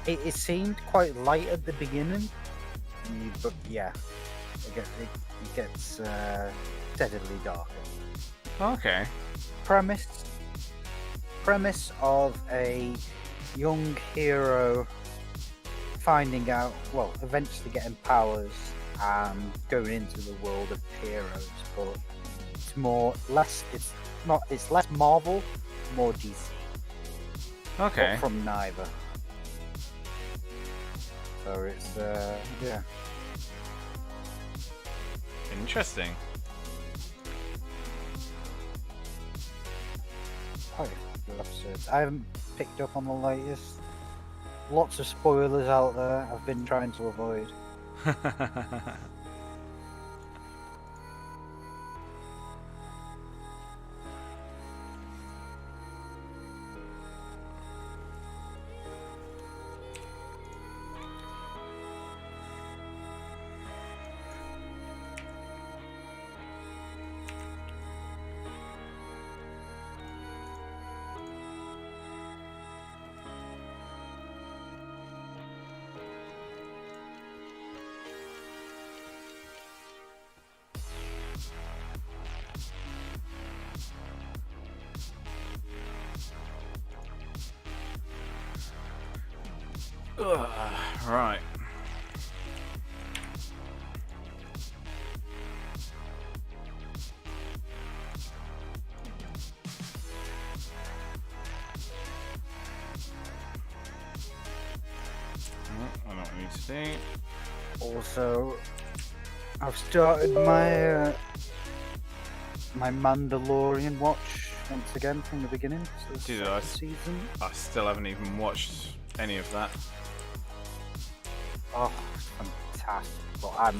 it seemed quite light at the beginning, but yeah, it gets steadily darker. Okay. Premise of a young hero finding out, well, eventually getting powers and going into the world of heroes, but it's less Marvel, more DC. Okay. But from neither. So it's yeah. Interesting. Quite a few episodes. I haven't picked up on the latest. Lots of spoilers out there. I've been trying to avoid. Right. I know what I need to do. Also, I've started my my Mandalorian watch once again from the beginning. So Dude, season. I still haven't even watched any of that. Oh, it's fantastic! But I'm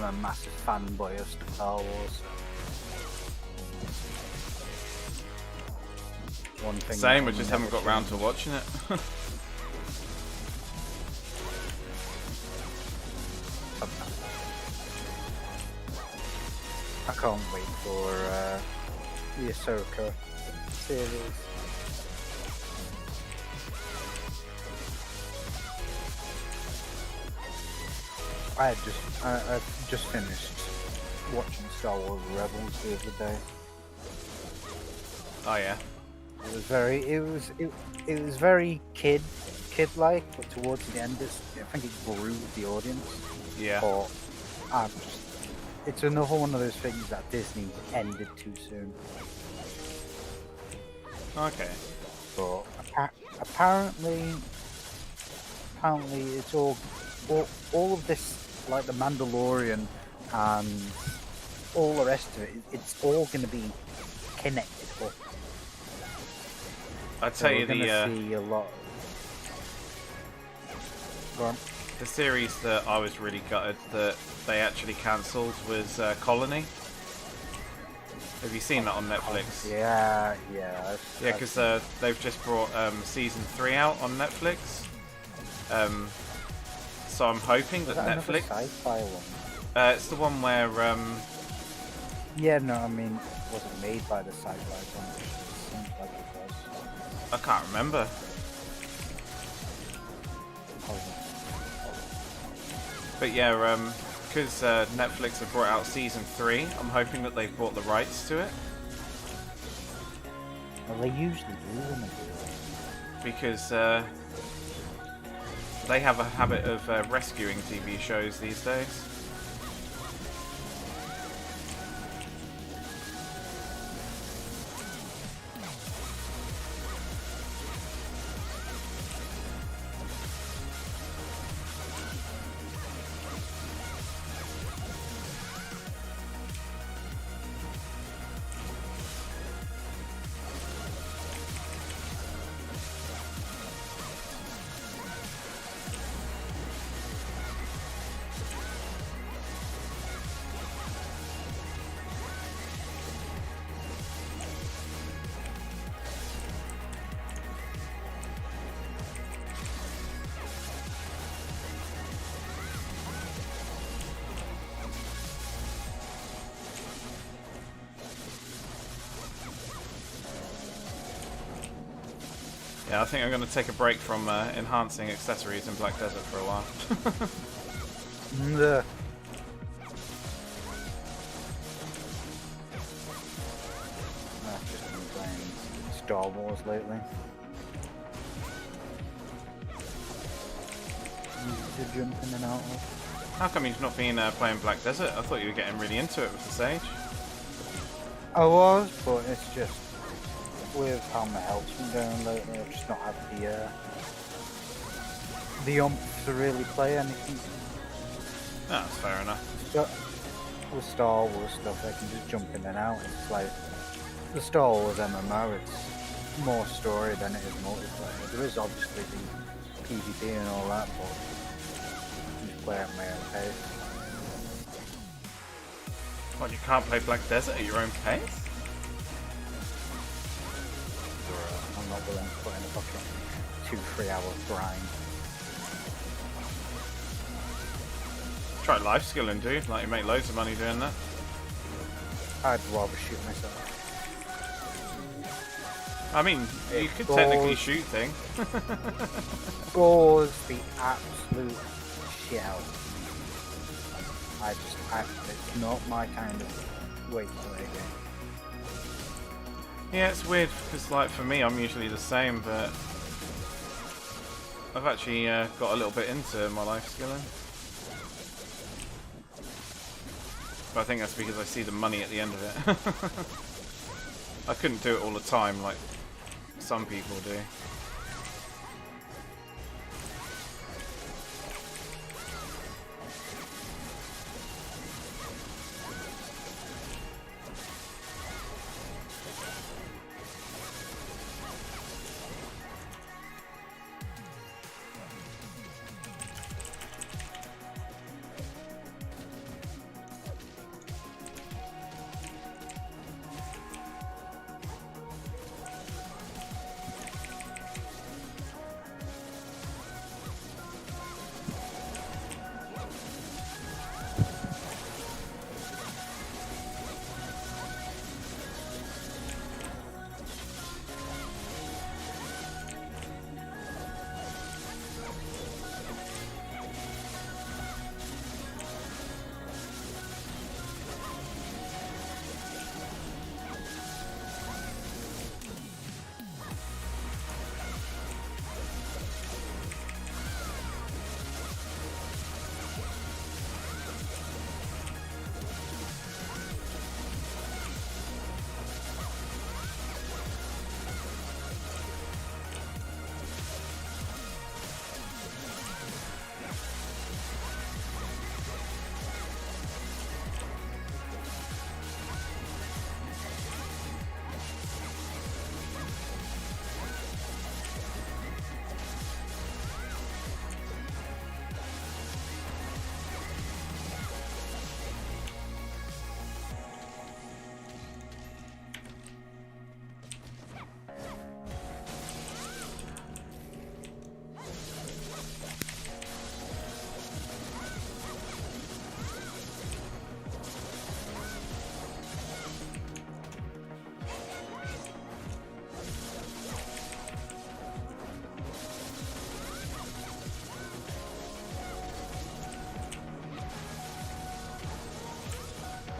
a massive fanboy of Star Wars. One thing. Same, I just haven't got round to watching it. I can't wait for the Ahsoka series. I've just finished watching Star Wars Rebels the other day. Oh yeah. It was very kid-like, but towards the end, I think it grew the audience. Yeah. But it's another one of those things that Disney ended too soon. Okay. But apparently it's all of this, like the Mandalorian and all the rest of it. It's all going to be connected up. I'd tell you see a lot. Go on. The series that I was really gutted that they actually cancelled was Colony. Have you seen that on Netflix? Yeah. Yeah, because they've just brought season 3 out on Netflix. So I'm hoping that Netflix. Sci-fi one. It's the one where. Yeah, no, I mean, it wasn't made by the sci-fi one. It seems like it was. I can't remember. But yeah, because Netflix have brought out season 3, I'm hoping that they've bought the rights to it. Well, they usually do when they do it. Because they have a habit of rescuing TV shows these days. Yeah, I think I'm going to take a break from enhancing accessories in Black Desert for a while. Ugh. I've just been playing Star Wars lately. Easy to jump in and out of. How come you've not been playing Black Desert? I thought you were getting really into it with the Sage. I was, but it's just with how my health's been going lately, I've just not had the oomph to really play anything. No, that's fair enough. So, with Star Wars stuff, I can just jump in and out. It's like the Star Wars MMO, it's more story than it is multiplayer. There is obviously the PvP and all that, but I just play at my own pace. What, you can't play Black Desert at your own pace? I'm not willing to put in a fucking 2-3 hour grind. Try life skilling, dude. Like, you make loads of money doing that. I'd rather shoot myself. I mean, you could technically shoot things. Bores the absolute shit out. It's not my kind of way to play a game. Yeah, it's weird, because, like, for me, I'm usually the same, but I've actually got a little bit into my life skilling. But I think that's because I see the money at the end of it. I couldn't do it all the time like some people do.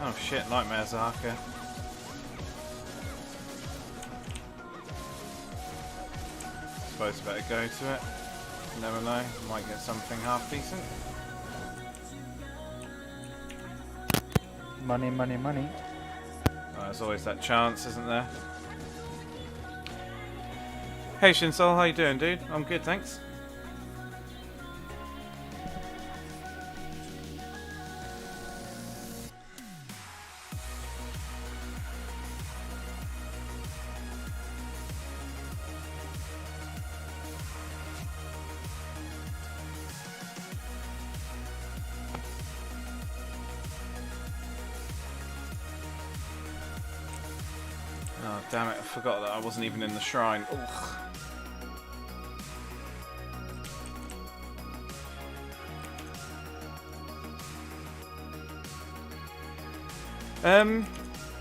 Oh shit, Nightmare Zaka. Suppose I better go to it. You never know, might get something half decent. Money, money, money. There's always that chance, isn't there? Hey Shinsol, how you doing, dude? I'm good, thanks. Oh damn it, I forgot that I wasn't even in the shrine. Ugh.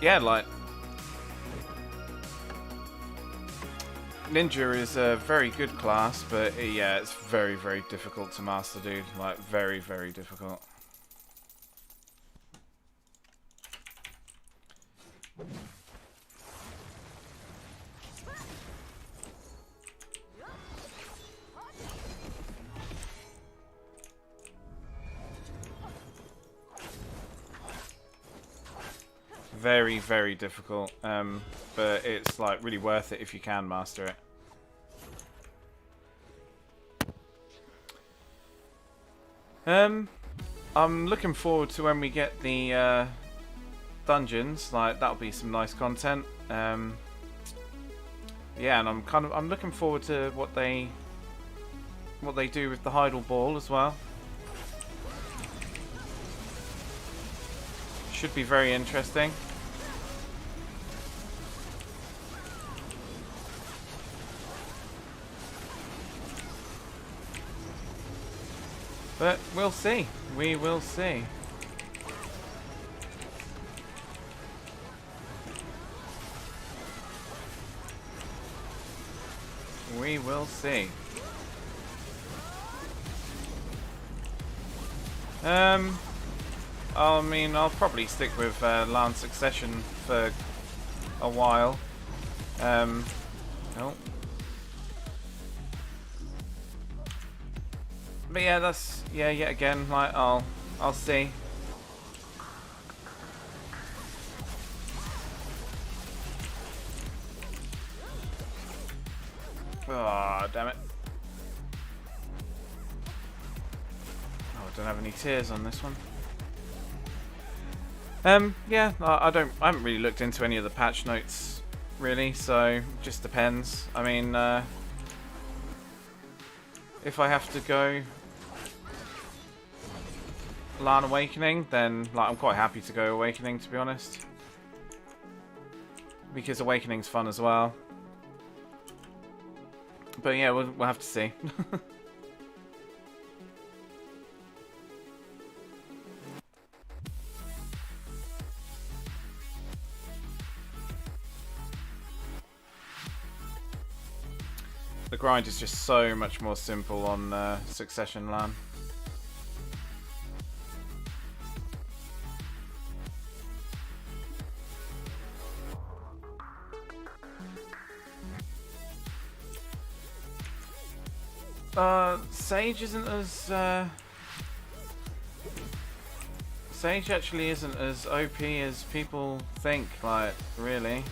Yeah, like Ninja is a very good class, but yeah, it's very, very difficult to master, dude. Like, very, very difficult. Very, very difficult, but it's like really worth it if you can master it. I'm looking forward to when we get the dungeons. Like, that'll be some nice content. Yeah, and I'm looking forward to what they do with the Heidel Ball as well. Should be very interesting. But we'll see. We will see. We will see. I mean, I'll probably stick with Lahn Succession for a while. Oh. But yeah, that's yet again. Like, I'll see. Oh, damn it! Oh, I don't have any tears on this one. Yeah, I haven't really looked into any of the patch notes, really. So it just depends. I mean, if I have to go Lahn Awakening, then like I'm quite happy to go Awakening, to be honest, because Awakening's fun as well. But yeah, we'll have to see. The grind is just so much more simple on Succession Lahn. Sage isn't as Sage actually isn't as OP as people think, like, really.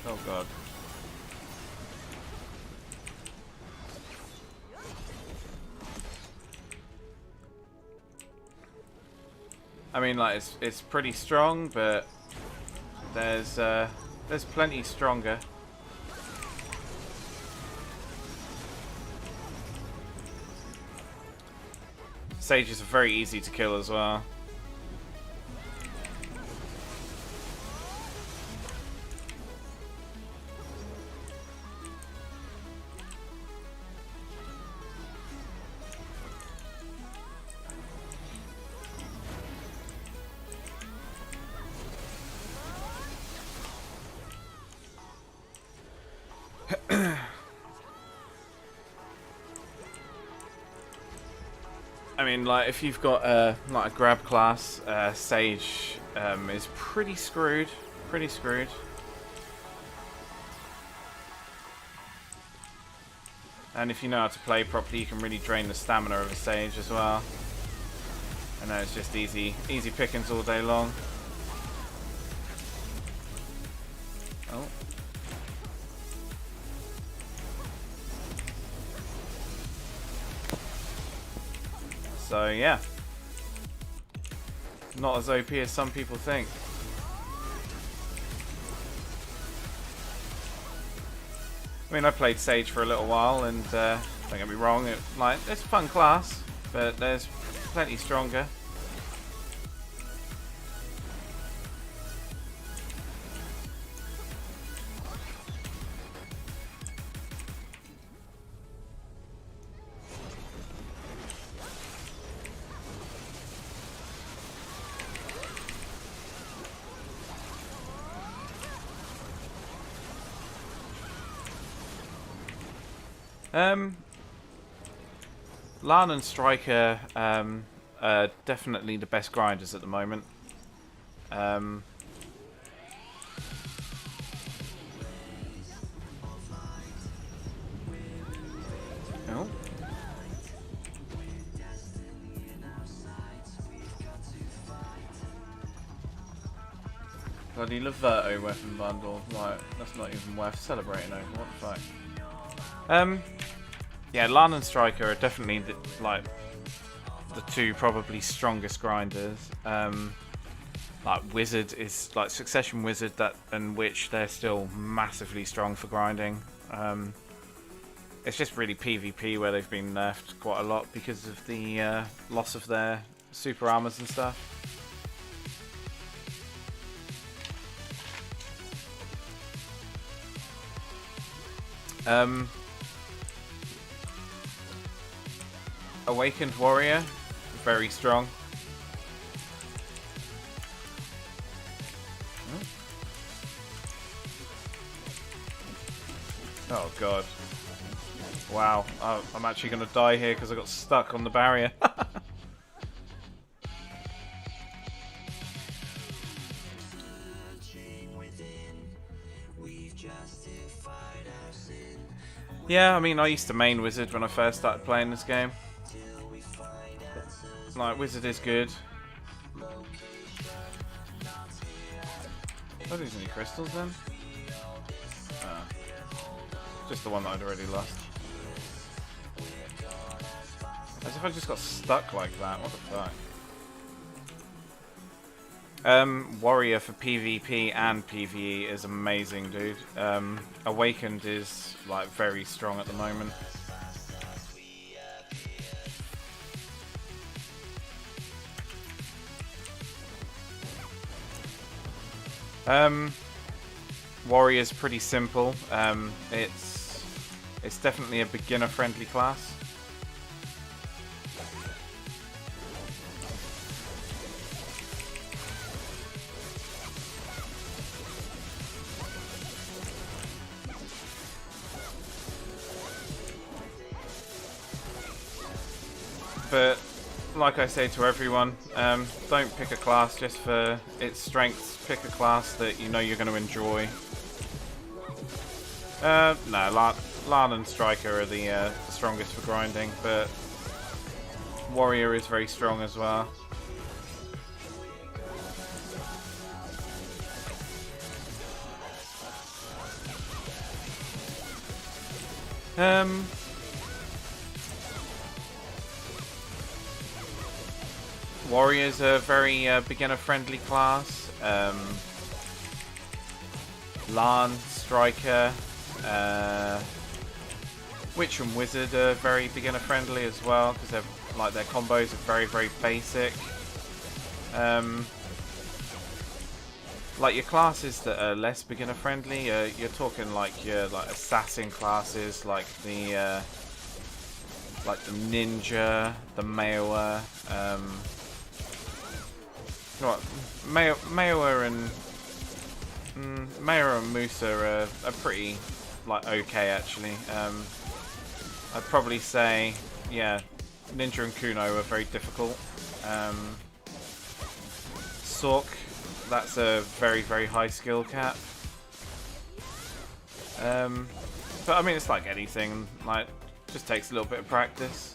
Oh god. I mean, like, it's pretty strong, but there's plenty stronger. Sages are very easy to kill as well. I mean, like, if you've got like a grab class, Sage is pretty screwed. Pretty screwed. And if you know how to play properly, you can really drain the stamina of a Sage as well. And then it's just easy pickings all day long. Oh. So yeah, not as OP as some people think. I mean, I played Sage for a little while, and don't get me wrong, it's a fun class, but there's plenty stronger. Lahn and Striker are definitely the best grinders at the moment. Oh. Bloody Laverto weapon bundle. Right, that's not even worth celebrating over. What the fuck? Yeah, Lahn and Striker are definitely the two probably strongest grinders. Like Wizard is like Succession Wizard, and Witch, they're still massively strong for grinding. It's just really PvP where they've been nerfed quite a lot because of the loss of their super armors and stuff. Awakened Warrior, very strong. Oh god. Wow, I'm actually going to die here because I got stuck on the barrier. Yeah, I mean, I used to main Wizard when I first started playing this game. Like, Wizard is good. Are these any crystals then? Just the one that I'd already lost. As if I just got stuck like that, what the fuck? Warrior for PvP and PvE is amazing, dude. Awakened is like very strong at the moment. Warrior's pretty simple. It's definitely a beginner-friendly class. But like I say to everyone, don't pick a class just for its strengths. Pick a class that you know you're going to enjoy. No, Lahn and Striker are the strongest for grinding, but Warrior is very strong as well. Warrior's a very beginner-friendly class. Lahn, Striker, Witch and Wizard are very beginner-friendly as well because they're like their combos are very, very basic. Like your classes that are less beginner-friendly, you're talking like your assassin classes, like the ninja, the Mayowa. Mayowa and Musa are pretty like okay actually. I'd probably say yeah, Ninja and Kuno are very difficult. Sork, that's a very, very high skill cap. But I mean it's like anything, like just takes a little bit of practice.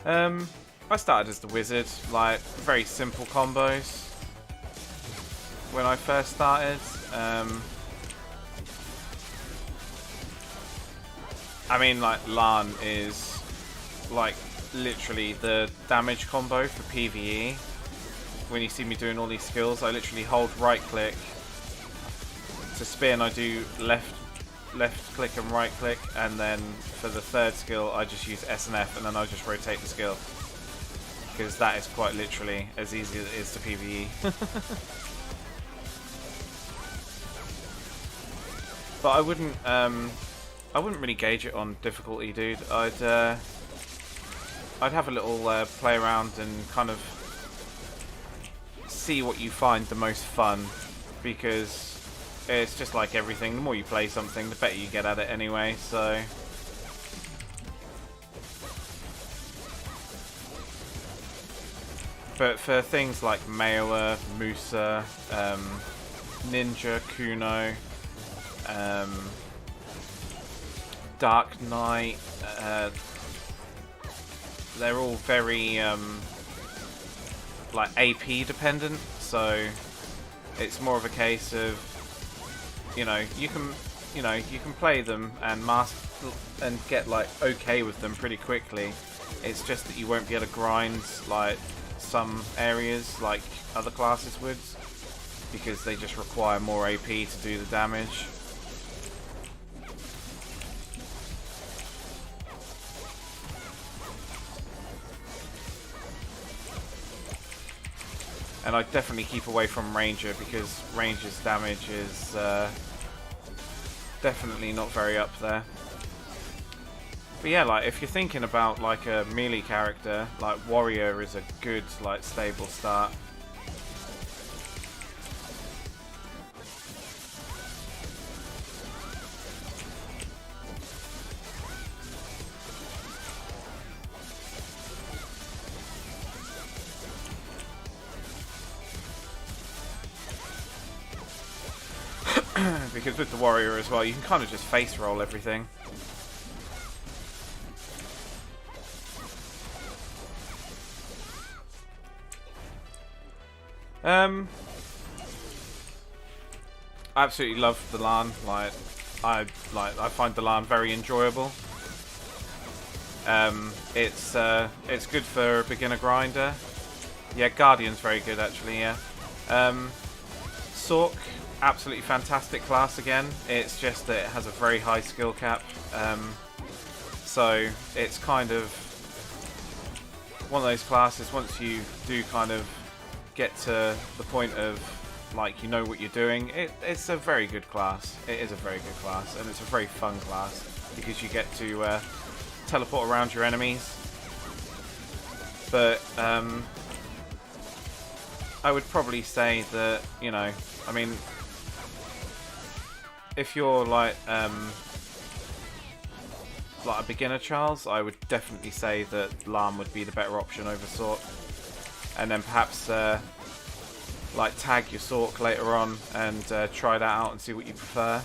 I started as the Wizard, like very simple combos when I first started. I mean, like Lahn is like literally the damage combo for PvE. When you see me doing all these skills, I literally hold right click to spin. I do left click and right click, and then for the third skill I just use S and F, and then I just rotate the skill because that is quite literally as easy as it is to PvE. But I wouldn't really gauge it on difficulty, dude. I'd have a little play around and kind of see what you find the most fun, because it's just like everything. The more you play something, the better you get at it anyway. So. But for things like Mailer, Musa, Ninja, Kuno, Dark Knight, they're all very like AP dependent, so it's more of a case of, you can play them and master and get like okay with them pretty quickly. It's just that you won't be able to grind like some areas like other classes would, because they just require more AP to do the damage. And I definitely keep away from Ranger, because Ranger's damage is definitely not very up there. But yeah, like if you're thinking about like a melee character, like Warrior is a good like stable start. Because with the Warrior as well, you can kind of just face roll everything. I absolutely love the Lahn. I find the Lahn very enjoyable. It's good for a beginner grinder. Yeah, Guardian's very good actually. Yeah. Sork, absolutely fantastic class again. It's just that it has a very high skill cap. So it's kind of one of those classes. Once you do kind of get to the point of like you know what you're doing, it's a very good class. It is a very good class, and it's a very fun class because you get to teleport around your enemies. But I would probably say that, I mean, if you're like a beginner, Charles, I would definitely say that Lahn would be the better option over Sork. And then perhaps like tag your Sork later on and try that out and see what you prefer.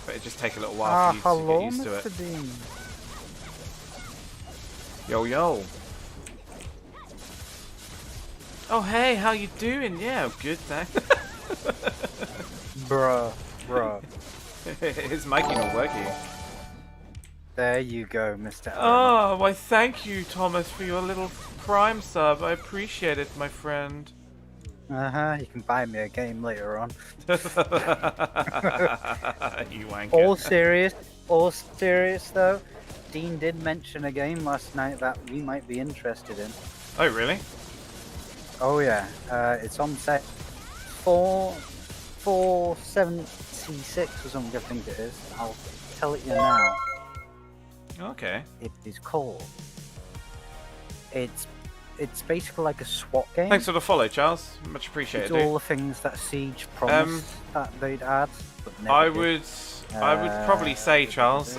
But it just take a little while for you to get used to it. Dean. Yo yo. Oh hey, how you doing? Yeah, good, thanks. Bruh. His mic not working. There you go, Mr. Oh, why thank you, Thomas, for your little Prime sub. I appreciate it, my friend. You can buy me a game later on. You wanker. All serious though, Dean did mention a game last night that we might be interested in. Oh, really? Oh yeah, it's on set 476 or something, I think it is. I'll tell it you now. Okay. It is called. It's basically like a SWAT game. Thanks for the follow, Charles. Much appreciated. It's all the things that Siege promised that they'd add, but never I did. would probably say, Charles,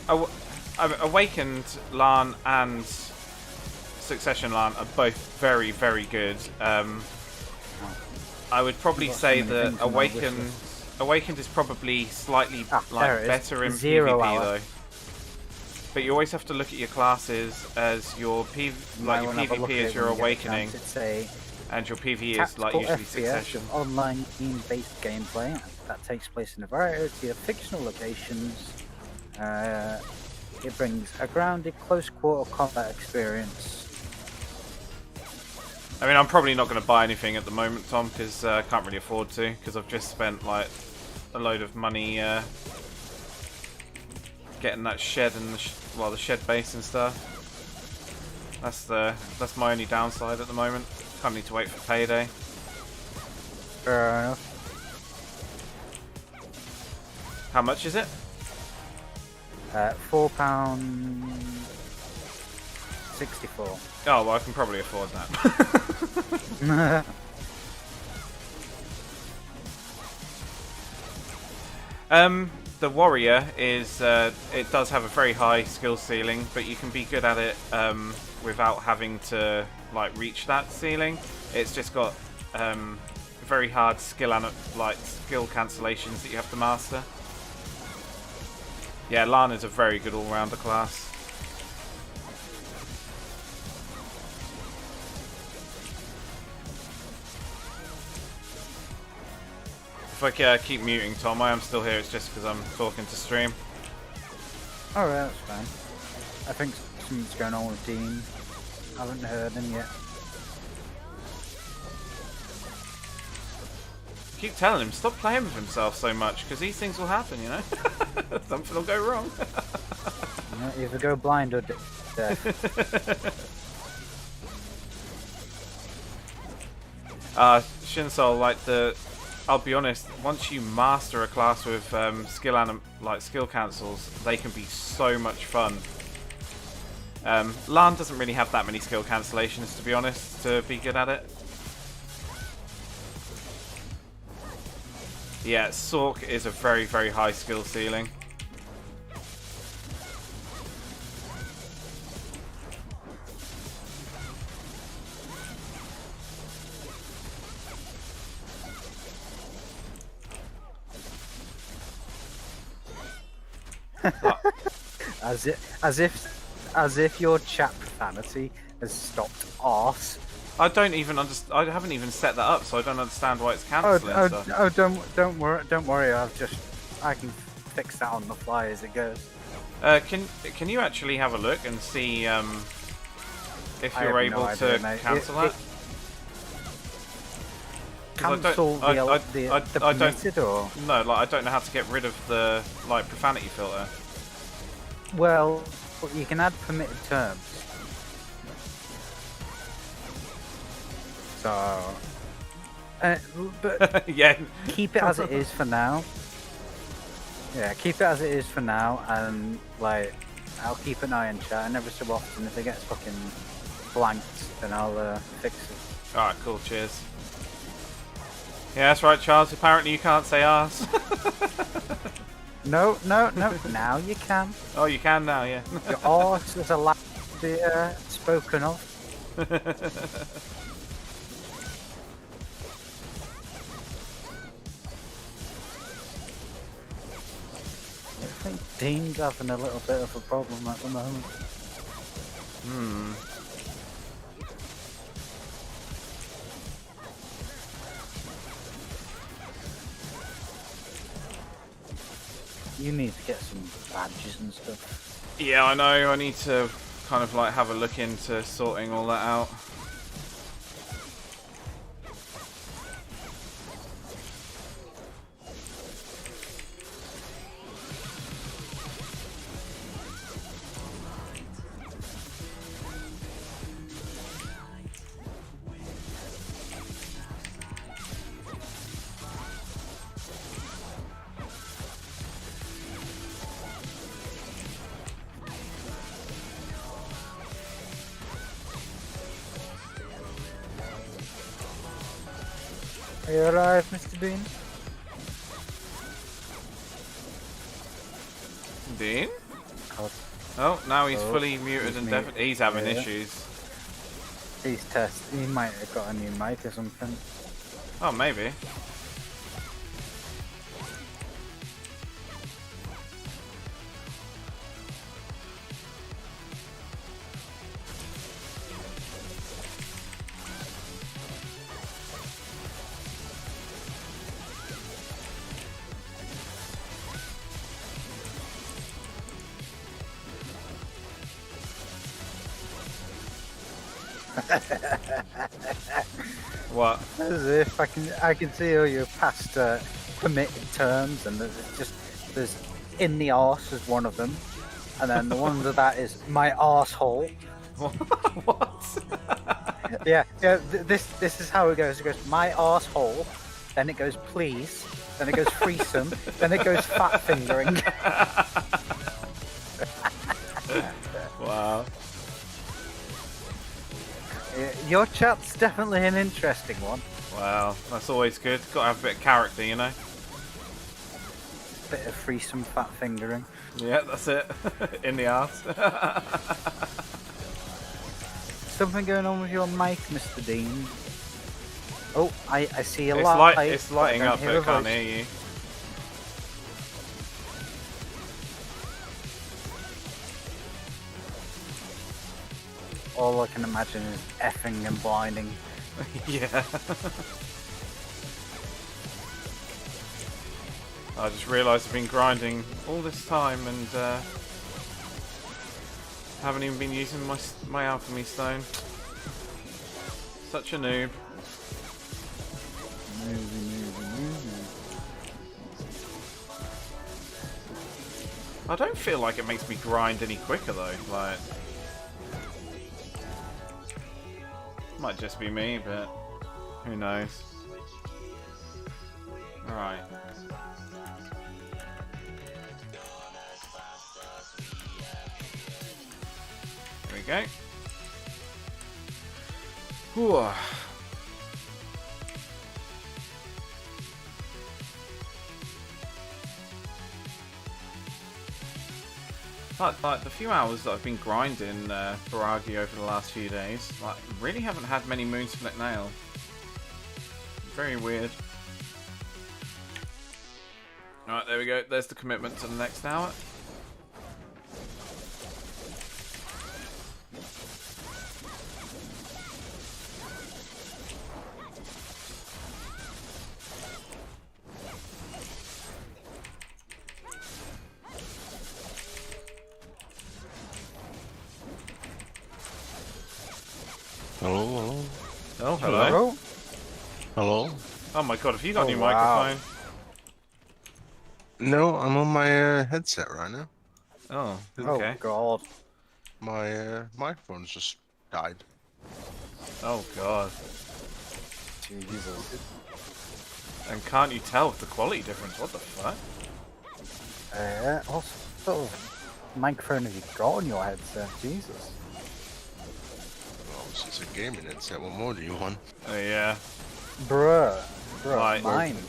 Awakened Lahn and Succession Lahn are both very, very good. I would probably say that Awakened is probably slightly better in PvP though. But you always have to look at your classes as your PvP is your Awakening, and your PvE is like usually FPS, Succession. Online team-based gameplay that takes place in a variety of fictional locations. It brings a grounded, close-quarter combat experience. I mean, I'm probably not going to buy anything at the moment, Tom, because I can't really afford to, because I've just spent like a load of money getting that shed and the shed base and stuff. That's my only downside at the moment. Can't need to wait for payday. Fair enough. How much is it? £4.69 Oh, well, I can probably afford that. The warrior is, it does have a very high skill ceiling, but you can be good at it without having to like reach that ceiling. It's just got very hard skill cancellations that you have to master. Yeah, Lahn is a very good all-rounder class. If I keep muting Tom, I am still here. It's just because I'm talking to stream. Alright, that's fine. I think something's going on with Dean. I haven't heard him yet. Keep telling him, stop playing with himself so much, because these things will happen, you know? Something will go wrong. You either go blind or deaf. Shinsol, I'll be honest, once you master a class with skill cancels, they can be so much fun. Lahn doesn't really have that many skill cancellations, to be honest, to be good at it. Yeah, Sork is a very, very high skill ceiling. As if your chat profanity has stopped arse. I don't even understand. I haven't even set that up, so I don't understand why it's cancelling stuff. Don't worry. I can fix that on the fly as it goes. Can you actually have a look and see if you're able to cancel that? Cancel the permitted, or no? Like I don't know how to get rid of the profanity filter. Well, you can add permitted terms. So, but yeah, keep it as it is for now. Yeah, keep it as it is for now, and I'll keep an eye on chat, and every so often if it gets fucking blanked, then I'll fix it. Alright, cool, cheers. Yeah, that's right, Charles. Apparently you can't say arse. No. Now you can. Oh, you can now, yeah. Your arse is allowed to be spoken of. I think Dean's having a little bit of a problem at the moment. You need to get some badges and stuff. Yeah, I know. I need to kind of have a look into sorting all that out. Are you alive, Mr. Dean? Dean? Oh, now he's fully muted and muted. he's having issues. He's he might have got a new mic or something. Oh, maybe. What? As if I can see all your past permitted terms, and there's in the arse is one of them, and then the one under that is my arsehole. What? Yeah. This is how it goes. It goes my arsehole, then it goes please, then it goes threesome, then it goes fat fingering. Wow. Your chat's definitely an interesting one. Well, that's always good. Got to have a bit of character, you know. Bit of threesome fat fingering. Yeah, that's it. In the arse. Something going on with your mic, Mr. Dean? Oh, I see a It's light. it's lighting up, but I can't hear you. All I can imagine is effing and blinding. Yeah. I just realised I've been grinding all this time and haven't even been using my alchemy stone. Such a noob. I don't feel like it makes me grind any quicker though. Like, might just be me, but who knows? All right. There we go. Whew. Like the few hours that I've been grinding Baragi over the last few days, like really haven't had many Moonsplit nail. Very weird. Alright, there we go. There's the commitment to the next hour. Hello, hello. Oh, hello. Hello? Oh my god, have you got a new wow. microphone? No, I'm on my headset right now. Oh, Oh okay. god. My microphone's just died. Oh god. Jesus. And can't you tell the quality difference? What the fuck? What sort of microphone have you got on your headset? Jesus. Well, it's a gaming headset. What more do you want? Yeah. Bruh. Right. Mine's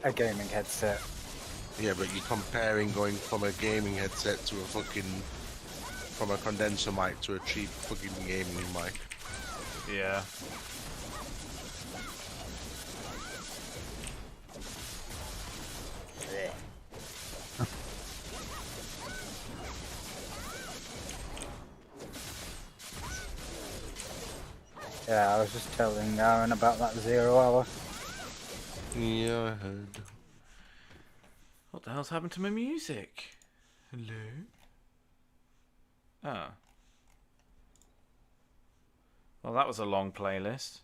a gaming headset. Yeah, but you're comparing going from a gaming headset to a from a condenser mic to a cheap fucking gaming mic. Yeah. Yeah, I was just telling Aaron about that 0 hour. Yeah, I heard. What the hell's happened to my music? Hello? Oh. Well, that was a long playlist.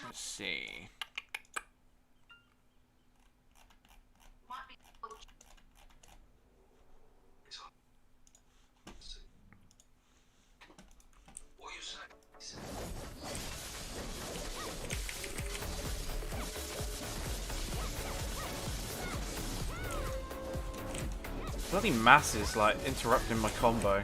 Let's see. Bloody mass is like interrupting my combo.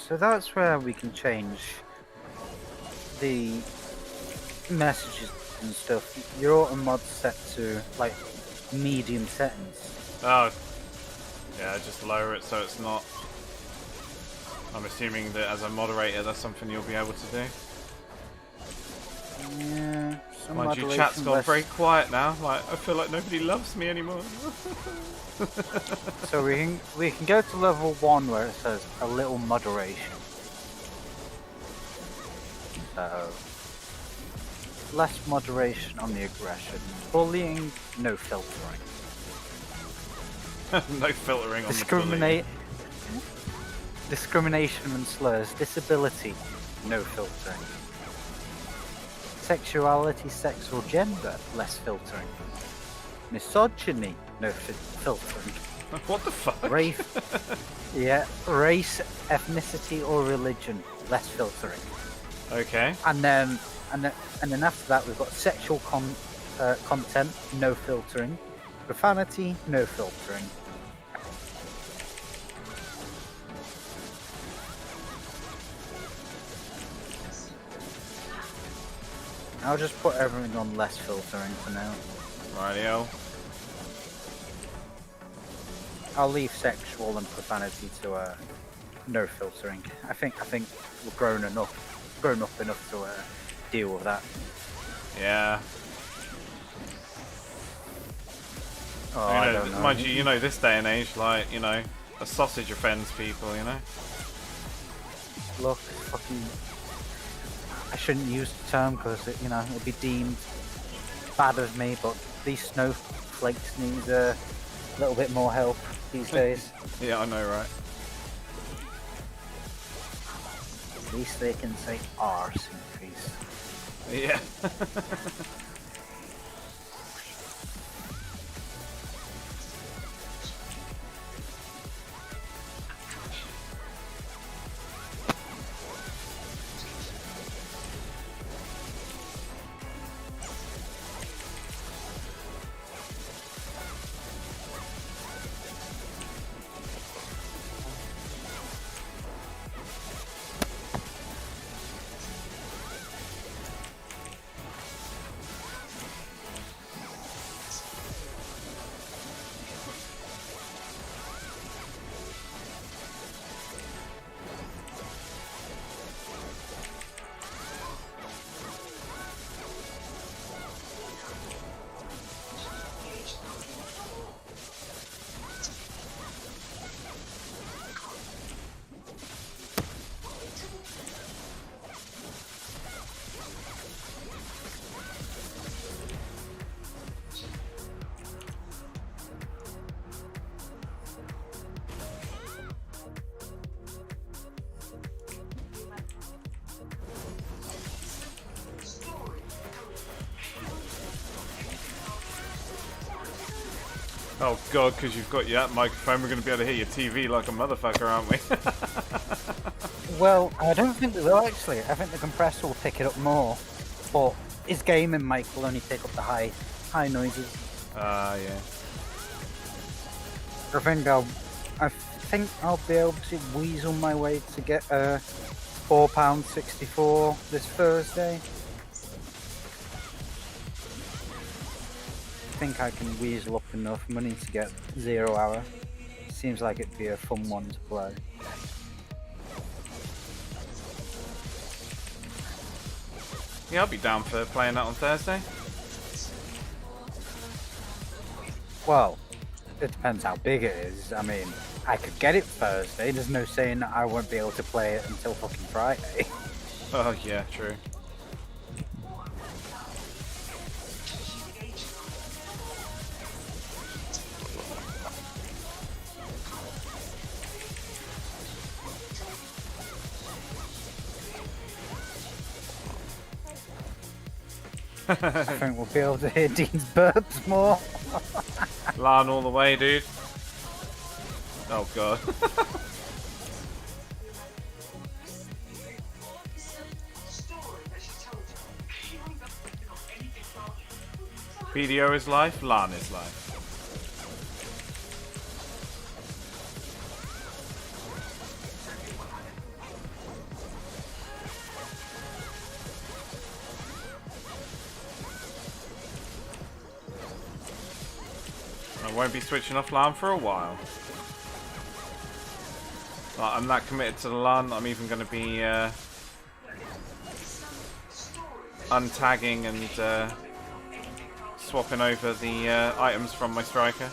So that's where we can change the messages and stuff. Your auto mod's set to like medium settings. Oh. Yeah, just lower it so it's not... I'm assuming that as a moderator that's something you'll be able to do. Yeah, some Mind you, moderation, chat's gone less- very quiet now. Like, I feel like nobody loves me anymore. So we can go to level 1 where it says a little moderation. So less moderation on the aggression. Bullying, no filtering. No filtering on the bullying. Discrimination and slurs. Disability, no filtering. Sexuality, sex or gender, less filtering. Misogyny, no filtering. What the fuck? Race, race, ethnicity or religion, less filtering. Okay. And then after that we've got sexual content, no filtering. Profanity, no filtering. I'll just put everything on less filtering for now. Rightio. I'll leave sexual and profanity to no filtering. I think we're grown up enough to deal with that. Yeah. Oh, I don't know. Mind you, you know, this day and age, like, you know, a sausage offends people, you know? Look, fucking. I shouldn't use the term because it, it'll be deemed bad of me, but these snowflakes need a little bit more help these days. Yeah, I know, right? At least they can say arse in peace. Yeah. Oh god, because you've got your microphone, we're going to be able to hear your TV like a motherfucker, aren't we? Well, I don't think we will actually. I think the compressor will pick it up more, but his gaming mic will only pick up the high noises. Yeah. I think I'll be able to weasel my way to get £4.64 this Thursday. I think I can weasel up enough money to get 0 hour. Seems like it'd be a fun one to play. Yeah, I'll be down for playing that on Thursday. Well, it depends how big it is. I mean, I could get it Thursday. There's no saying that I won't be able to play it until fucking Friday. Oh yeah, true. I think we'll be able to hear Dean's burps more. Lahn all the way, dude. Oh god. BDO is life, Lahn is life. I won't be switching off Lahn for a while. Like, I'm that committed to the Lahn, I'm even going to be... untagging and swapping over the items from my striker.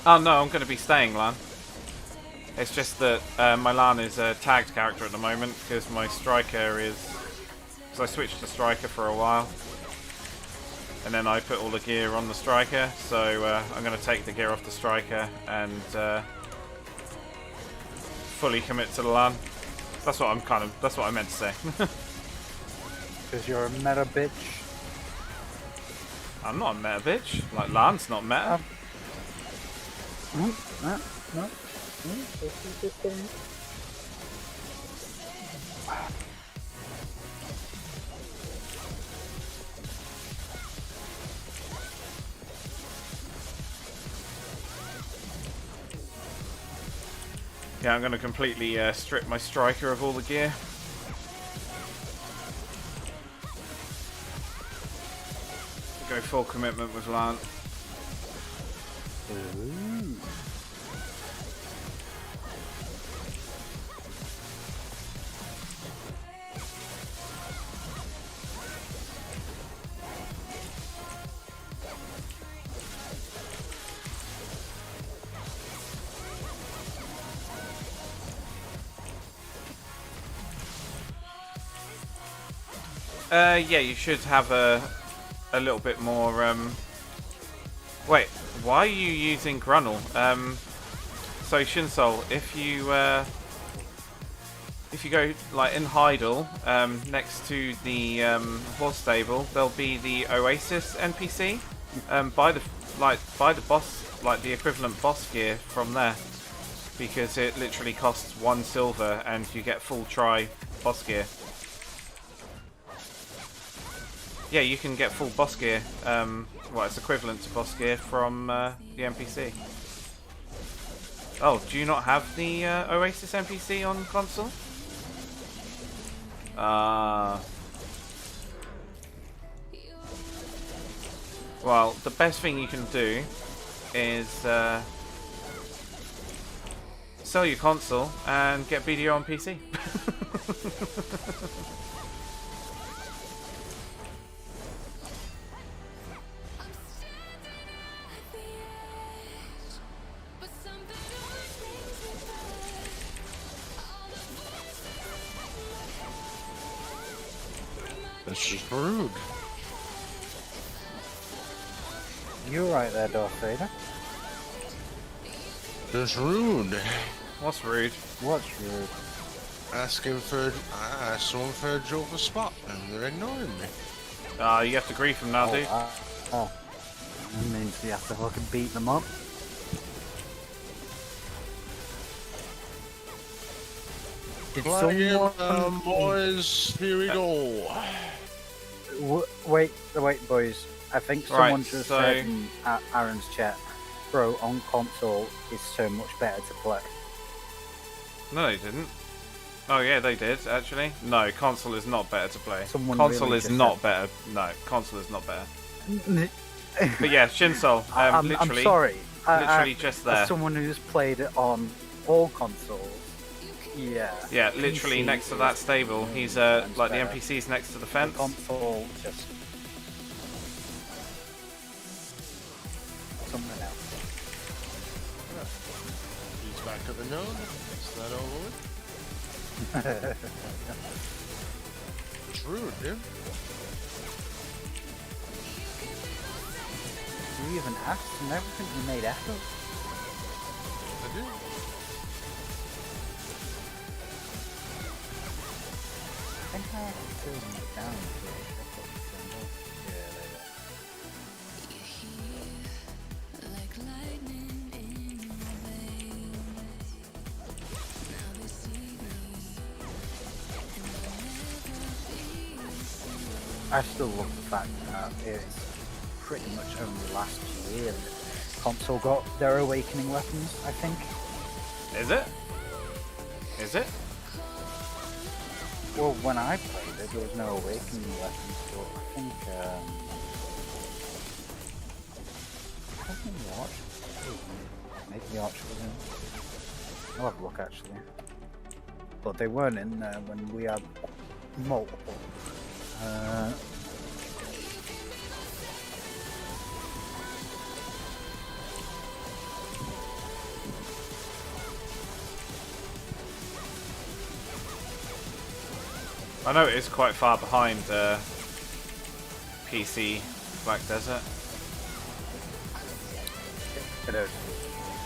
Oh no, I'm going to be staying Lahn. It's just that my Lahn is a tagged character at the moment because my striker is... Because I switched to striker for a while. And then I put all the gear on the striker, so I'm going to take the gear off the striker and fully commit to the Lahn. That's what that's what I meant to say. Because you're a meta bitch. I'm not a meta bitch. Like, Lahn's not meta. No. This is the thing. Yeah, I'm going to completely strip my striker of all the gear. Go full commitment with Lahn. Ooh. Yeah, you should have a little bit more. Wait, why are you using Grunnel? So Shinsol, if you go like in Heidel, next to the horse stable, there'll be the Oasis NPC. Buy the boss, like the equivalent boss gear from there, because it literally costs 1 silver and you get full try boss gear. Yeah, you can get full boss gear. Well, it's equivalent to boss gear from the NPC. Oh, do you not have the Oasis NPC on console? Well, the best thing you can do is sell your console and get BDO on PC. That's just rude. You're right there, Darth Vader. That's rude. What's rude? What's rude? Asking for someone for a joker spot, and they're ignoring me. You have to grief them now, dude. That means we have to fucking beat them up. Did someone... boys, here we go. Wait, boys. I think someone just said in Aaron's chat, bro, on console is so much better to play. No, they didn't. Oh yeah, they did actually. No, console is not better to play. Console really is not better. No, console is not better. But yeah, Shinsol, literally. I'm sorry. Literally just there. As someone who's played it on all consoles, yeah. Yeah, literally PC next to that stable. He's like the better. NPC's next to the fence. The console just something else. He's back at the node. Is that over with? It's rude, dude. You even asked and everything, you made effort. I do. I think I have to turn it down to check what it's turned off. Yeah, there you go. I still love the fact that it's pretty much only last year that console got their awakening weapons, I think. Is it? Is it? Well, when I played it, there was no awakening weapons, but I think, the Arch? Maybe the Arch was in. I'll have a look actually. But they weren't in there when we had multiple. I know it is quite far behind PC Black Desert. It is.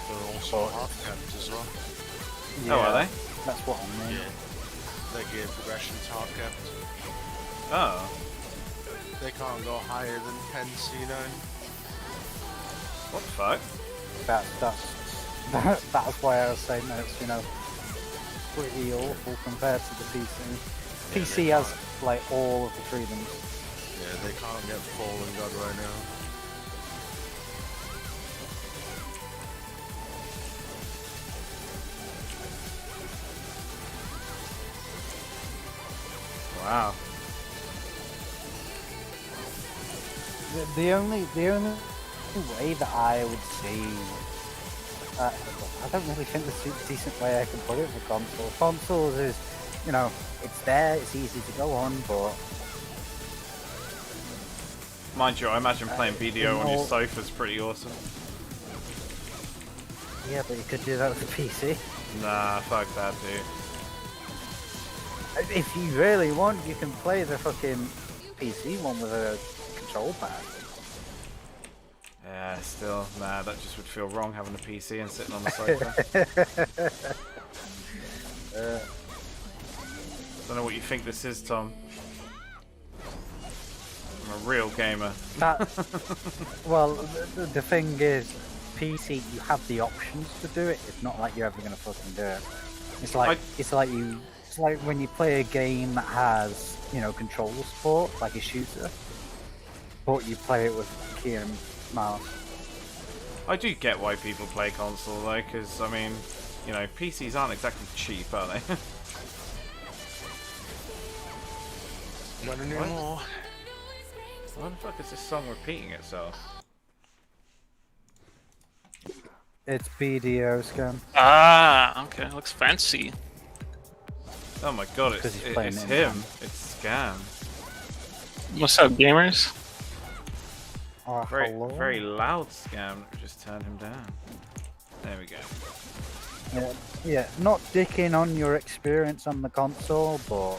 They're also hard-capped as well. Oh, are they? That's what I mean. Yeah. Their gear progression's hard-capped. Oh. They can't go higher than 10 C9. What the fuck? That's why I was saying that it's, pretty awful compared to the PC. Yeah, PC has like all of the freedoms. Yeah, they can't get Fallen God right now. Wow. The only way that I would see, I don't really think there's a decent way I can put it for console. Consoles is, it's there, it's easy to go on, but Mind you, I imagine playing BDO on your sofa is pretty awesome. yeah, but you could do that with a PC. Nah, fuck that, dude. If you really want, you can play the fucking PC one with a control pad. Yeah, still, nah, that just would feel wrong having a PC and sitting on the sofa. Don't know what you think this is, Tom. I'm a real gamer. Well, the thing is, PC, you have the options to do it. It's not like you're ever gonna fucking do it. It's like when you play a game that has, control support, like a shooter, but you play it with key and mouse. I do get why people play console though, because I mean, PCs aren't exactly cheap, are they? Not anymore. Why the fuck is this song repeating itself? It's BDO scam. Ah, okay, looks fancy. Oh my god, it's 'Cause he's playing him. in It's Scam. What's up, gamers? Oh, Very, hello. very loud Scam. Just turn him down. There we go. Yeah, not dicking on your experience on the console, but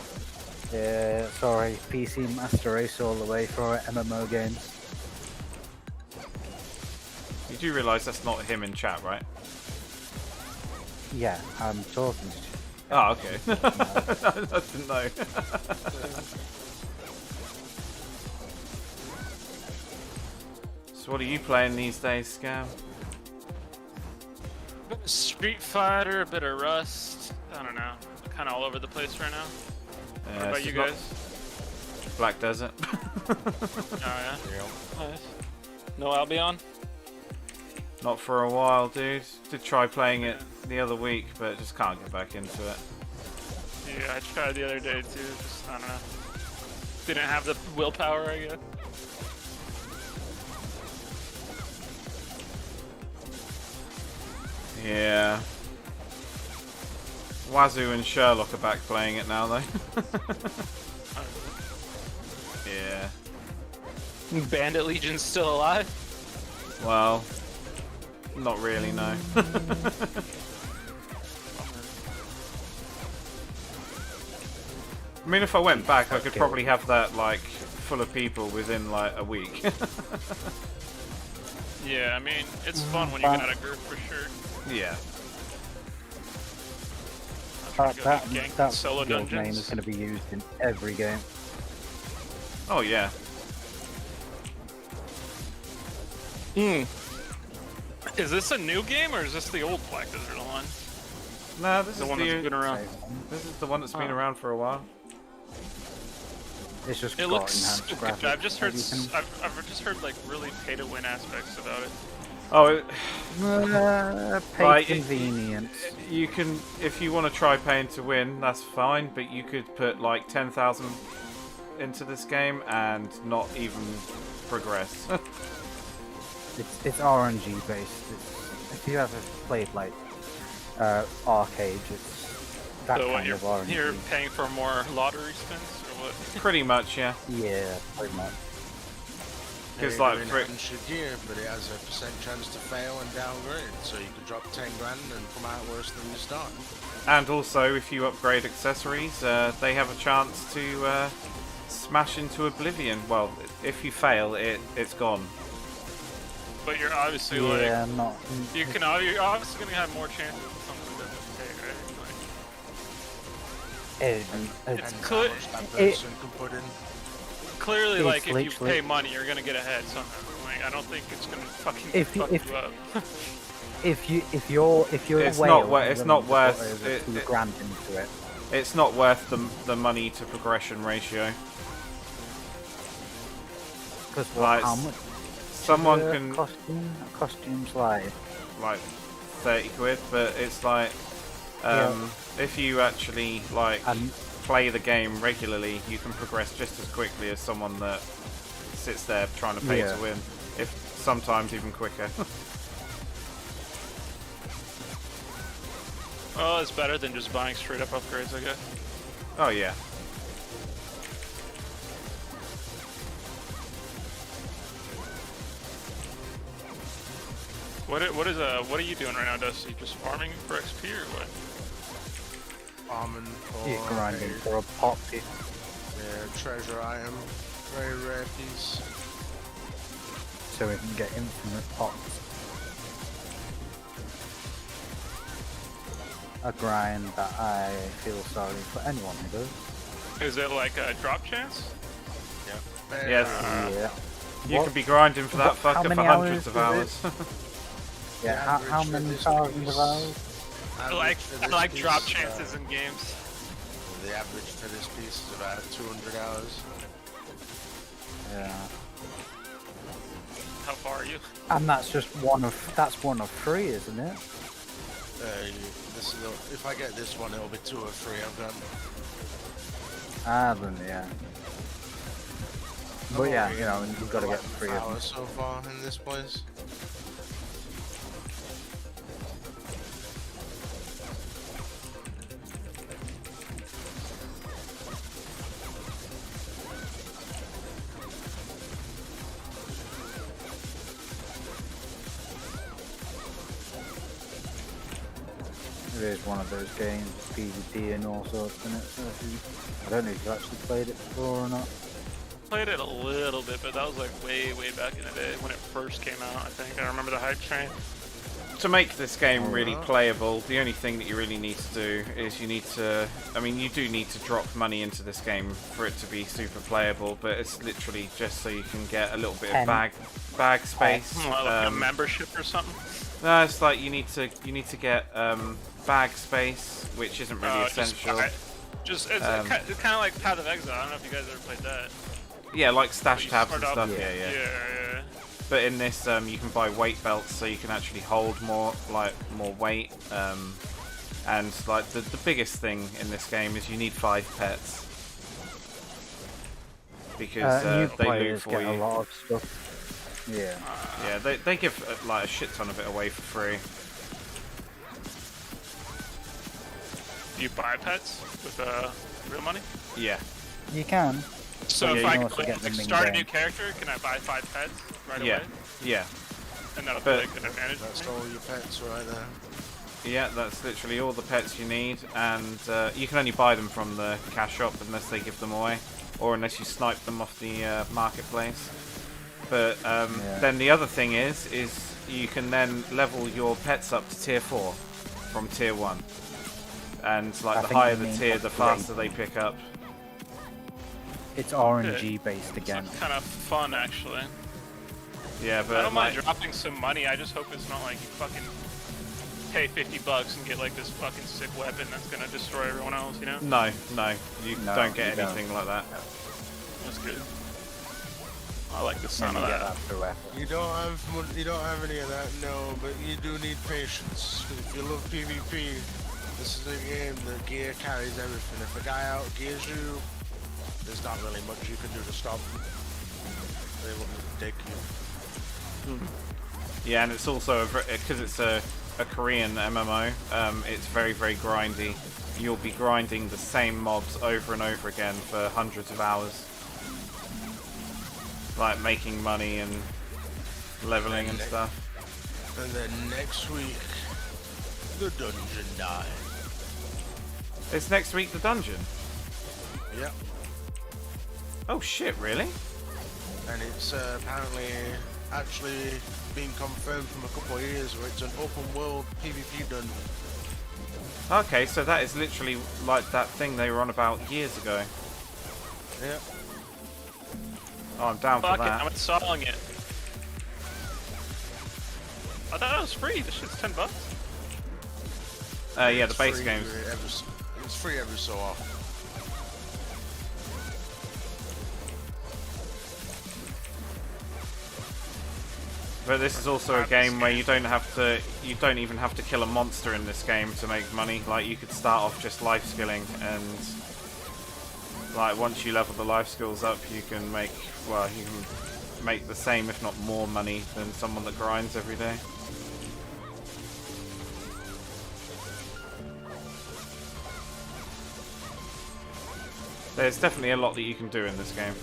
sorry, PC Master Race all the way for MMO games. You do realise that's not him in chat, right? Yeah, I'm talking to you. Oh, okay. I didn't know. So what are you playing these days, Scam? A bit of Street Fighter, a bit of Rust. I don't know. Kind of all over the place right now. What about you guys? Black Desert. Oh yeah. Nice. No Albion? Not for a while, dude. Did try playing it the other week, but just can't get back into it. Yeah, I tried the other day too. Just I don't know. Didn't have the willpower, I guess. Yeah. Wazoo and Sherlock are back playing it now, though. Yeah. Bandit Legion's still alive? Well, not really, no. I mean, if I went back, I could probably have that, like, full of people within, like, a week. Yeah, I mean, it's fun when you get out of group for sure. Yeah. That solo guild name dungeons. is going to be used in every game. Oh, yeah. Is this a new game or is this the old Black Desert one? Nah, this The is one that's been around. This is the one that's been around for a while. It's just It got looks enhanced so good. graphics. I've just heard You can- I've just heard like really pay-to-win aspects about it. Oh, pay Right, convenience. you can, if you want to try paying to win, that's fine, but you could put like 10,000 into this game and not even progress. It's RNG based. If you ever played like arcade, it's that So what, kind of RNG. you're paying for more lottery spins or what? Pretty much, yeah. Yeah, pretty much. Because You're like doing for extra gear, but it has a percent chance to fail and downgrade. So you could drop 10 grand and come out worse than you start. and also if you upgrade accessories, they have a chance to smash into oblivion. Well, if you fail, it's gone. But you're obviously Yeah, like not. you're obviously gonna have more chances with something that doesn't pay, right? Like, And It's how clear. much that person can put in. Clearly, It's like if you literally- pay money, you're gonna get ahead somehow. Like I don't think it's gonna fucking If you- fuck if- you up. If you're It's a not whale, wor- it's willing not to worth put over it- 2 it- grand into it. It's not worth the money to progression ratio. Because Like, how much? Someone is a can costumes like. like 30 quid, but it's like if you actually like And play the game regularly, you can progress just as quickly as someone that sits there trying to pay Yeah. to win, if sometimes even quicker. Well, it's better than just buying straight up upgrades, I guess. Oh yeah. What are you doing right now, Dusty? Just farming for XP or what? Almond you're for grinding a for a pop. treasure item. Very rare piece. So we can get infinite pots. A grind that I feel sorry for anyone who does. Is it like a drop chance? Yep. Yes. Yeah. You What- could be grinding for that how fucker many for hundreds hours of is hours. Yeah, The how average for many this thousands piece- of hours? I average like for I this like piece drop is, chances in games. The average for this piece is about 200 hours. Yeah. How far are you? And that's just one of 3, isn't it? This is if I get this one, it'll be 2 or 3 I've done. Ah, then yeah. But yeah, you know, you've got to get 3 of them. hours so far in this place. It is one of those games, PvP and all sorts in it. So I don't know if you actually played it before or not. Played it a little bit, but that was like way back in the day when it first came out. I think I remember the hype train. To make this game really Alright. playable, the only thing that you really need to do is you need to... I mean, you do need to drop money into this game for it to be super playable, but it's literally just so you can get a little bit of Pen. bag space. Like a membership or something. No, it's like you need to get bag space, which isn't really Just essential. buy it. Just it's kind of like Path of Exile. I don't know if you guys ever played that. Yeah, like stash You tabs start and off- stuff. Yeah. Yeah. But in this, you can buy weight belts, so you can actually hold more weight. And like the biggest thing in this game is you need 5 pets because New they loot players for get a you. lot of stuff. Yeah. Yeah, they give like a shit ton of it away for free. Do you buy pets with real money? Yeah. You can. So Yeah, if you I can go also get like, them in start a game. new character, can I buy 5 pets right Yeah. away? Yeah. And that'll But- be like an advantage That's for me? all your pets right there. Yeah, that's literally all the pets you need, and you can only buy them from the cash shop unless they give them away, or unless you snipe them off the marketplace. But then the other thing is you can then level your pets up to tier 4 from tier 1, and like I the think higher you the mean tier, the upgrade. faster they pick up. It's RNG based It's again. kind of fun actually. Yeah, I but don't mind like, dropping some money. I just hope it's not like you fucking pay $50 and get like this fucking sick weapon that's gonna destroy everyone else. You know? no, you No, don't get you don't. anything like that. That's good. I like the And sound you of get that. that through effort. You don't have any of that, no, but you do need patience. If you love PvP, this is a game that gear carries everything. If a guy out gears you, there's not really much you can do to stop them. They will take you. Yeah, and it's also because it's a Korean MMO. It's very, very grindy. You'll be grinding the same mobs over and over again for hundreds of hours, like making money and leveling and stuff. And then next week, the dungeon died. It's next week, the dungeon. Yep. Oh shit! Really? And it's apparently actually been confirmed from a couple of years where it's an open world PvP dungeon. Okay, so that is literally like that thing they were on about years ago. Yep. Oh, I'm down for Fuck it, that. I'm installing it. I thought it was free. This shit's $10. Yeah, the It's base free games. It's free every so often. But this is also a game where you don't even have to kill a monster in this game to make money. Like, you could start off just life skilling, and like once you level the life skills up, you can make the same, if not more, money than someone that grinds every day. There's definitely a lot that you can do in this game.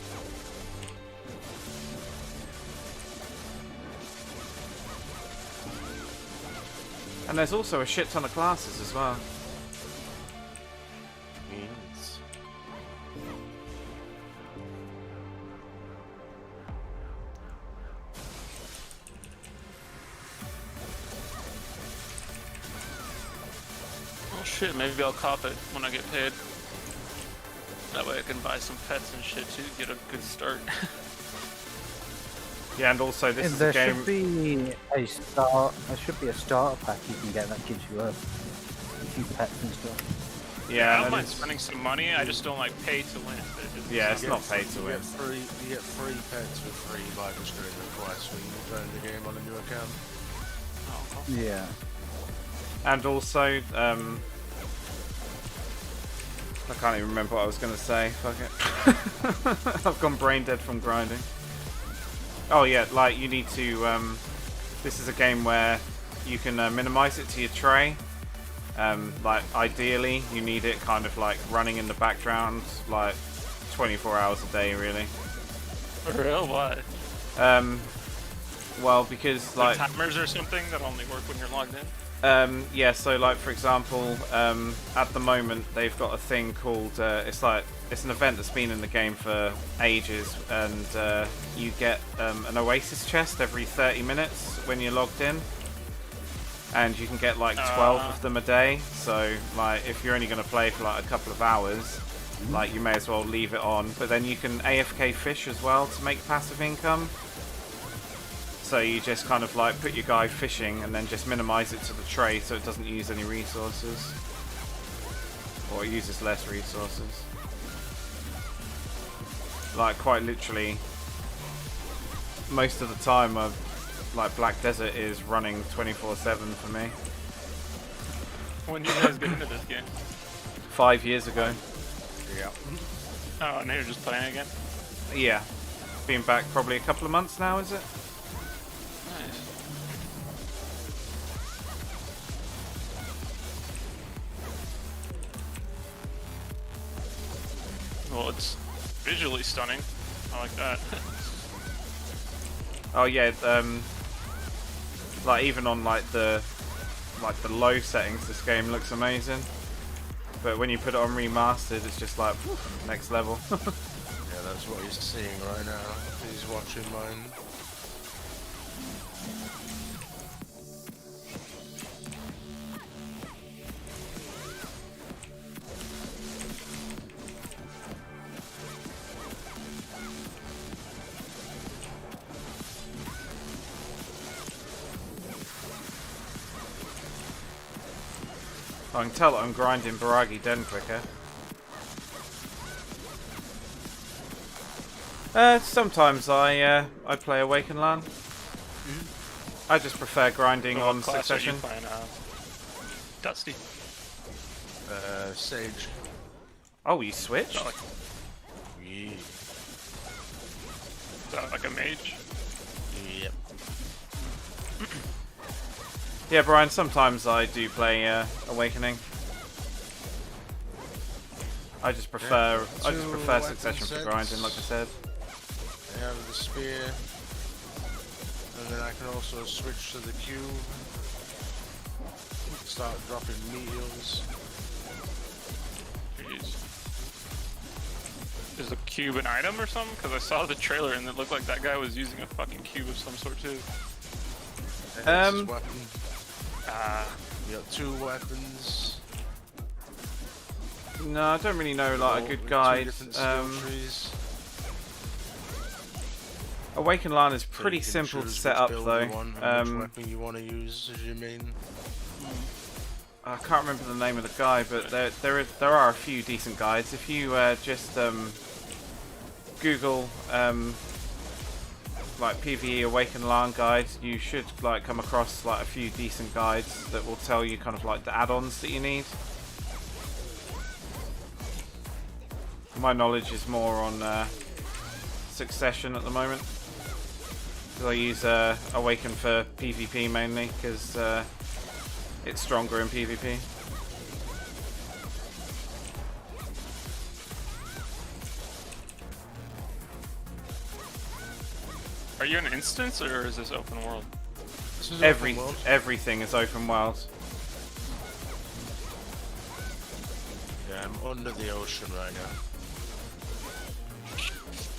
And there's also a shit ton of classes as well. Yes. Oh shit, maybe I'll cop it when I get paid. That way I can buy some pets and shit too, get a good start. Yeah, and also this is a There game. should be a starter pack you can get that gives you a few pets and stuff. Yeah, I don't and mind it's- spending some money, I just don't like pay to win. Yeah, it's You not get pay free- to win. You get free pets for free by just doing the quest when you turn the game on a new account. Oh, Yeah. And also, I can't even remember what I was going to say. Fuck it. I've gone brain dead from grinding. Oh yeah, like you need to. This is a game where you can minimize it to your tray. Like ideally, you need it kind of like running in the background, like 24 hours a day, really. for real? Why? Well, because like. timers or something that only work when you're logged in? Yeah, so like for example, at the moment they've got a thing called it's an event that's been in the game for ages, and you get an Oasis chest every 30 minutes when you're logged in, and you can get like 12 of them a day. So like if you're only going to play for like a couple of hours, like you may as well leave it on. But then you can AFK fish as well to make passive income. So you just kind of like put your guy fishing and then just minimize it to the tray so it doesn't use any resources. Or it uses less resources. Like quite literally, most of the time like Black Desert is running 24/7 for me. When did you guys get into this game? 5 years ago. Yeah. Oh, and now you're just playing again? Yeah. Been back probably a couple of months now, is it? Nice. Well, it's visually stunning. I like that. Oh yeah, like even on like the low settings, this game looks amazing. But when you put it on remastered, it's just like whew, next level. Yeah, that's what he's seeing right now. He's watching mine. I can tell that I'm grinding Baragi Den quicker. Sometimes I play Awaken Lahn. I just prefer grinding So on what class Succession. Are you playing, Dusty. Sage. Oh, you switched? Is Yeah. that like a mage? Yep. Yeah, Brian. Sometimes I do play Awakening. I just prefer Succession for grinding, like I said. I have the spear, and then I can also switch to the cube. Start dropping meteors. Jeez. Is the cube an item or something? Because I saw the trailer and it looked like that guy was using a fucking cube of some sort too. And this is weapon. Ah, You got 2 weapons. No, I don't really know like a with good 2 guide. different skill trees. Awaken Lahn is So pretty you can simple to choose set which up build though. you want and which weapon you want to use as your main. I can't remember the name of the guy, but there are a few decent guides. If you just Google like PvE Awaken Lahn guide, you should like come across like a few decent guides that will tell you kind of like the add-ons that you need. My knowledge is more on Succession at the moment, because I use Awaken for PvP mainly, because it's stronger in PvP. are you an instance or is this open world? This is open world. Everything is open world. Yeah, I'm under the ocean right now.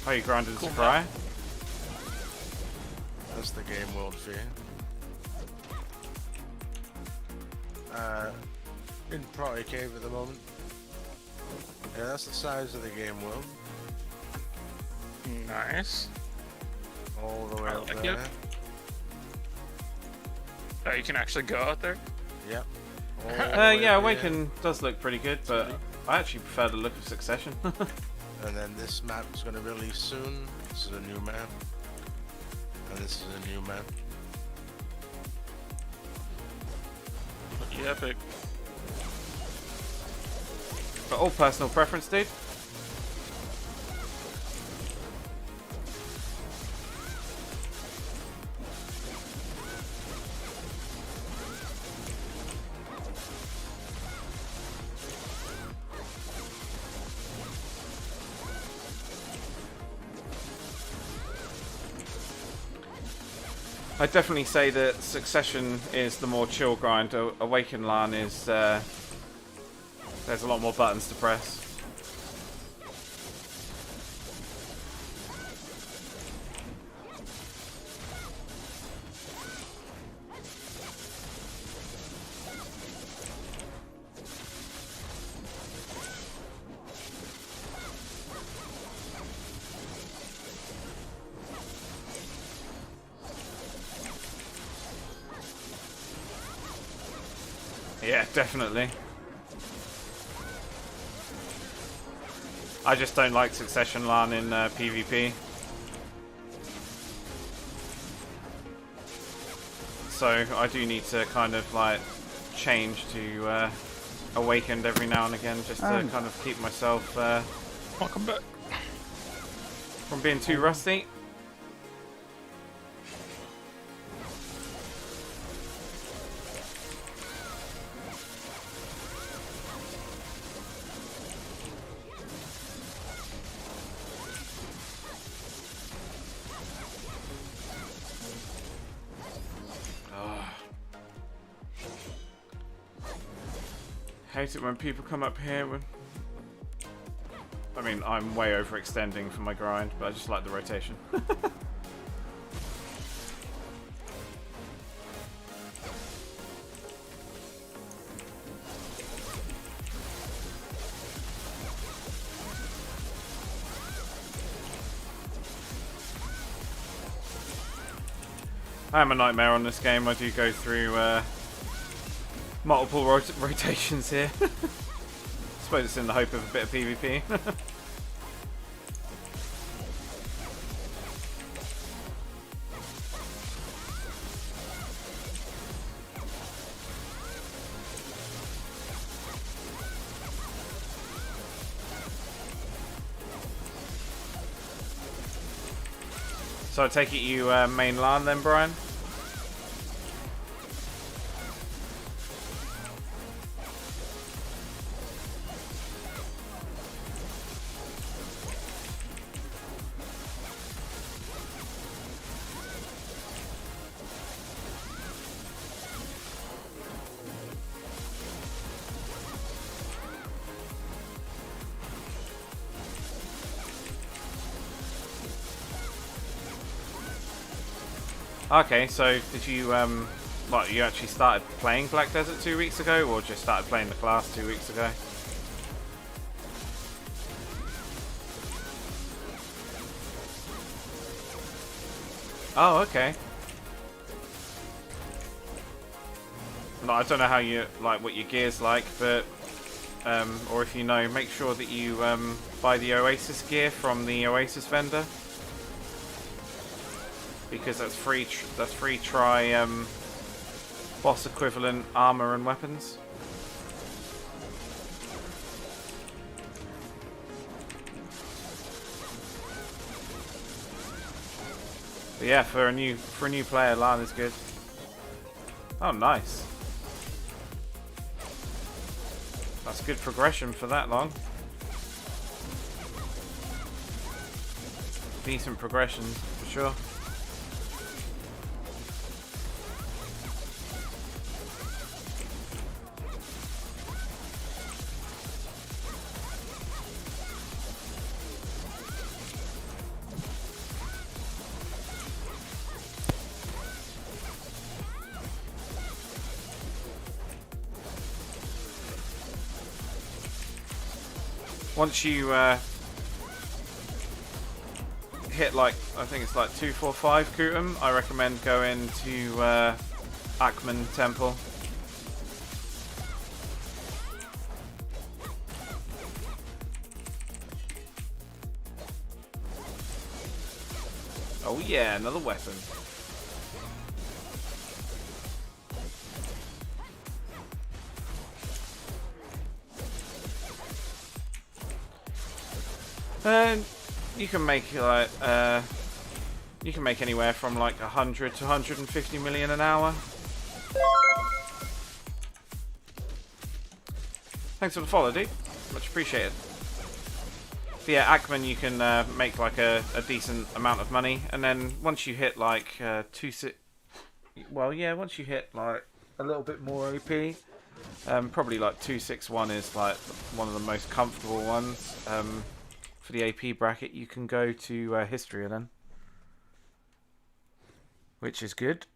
Oh, you grinded Cool. to cry? That's the game world for you. In Protty Cave at the moment. Yeah, that's the size of the game world. Nice. All the way I up like there. it. Oh, you can actually go out there? Yep. All the way Yeah, up Awaken does look pretty good, but I actually prefer the look of Succession. here. And then this map is going to release soon. This is a new map. And this is a new map. Pretty epic. But all personal preference, dude. I'd definitely say that Succession is the more chill grind. Awaken Lahn is there's a lot more buttons to press. Yeah, definitely. I just don't like Succession Lahn in PvP. So I do need to kind of like change to Awakened every now and again, just to kind of keep myself Welcome back. from being too rusty. Hate it when people come up here with... I mean, I'm way overextending for my grind, but I just like the rotation. I am a nightmare on this game. I do go through multiple rotations here. Suppose it's in the hope of a bit of PvP. So I take it you main Lahn then, Brian? Okay, so did you, what, you actually started playing Black Desert 2 weeks ago, or just started playing the class 2 weeks ago? Oh, okay. No, I don't know how you, like, what your gear's like, but, or if you know, make sure that you, buy the Oasis gear from the Oasis vendor. Because that's free try boss equivalent armor and weapons. But yeah, for a new player, Lahn is good. Oh, nice. That's good progression for that long. Decent progression for sure. Once you hit like, I think it's like 245 Kutum, I recommend going to Ackman Temple. Oh yeah, another weapon. And you can make like you can make anywhere from like 100 to 150 million an hour. Thanks for the follow, dude. Much appreciated. But yeah, Ackman, you can make like a decent amount of money, and then once you hit like once you hit like a little bit more OP, probably like 261 is like one of the most comfortable ones. For the AP bracket, you can go to History then, which is good.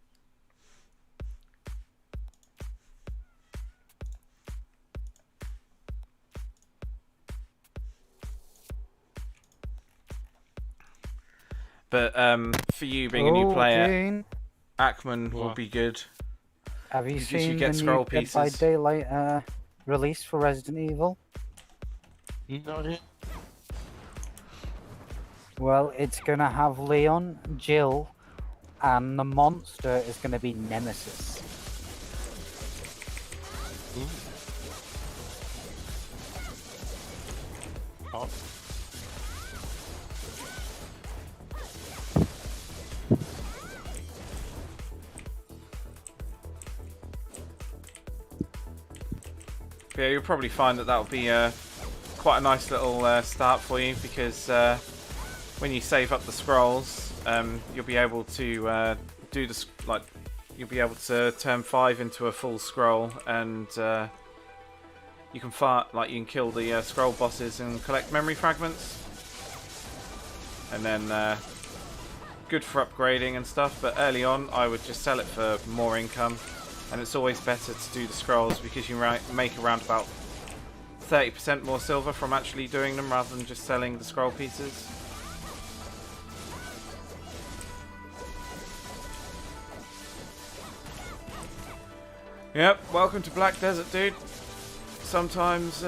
But for you being a new player, Gene, Ackman will be good. have you Because seen you get the scroll new Dead by pieces. Daylight release for Resident Evil? Not yet. Well, it's going to have Leon, Jill, and the monster is going to be Nemesis. Oh. Yeah, you'll probably find that that'll be quite a nice little start for you, because when you save up the scrolls, you'll be able to do this, like, you'll be able to turn 5 into a full scroll, and you can kill the scroll bosses and collect memory fragments, and then good for upgrading and stuff. But early on, I would just sell it for more income, and it's always better to do the scrolls because you make around about 30% more silver from actually doing them rather than just selling the scroll pieces. Yep, welcome to Black Desert, dude. Sometimes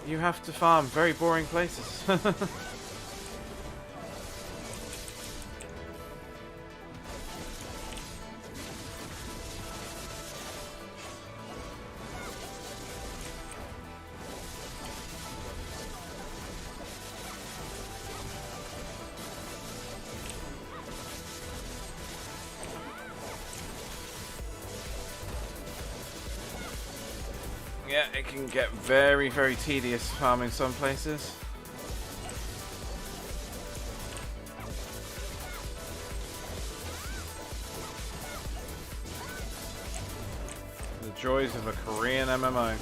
you have to farm very boring places. Yeah, it can get very, very tedious farming some places. The joys of a Korean MMO.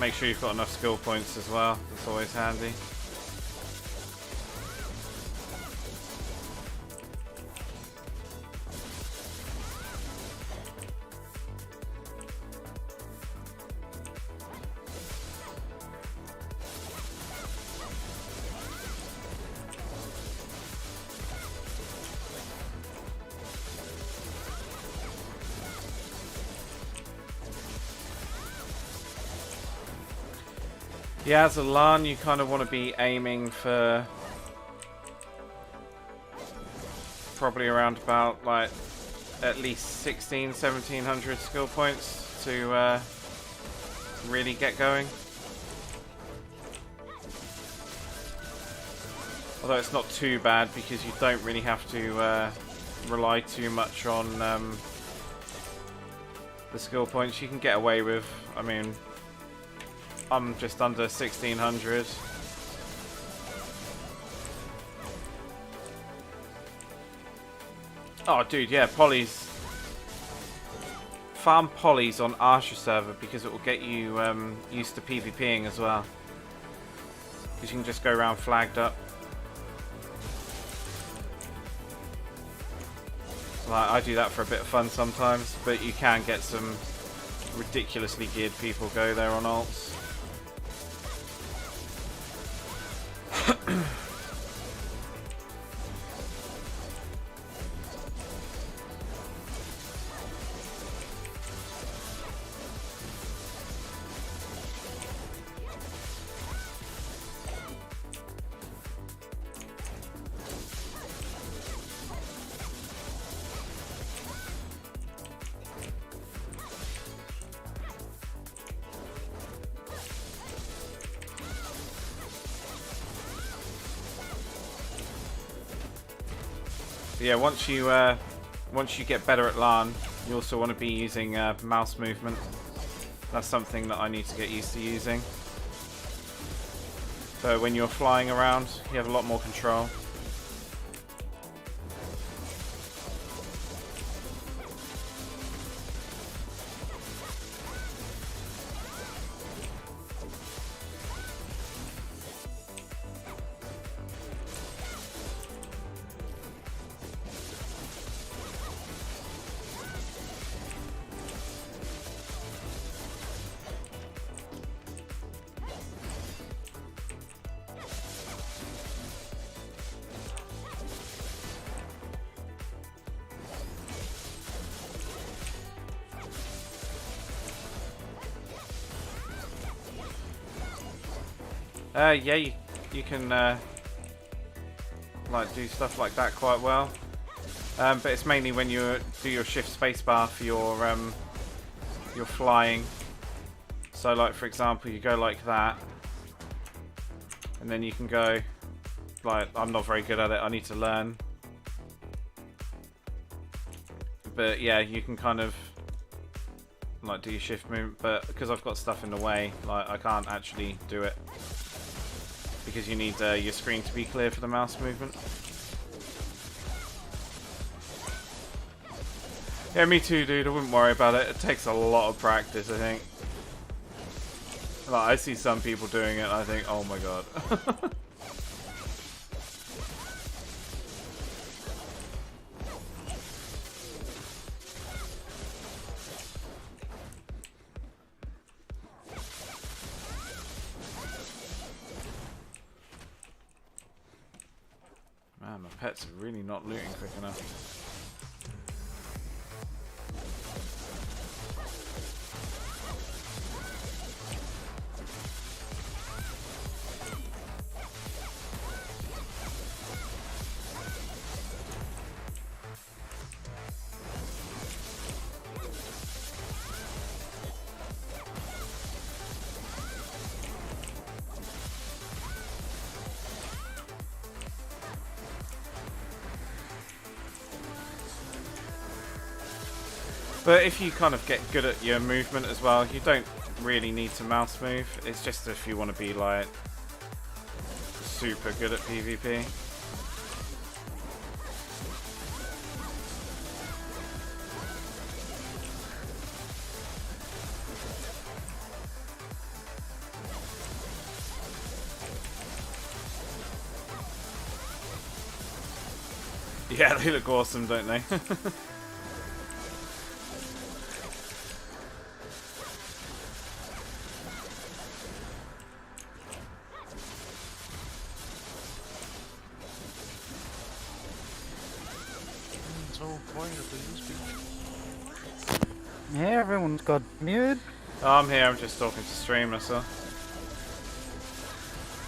Make sure you've got enough skill points as well. That's always handy. Yeah, as a Lahn, you kind of want to be aiming for probably around about like at least 1700 skill points to really get going. Although it's not too bad because you don't really have to rely too much on the skill points. You can get away with, I mean, I'm just under 1600. Oh, dude, yeah, polys. Farm polys on Archer server because it will get you used to PvPing as well. Because you can just go around flagged up. Like, I do that for a bit of fun sometimes, but you can get some ridiculously geared people go there on alts. Yeah, once you get better at Lahn, you also want to be using mouse movement. That's something that I need to get used to using. So when you're flying around, you have a lot more control. Yeah, you can like do stuff like that quite well, but it's mainly when you do your shift spacebar for your flying. So, like for example, you go like that, and then you can go like, I'm not very good at it. I need to learn, but yeah, you can kind of like do your shift move, but because I've got stuff in the way, like I can't actually do it. Because you need your screen to be clear for the mouse movement. Yeah, me too, dude. I wouldn't worry about it. It takes a lot of practice, I think. Like, I see some people doing it, and I think, oh my god. my pets are really not looting quick enough. But if you kind of get good at your movement as well, you don't really need to mouse move. It's just if you want to be like super good at PvP. Yeah, they look awesome, don't they? Yeah, everyone's got muted. Oh, I'm here, I'm just talking to stream, that's all.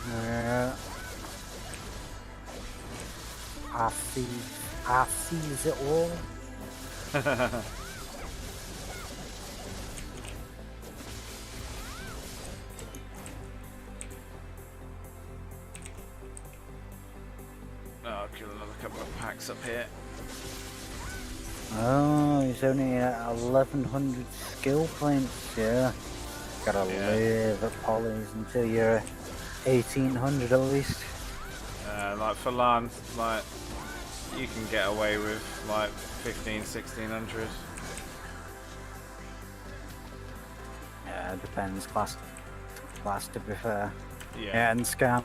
Yeah. I sees it all. Oh, I'll kill another couple of packs up here. Oh, he's only at 1100 skill points, yeah. Gotta live at Polly's until you're 1800 at least. Like for Lahn, like you can get away with like 1600. Yeah, it depends, class to be fair. Yeah. And Scam,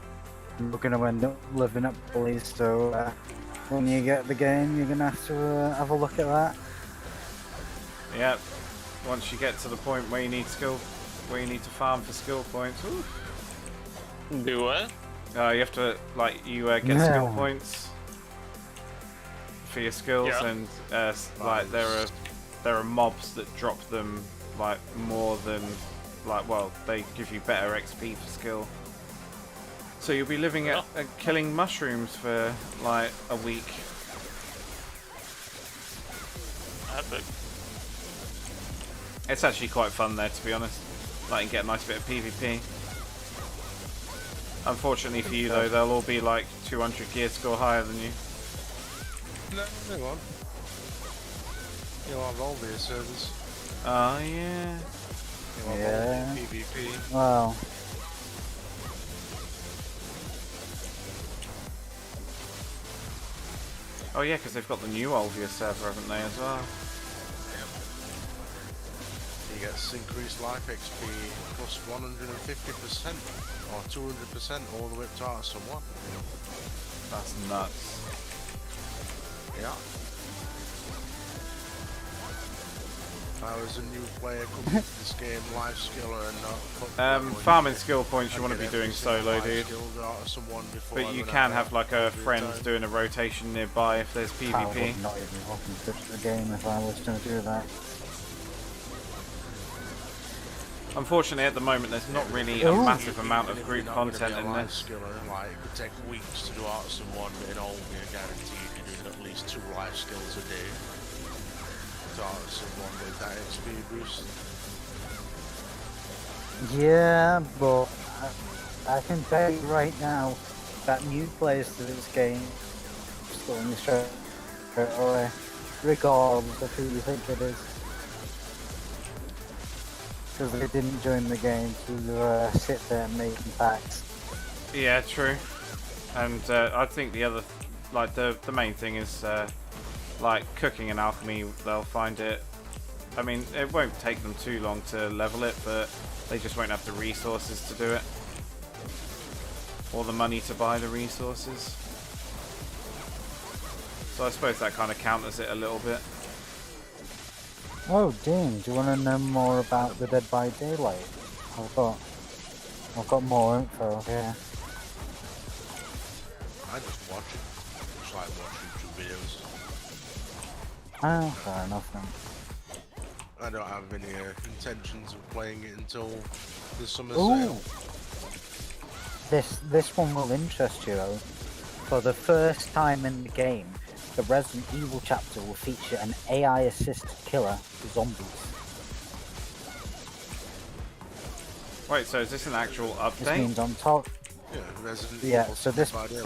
we're gonna end up living at Polly's, so when you get the game, you're gonna have to have a look at that. Yep. Once you get to the point where you need to farm for skill points. Ooh. Do what? You have to get skill points for your skills, Yeah. and like there are mobs that drop them like more than they give you better XP for skill. So you'll be living at killing mushrooms for like a week. Epic. It's actually quite fun there, to be honest. Like, you get a nice bit of PvP. Unfortunately for you, though, they'll all be like 200 gear score higher than you. No, they won't. You'll have all the servers. Oh, yeah. You'll have all the PvP. Wow. Oh, yeah, because they've got the new Olvia server, haven't they, as well? You get increased life XP plus 150% or 200% all the way up to Artisan 1. That's nuts. Yeah. If I was a new player coming into this game, life skiller and not farming skill points you want to be doing solo, dude. But you can have like a friend doing a rotation nearby if there's PvP. I would not even open touch the game if I was to do that. Unfortunately, at the moment, there's not really a massive amount of group content in this. Like, it could take weeks to do Artisan 1, but in all, you're guaranteed you're doing at least 2 life skills a day. To Artisan 1 with that XP boost. Yeah, but I can tell you right now that new players to this game still in the straight away, regardless of who you think it is. Because they didn't join the game to sit there making packs. Yeah, true. And I think the other, the main thing is like cooking and alchemy. They'll find it. I mean, it won't take them too long to level it, but they just won't have the resources to do it, or the money to buy the resources. So I suppose that kind of counters it a little bit. Oh, Dean, do you want to know more about the Dead by Daylight? I've got more info here. I just watch it. just like watch YouTube videos. Ah, fair enough then. I don't have any intentions of playing it until the summer Ooh. sale. This one will interest you though. For the first time in the game, the Resident Evil chapter will feature an AI-assisted killer for zombies. Wait, so is this an actual This update? means on top. Yeah, Resident Yeah, Evil so this by Daylight.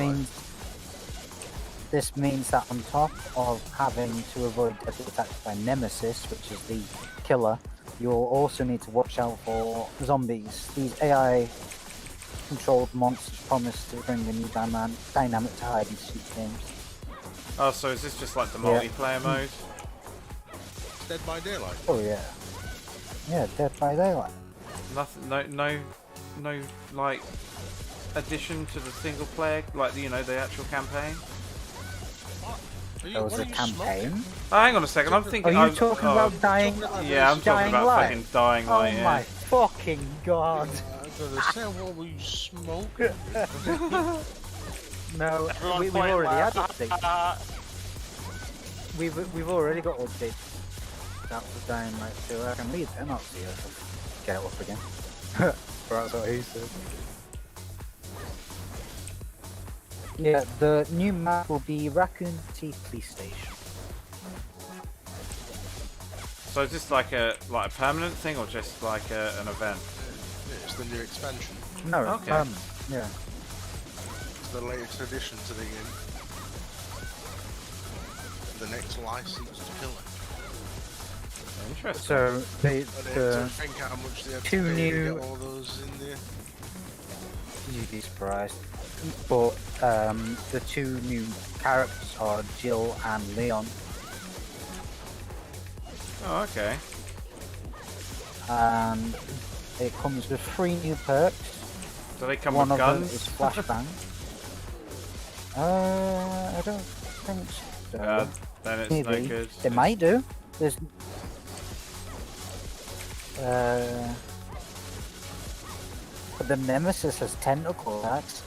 means that on top of having to avoid deadly attacks by Nemesis, which is the killer, you'll also need to watch out for zombies. These AI-controlled monsters promise to bring a new dynamic to hide and seek games. Oh, so is this just like the Yeah. multiplayer mode? Dead by Daylight. Oh yeah. Yeah, Dead by Daylight. Nothing, no, like addition to the single player, like the actual campaign. There was a campaign. Oh, hang on a second, I'm Are thinking. you talking about Dying? Yeah, I'm talking Dying about Light? fucking Dying Light. Oh Yeah. my fucking god! I'm gonna say, what were you smoking? No, Everyone we've playing already had last. updates. We've already got updates. That was Dying Light 2. I can read it, not see it. Get it up again. That's what he said. Yeah, the new map will be Raccoon City Police Station. So is this like a permanent thing or just like an event? Yeah, it's the new expansion. Okay. No, yeah. It's the latest addition to the game. The next license to kill it. Interesting. So I don't think how much they had to two pay to new- get all those in there. you'd be surprised. But the two new characters are Jill and Leon. Oh, okay. And it comes with 3 new perks. Do they come One with of them guns? is Flashbang. I don't think so. Then it's Maybe. no good. They might do. There's but the Nemesis has tentacle attacks.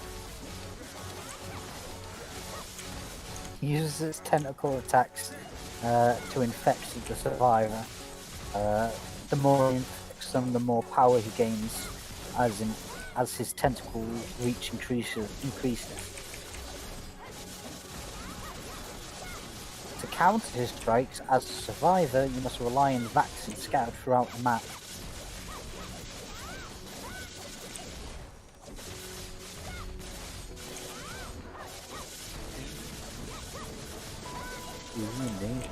He uses its tentacle attacks to infect the survivor. The more he infects them, the more power he gains as his tentacle reach increases. To counter his strikes, as a survivor, you must rely on vaccines scattered throughout the map. Ooh, danger.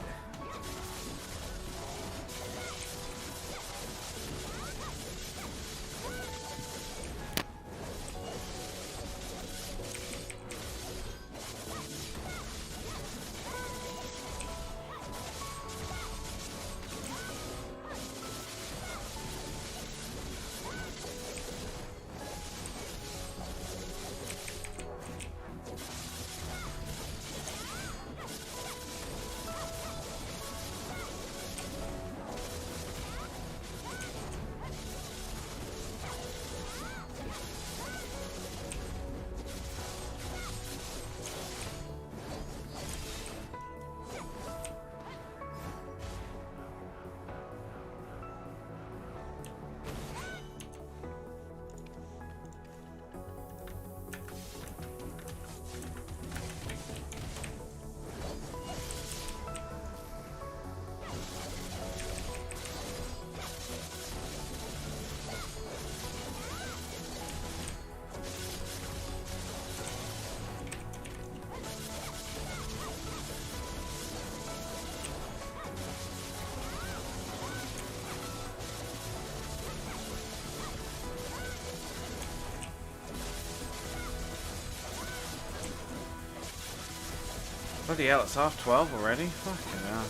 Bloody hell, it's 12:30 already? Fucking hell.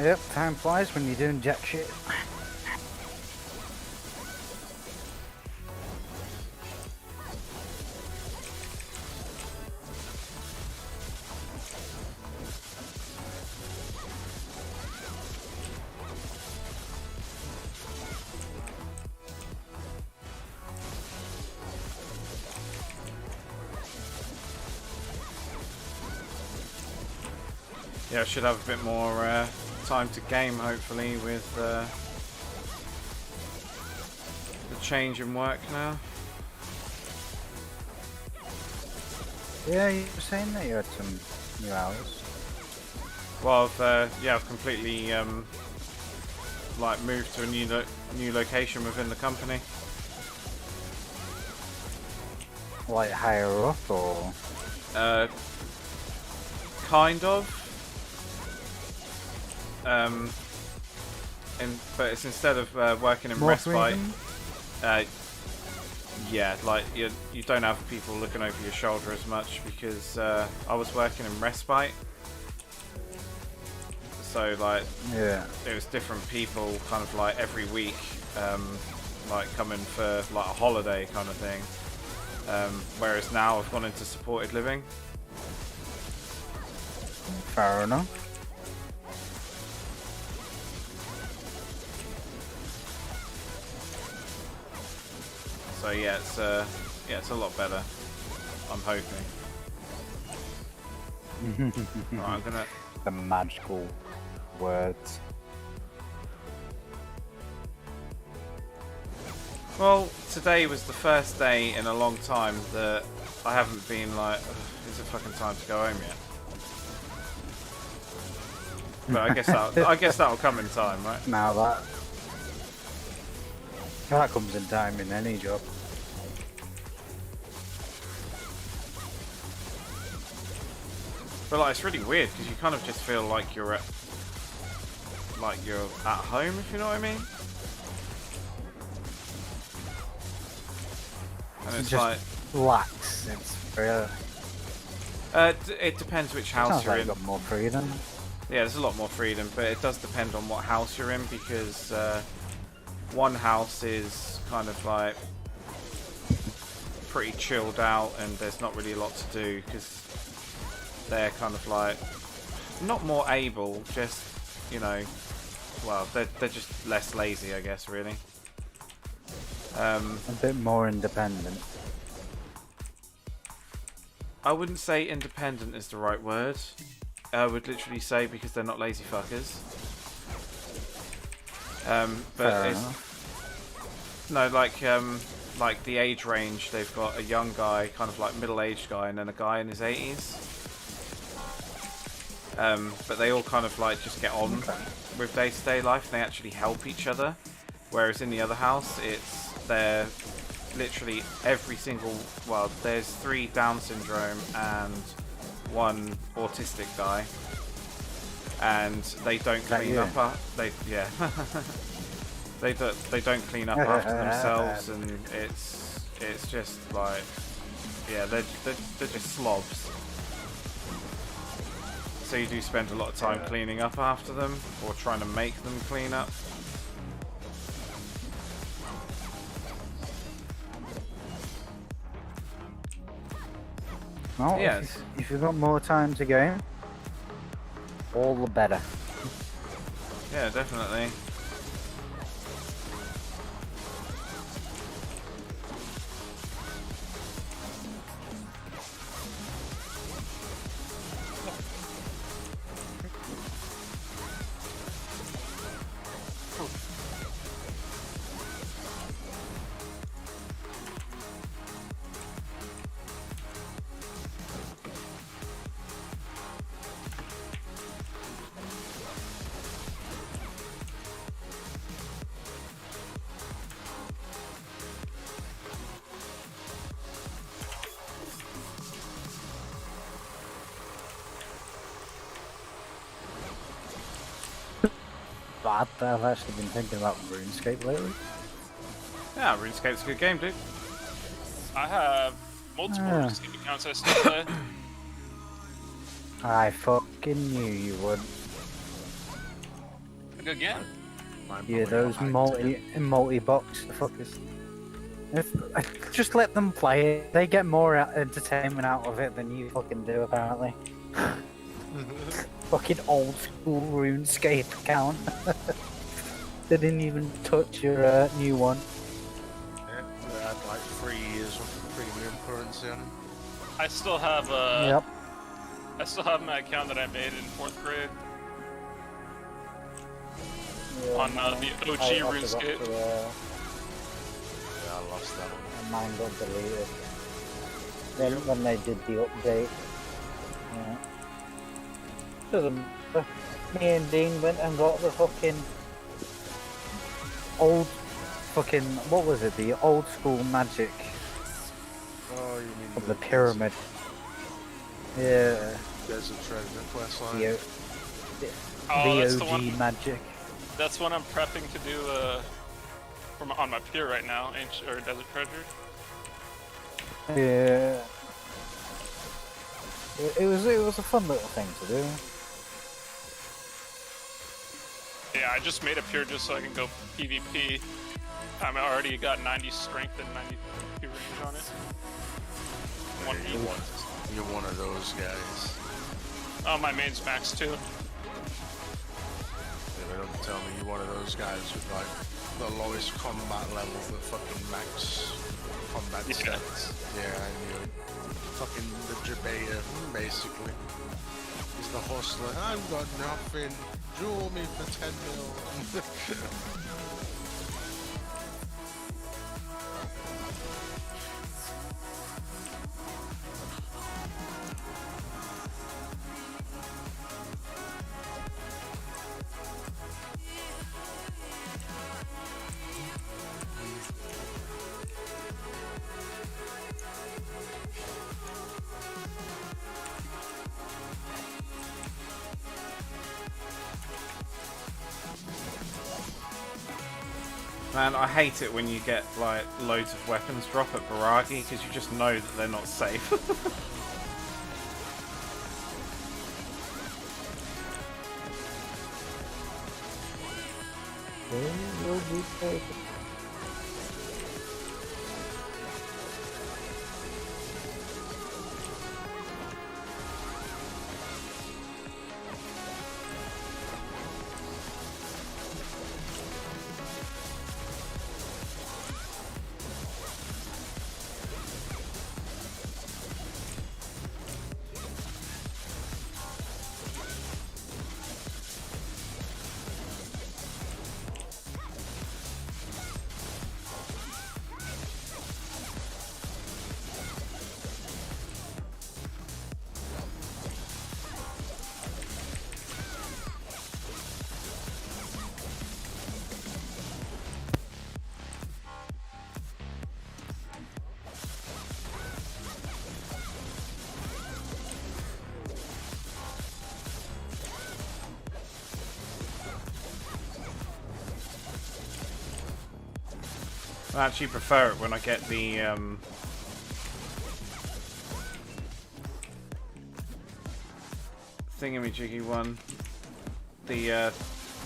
Yep, time flies when you're doing jack shit. Yeah, I should have a bit more time to game, hopefully, with the change in work now. Yeah, you were saying that you had some new hours. Well, I've completely like moved to a new location within the company. Like higher up, or Kind of. But it's instead of working in more respite. freedom? Yeah, like you don't have people looking over your shoulder as much because I was working in respite. So like, Yeah. it was different people kind of like every week, like coming for like a holiday kind of thing. Whereas now I've gone into supported living. Fair enough. So yeah, it's a lot better. I'm hoping. Right, I'm gonna. The magical words. Well, today was the first day in a long time that I haven't been like, is it fucking time to go home yet? But I guess that'll come in time, right? Now that comes in time in any job. But like, it's really weird because you kind of just feel like you're at home, if you know what I mean. And it's just like, lax. It's very. it depends which house Sounds you're like in. you've got more freedom. Yeah, there's a lot more freedom, but it does depend on what house you're in because one house is kind of like pretty chilled out and there's not really a lot to do because they're kind of like not more able, just, you know, well, they're just less lazy, I guess, really. A bit more independent. I wouldn't say independent is the right word. I would literally say because they're not lazy fuckers. But Fair it's enough. no, like the age range. They've got a young guy, kind of like middle-aged guy, and then a guy in his 80s. But they all kind of like just get on with day-to-day life. And they actually help each other. Whereas in the other house, they're literally every single. Well, there's 3 Down syndrome and 1 autistic guy, and they don't clean up. They don't clean up after themselves, and it's just like, yeah, they're just slobs. So you do spend a lot of time cleaning up after them or trying to make them clean up. Well, Yes. if you've got more time to game, all the better. Yeah, definitely. I've actually been thinking about RuneScape lately. Yeah, RuneScape's a good game, dude. I have multiple Ah. RuneScape accounts I still play. I fucking knew you would. A good game. Yeah, those multi-box fuckers. Just let them play it. They get more entertainment out of it than you fucking do, apparently. Fucking old school RuneScape account. They didn't even touch your new one. Yeah, they had like 3 years of premium currency on them. I still have a Yep. I still have my account that I made in 4th grade Yeah, on the I OG forgot RuneScape. to, Yeah, I lost that one. and mine got deleted. Then when they did the update. Yeah. Doesn't matter. Me and Dean went and got the fucking old fucking what was it? The old school magic Oh, you mean of the pyramid. Yeah. Desert treasure quest line? The, Oh, the that's OG the one. magic. That's what I'm prepping to do on my pier right now, or Desert Treasure. Yeah. It was a fun little thing to do. Yeah, I just made a pier just so I can go PvP. I already got 90 strength and 92 range on it. You're one of those guys. Oh, my main's max too. Yeah, but don't tell me you're one of those guys with like the lowest combat level but fucking max combat stats. Yeah, I knew it. Fucking the debater, basically. He's the hustler. I've got nothing. Jewel me for 10 mil. Man, I hate it when you get like loads of weapons drop at Baragi because you just know that they're not safe. I actually prefer it when I get the thingamajiggy one, the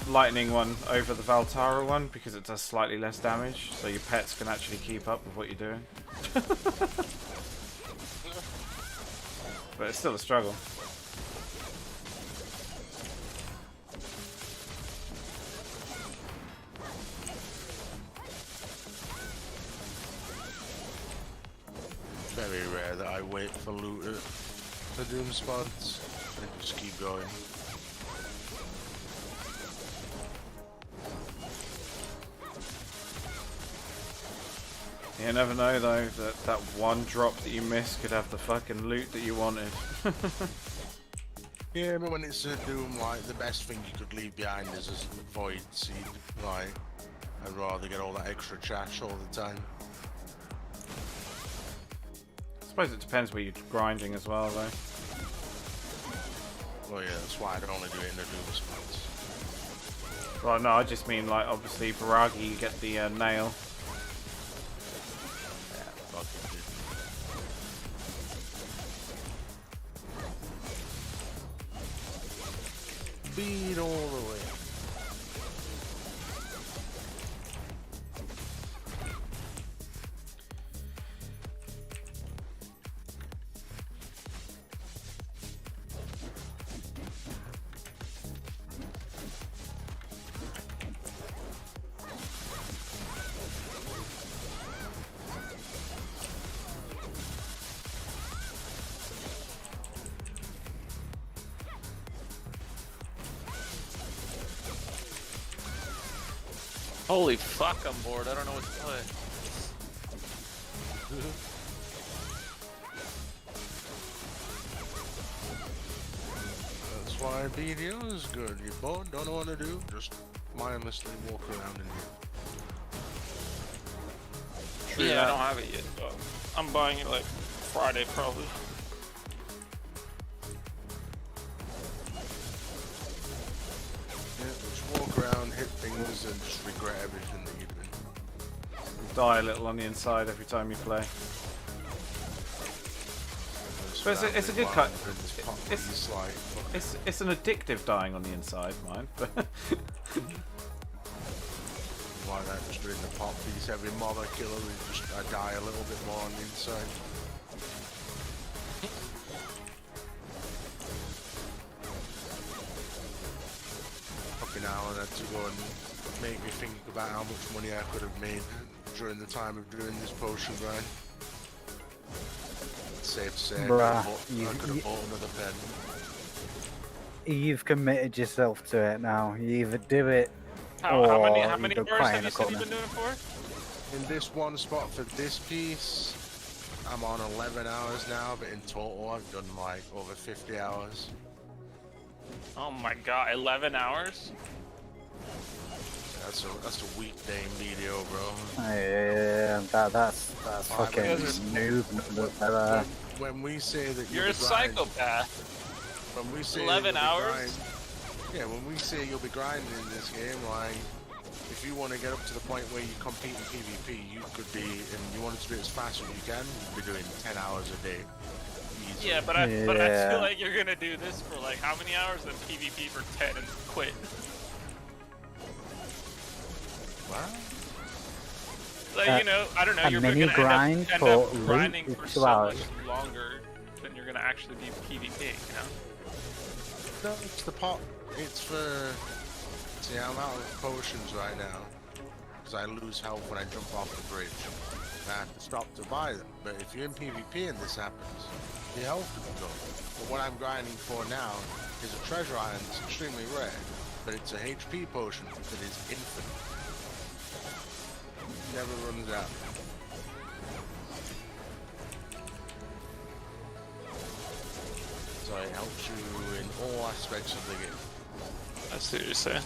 lightning one over the Valtara one, because it does slightly less damage, so your pets can actually keep up with what you're doing. But it's still a struggle. Very rare that I wait for loot for doom spots and just keep going. You never know though, that one drop that you missed could have the fucking loot that you wanted. Yeah, but when it's a doom, like, the best thing you could leave behind is a void seed. Like, I'd rather get all that extra trash all the time. I suppose it depends where you're grinding as well though. Well, yeah, that's why I'd only do it in the doom spots. Well, no, I just mean like obviously Baragi, you get the nail. Yeah, fucking good. Beat all the way. Holy fuck, I'm bored. I don't know what to play. That's why BDO is good. You're bored, don't know what to do, just mindlessly walk around in here. Yeah, I don't have it yet, but I'm buying it like Friday probably. Yeah, just walk around, hit things, and just regret everything that you do. Die a little on the inside every time you play. But it's a good cut. It's an addictive dying on the inside, mine. Why not just doing the pop piece every mob I kill, I die a little bit more on the inside. Fucking hour that to go and make me think about how much money I could have made during the time of doing this potion grind. Safe to say, Bruh, I could have bought another pen. You've committed yourself to it now. You either do it How or many you hours go cry have in you a said you've corner. been doing it for? In this one spot for this piece, I'm on 11 hours now, but in total I've done like over 50 hours. Oh my god, 11 hours? That's a weekday video, bro. Yeah, that's fucking noob. When we say that You're a psychopath. When we say 11 hours? Yeah, when we say you'll be grinding in this game, like, if you want to get up to the point where you compete in PvP, you could be, and you want to do it as fast as you can, you'd be doing 10 hours a day. Easy. Yeah, but I feel like you're gonna do this for like how many hours? Then PvP for 10 and quit. What? Like, you know, I don't know, a you're mini gonna grind end for up grinding loot for is so 2 hours. much longer than you're gonna actually be PvP, you know? No, it's the pot. It's for... See, I'm out of potions right now. Because I lose health when I jump off the bridge. I have to stop to buy them. But if you're in PvP and this happens, your health could go. But what I'm grinding for now is a treasure item that's extremely rare. But it's a HP potion that is infinite. Never runs out. So it helps you in all aspects of the game. I see what you're saying.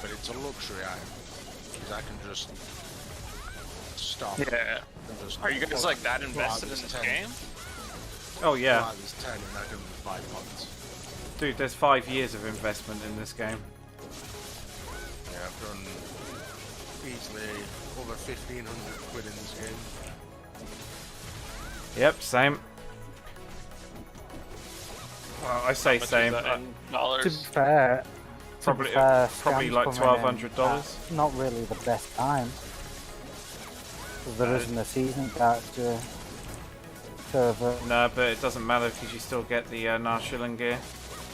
But it's a luxury item. Because I can just stop. Yeah. And just Are you guys like that pull out invested in this 10, game? Oh Pull yeah, out this 10 and I can buy pots. dude. There's 5 years of investment in this game. Yeah, I've done easily over 1,500 quid in this game. Yep, same. Well, I say How much same. is that in dollars? To be fair, Probably scams like coming in $1,200. at not really the best time. Because there isn't a season character server. No, but it doesn't matter because you still get the Narshilling gear,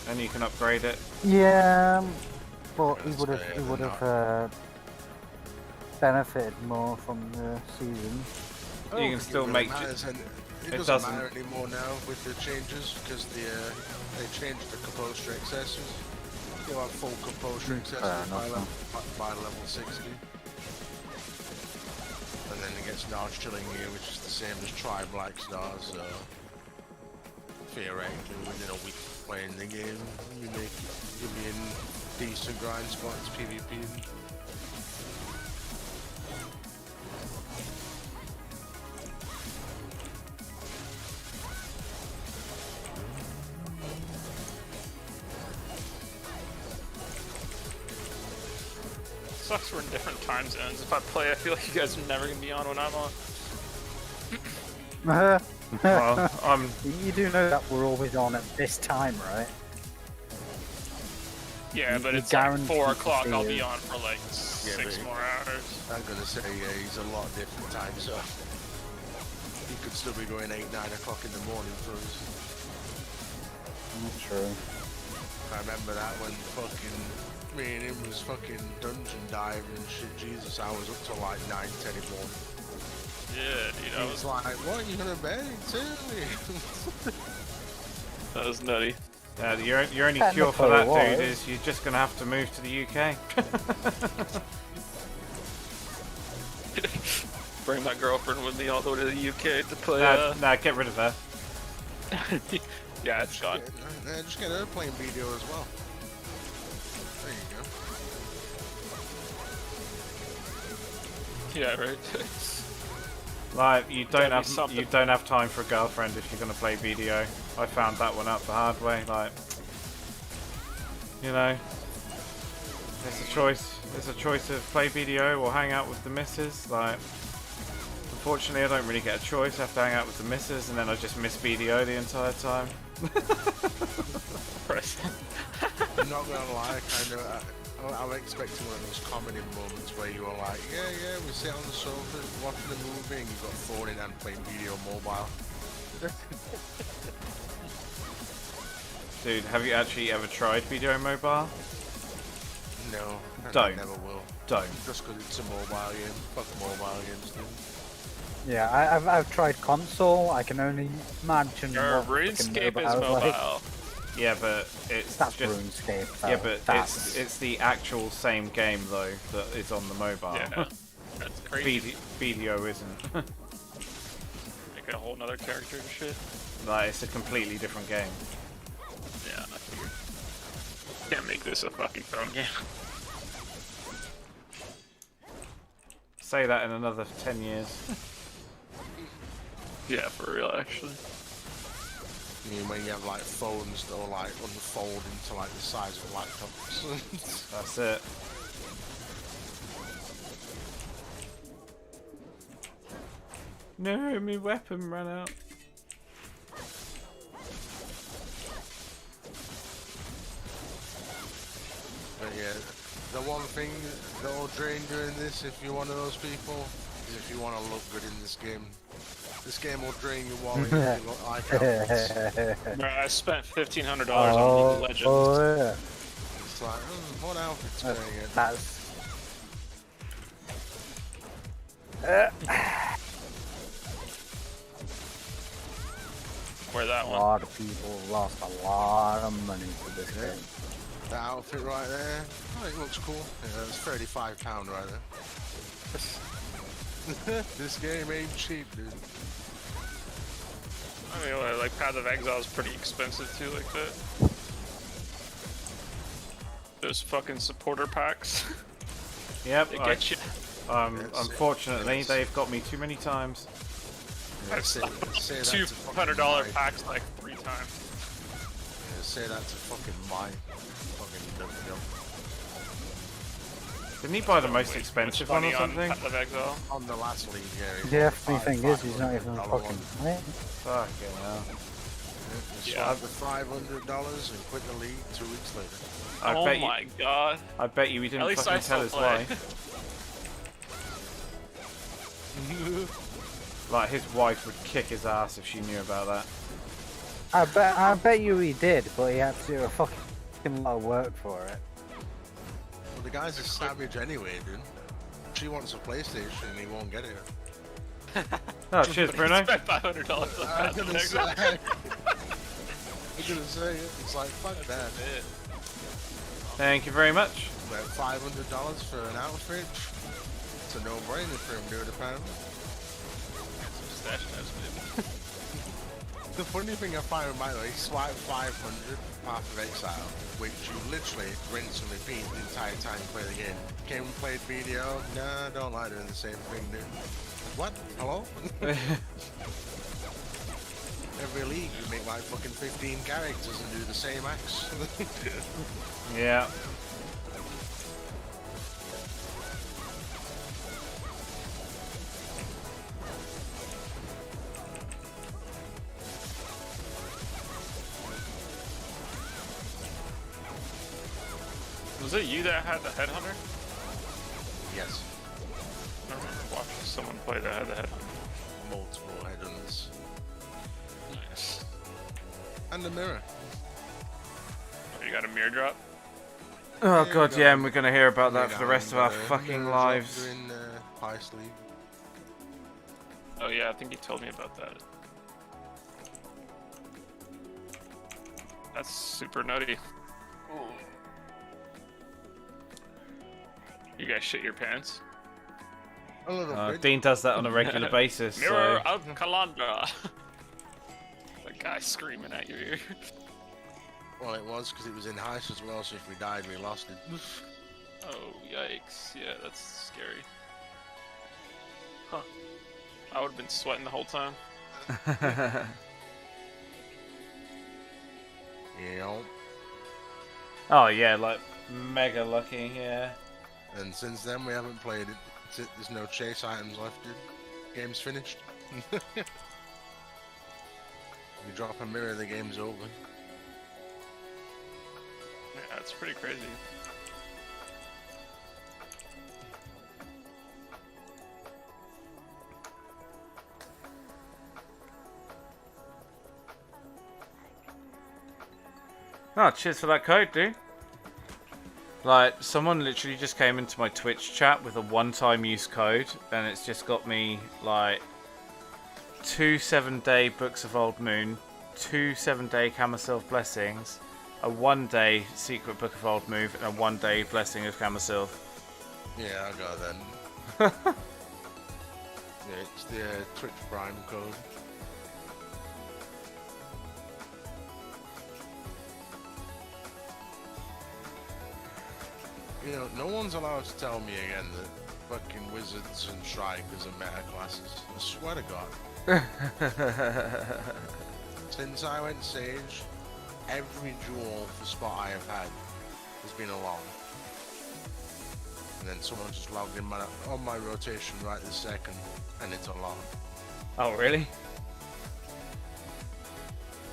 and you can upgrade it. Yeah, but he That's would fair, have benefited more from the season. You can still make. It it doesn't doesn't. matter anymore now with the changes because they changed the compulsory accessories. You'll have full compulsory accessories by level 60. And then it gets Narshilling here, which is the same as Tri-Black Stars, so theoretically within a week of playing the game, you'll be in decent grind spots PvP. Sucks we're in different time zones. If I play, I feel like you guys are never gonna be on when I'm on. Well, You do know that we're always on at this time, right? Yeah, but you it's like guaranteed 4 to o'clock. see I'll it. be on for like 6 more hours. I'm gonna say, yeah, he's a lot different time, so he could still be going 8, 9 o'clock in the morning for us. Not true. I remember that when fucking me and him was fucking dungeon diving and shit. Jesus, I was up till like 9, 10 in the morning. Yeah, dude, I He was was. like, what, you gonna bed? It's early. That was nutty. Your only cure for that, Technically it dude, was. is you're just gonna have to move to the UK. Bring my girlfriend with me all the way to the UK to play. Nah, get rid of her. Yeah, it's gone. Just get her playing video as well. There you go. Yeah, right. Like you Gotta don't be something. have time for a girlfriend if you're gonna play video. I found that one out the hard way. Like, you know, it's a choice. It's a choice of play video or hang out with the missus. Like, unfortunately, I don't really get a choice. I have to hang out with the missus, and then I just miss video the entire time. I'm not gonna lie, I'm expecting one of those comedy moments where you are like, yeah, we sit on the sofa watching a movie and you've got phone in and playing video mobile. Dude, have you actually ever tried video mobile? No, and I Don't. never will. Don't. Just because it's a mobile game. Fuck mobile games, dude. Yeah, I've tried console. I can only imagine what fucking RuneScape is mobile like. Oh. Yeah, but it's That's just RuneScape. Though. yeah, but That's... it's the actual same game though that is on the mobile. Yeah, that's crazy. Video isn't. Make a whole nother character and shit. Like, it's a completely different game. Yeah, I figured. Can't make this a fucking phone game. Say that in another 10 years. Yeah, for real, actually. I mean, when you have like phones that will like unfold into like the size of laptops. That's it. No, my weapon ran out. But yeah, the one thing that will drain you in this, if you're one of those people, is if you want to look good in this game. This game will drain your wallet if you look like outfits. Bro, I spent $1,500 on League of Legends. Oh, yeah. It's like, what outfit's going in? That's... Where that A one? lot of people lost a lot of money to this game. That outfit right there, oh, it looks cool. Yeah, it's £35 right there. This game ain't cheap, dude. I mean, like Path of Exile is pretty expensive too, like that. Those fucking supporter packs. Yep. They get you. Unfortunately, they've got me too many times. Yeah, I've say that to $200 fucking packs like 3 times. Yeah, say that to fucking my fucking dumb. Didn't he buy the most Waste expensive much one or money on something? Path of Exile. On the last league, yeah. The funny thing is, he's not even $500 fucking... one. Fucking hell. Yeah. Swap the $500 and quit the league 2 weeks later. Oh my god. I bet you he At didn't least fucking I tell still his play. wife. Like, his wife would kick his ass if she knew about that. I bet you he did, but he had to do a fucking lot of work for it. Well, the guy's a savage anyway, dude. She wants a PlayStation and he won't get it. Oh, cheers, Bruno. Spent $500 on I'm Path of gonna say, Exile. I'm gonna say it. It's like, fuck that. Thank you very much. About $500 for an outfit. It's a no-brainer for him, dude, apparently. Stash notes, baby. The funny thing I find with my way, swipe 500 Path of Exile, which you literally rinse and repeat the entire time you play the game. Came and played video, nah, don't like doing the same thing, dude. What? Hello? Every league you make like fucking 15 characters and do the same acts. Yeah. Was it you that had the headhunter? Yes. I remember watching someone play that had the headhunter. Multiple headhunters. Nice. And the mirror. You got a mirror drop? Oh Yeah, god, we yeah, got- and we're gonna hear about we that for the got rest of our the fucking mirrors lives. up Doing Heist League. Oh yeah, I think you told me about that. That's super nutty. You guys shit your pants. A little bit. Dean does that on a regular basis. Mirror So. of Kalandra. The guy screaming at your ear. Well, it was because it was in heist as well, so if we died, we lost it. Oh, yikes. Yeah, that's scary. Huh. I would have been sweating the whole time. Yeah. Oh yeah, like mega lucky. Yeah. And since then, we haven't played it. There's no chase items left, dude. Game's finished. You drop a mirror, the game's over. Yeah, that's pretty crazy. Oh, cheers for that code, dude. Like, someone literally just came into my Twitch chat with a one-time use code, and it's just got me, like, 2 7-day Books of Old Moon, 2 7-day Camasilf Blessings, a 1-day Secret Book of Old Move, and a 1-day Blessing of Camasilf. Yeah, I got that. Yeah, it's the Twitch Prime code. You know, no one's allowed to tell me again that fucking wizards and strikers are meta classes. I swear to God. Since I went Sage, every duel for spot I have had has been a Lahn. And then someone just logged in on my rotation right this second, and it's a Lahn. Oh, really?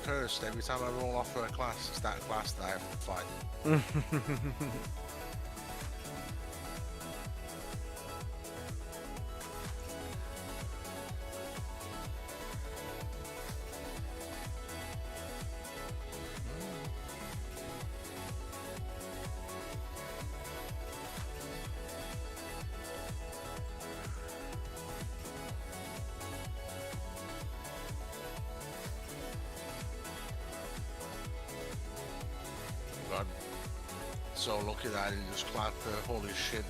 Cursed, every time I roll off for a class, it's that class that I have to fight. God. So lucky that I didn't just clap holy shit.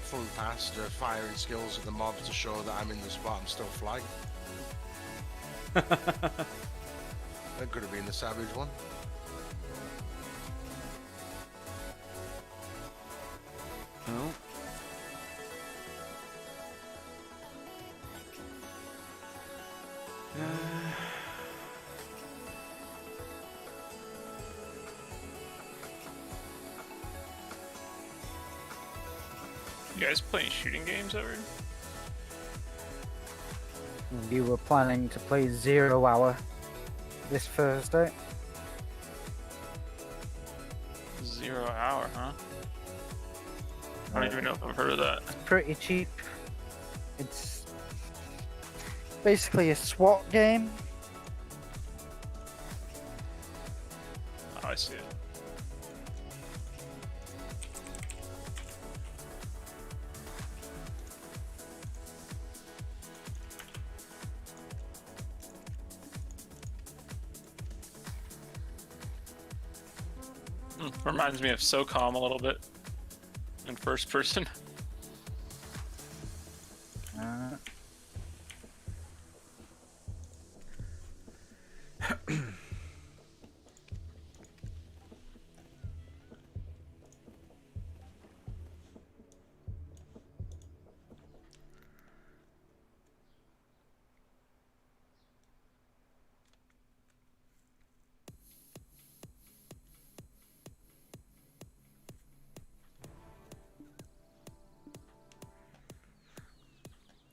Flew past firing skills at the mobs to show that I'm in the spot, I'm still flying. That could have been the savage one. Oh. You guys playing shooting games ever? We were planning to play 0 Hour this Thursday. 0 Hour, huh? I don't even know if I've heard of that. Pretty cheap. It's basically a SWAT game. Oh, I see it. Reminds me of SOCOM a little bit in first person.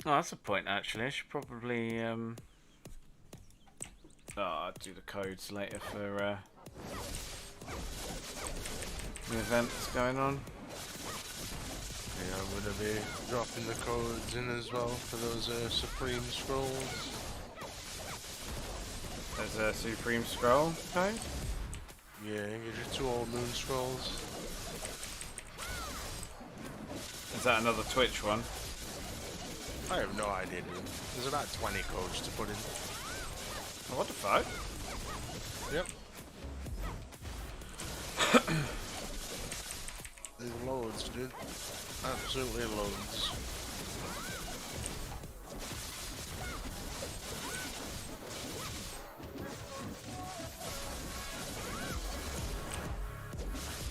Oh, that's a point, actually. I should probably, Oh, I'll do the codes later for, the event that's going on. Yeah, I'm gonna be dropping the codes in as well for those Supreme Scrolls. There's a Supreme Scroll code? Yeah, it gives you 2 Old Moon Scrolls. Is that another Twitch one? I have no idea, dude. There's about 20 codes to put in. Oh, what the fuck? Yep. There's loads, dude. Absolutely loads.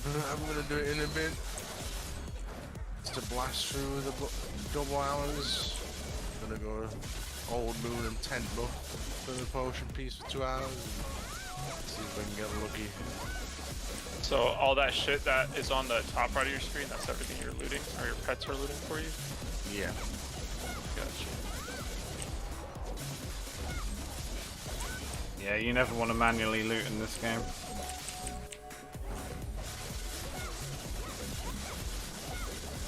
I'm gonna do it in a bit. To blast through the double hours. Gonna go Old Moon and Tent Book for the potion piece for 2 hours. See if I can get lucky. So all that shit that is on the top right of your screen, that's everything you're looting, or your pets are looting for you? Yeah. Gotcha. Yeah, you never want to manually loot in this game.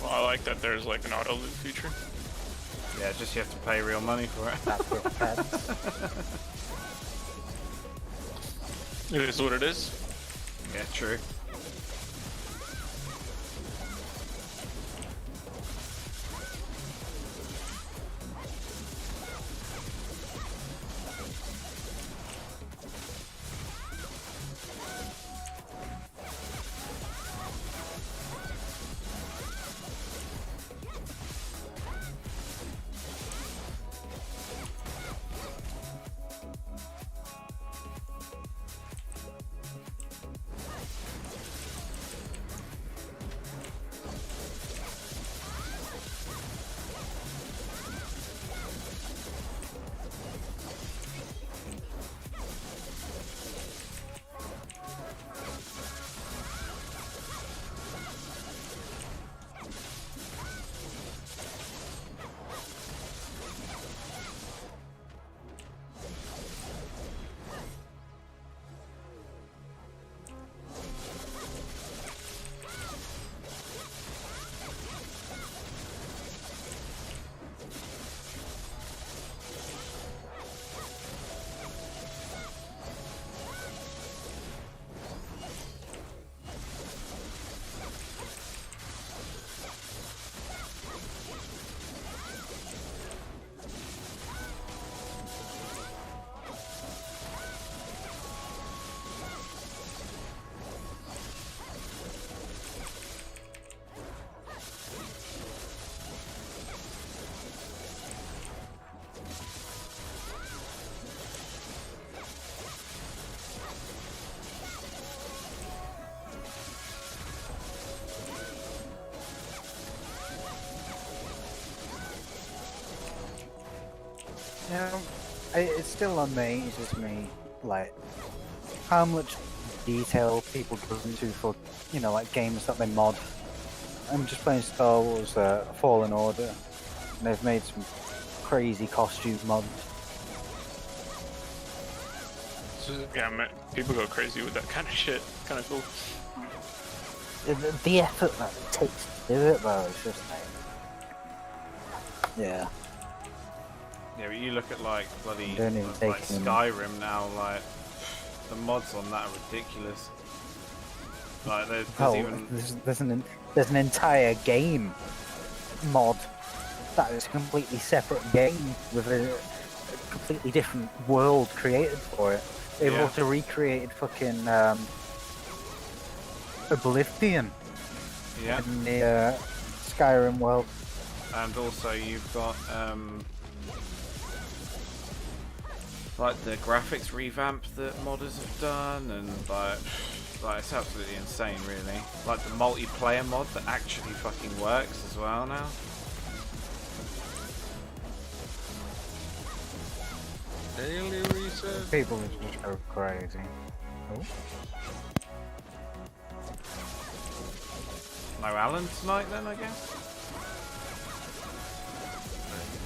Well, I like that there's like an auto loot feature. Yeah, just you have to pay real money for it. That's with pets. It is what it is. Yeah, true. You know, it still amazes me, like, how much detail people go into for, you know, like games that they mod. I'm just playing Star Wars Fallen Order, and they've made some crazy costume mods. So, yeah, man, people go crazy with that kind of shit. Kind of cool. The effort that it takes to do it, though, is just like, yeah. Yeah, but you look at like bloody Don't even take like them. Skyrim now, like the mods on that are ridiculous. Like there's Oh, even there's an entire game mod that is a completely separate game with a completely different world created for it. They've Yeah. also recreated fucking Oblivion yeah, in the Skyrim world. and also you've got like the graphics revamp that modders have done, and like it's absolutely insane, really. Like the multiplayer mod that actually fucking works as well now. Daily reset. People just go crazy. Oh. No Alan tonight then, I guess.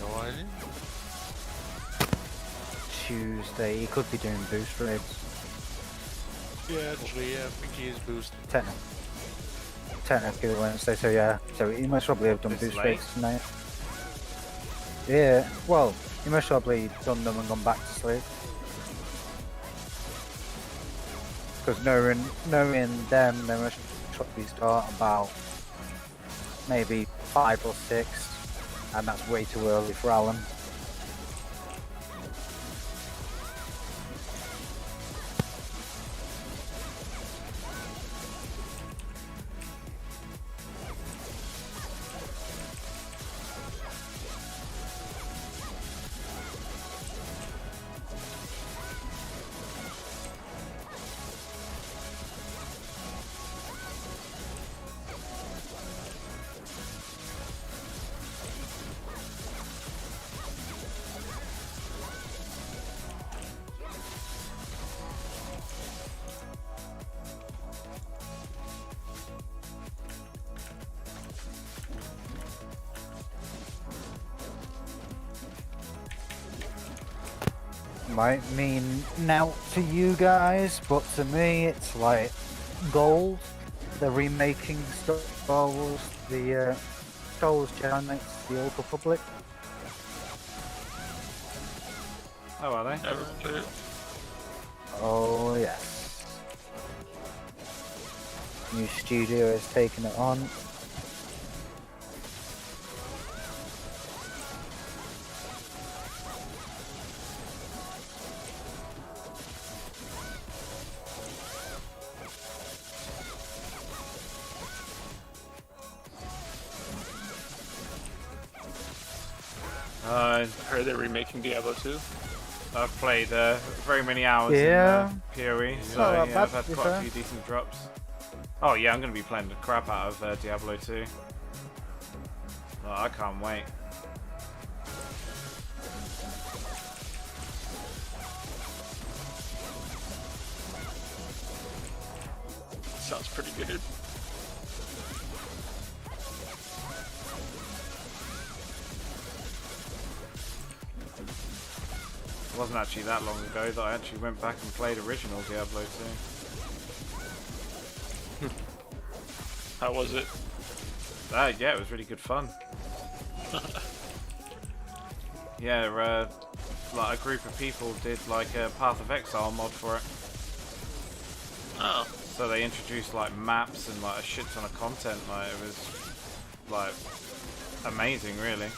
No idea. Tuesday, he could be doing boost raids. Yeah, actually, yeah, I think he is boosted. Technically Wednesday, so yeah. So he most probably have done This boost late? raids tonight. Yeah, well, he most probably done them and gone back to sleep. Because knowing them, they must probably start about maybe 5 or 6, and that's way too early for Alan. might mean now to you guys, but to me it's like gold. They're remaking Star Wars, the Star Wars Jedi Knights, the Old Republic. Oh, are they? Never played it. Oh yes. New studio has taken it on. I Heard they're remaking Diablo 2. I've played very many hours Yeah. in PoE, so not that yeah, bad, I've had to be quite a fair. few decent drops. Oh yeah, I'm going to be playing the crap out of Diablo 2. Oh, I can't wait. Sounds pretty good. It wasn't actually that long ago that I actually went back and played original Diablo 2. How was it? Yeah, it was really good fun. Yeah, like a group of people did like a Path of Exile mod for it. Oh, So they introduced like maps and like a shit ton of content. Like it was like amazing, really.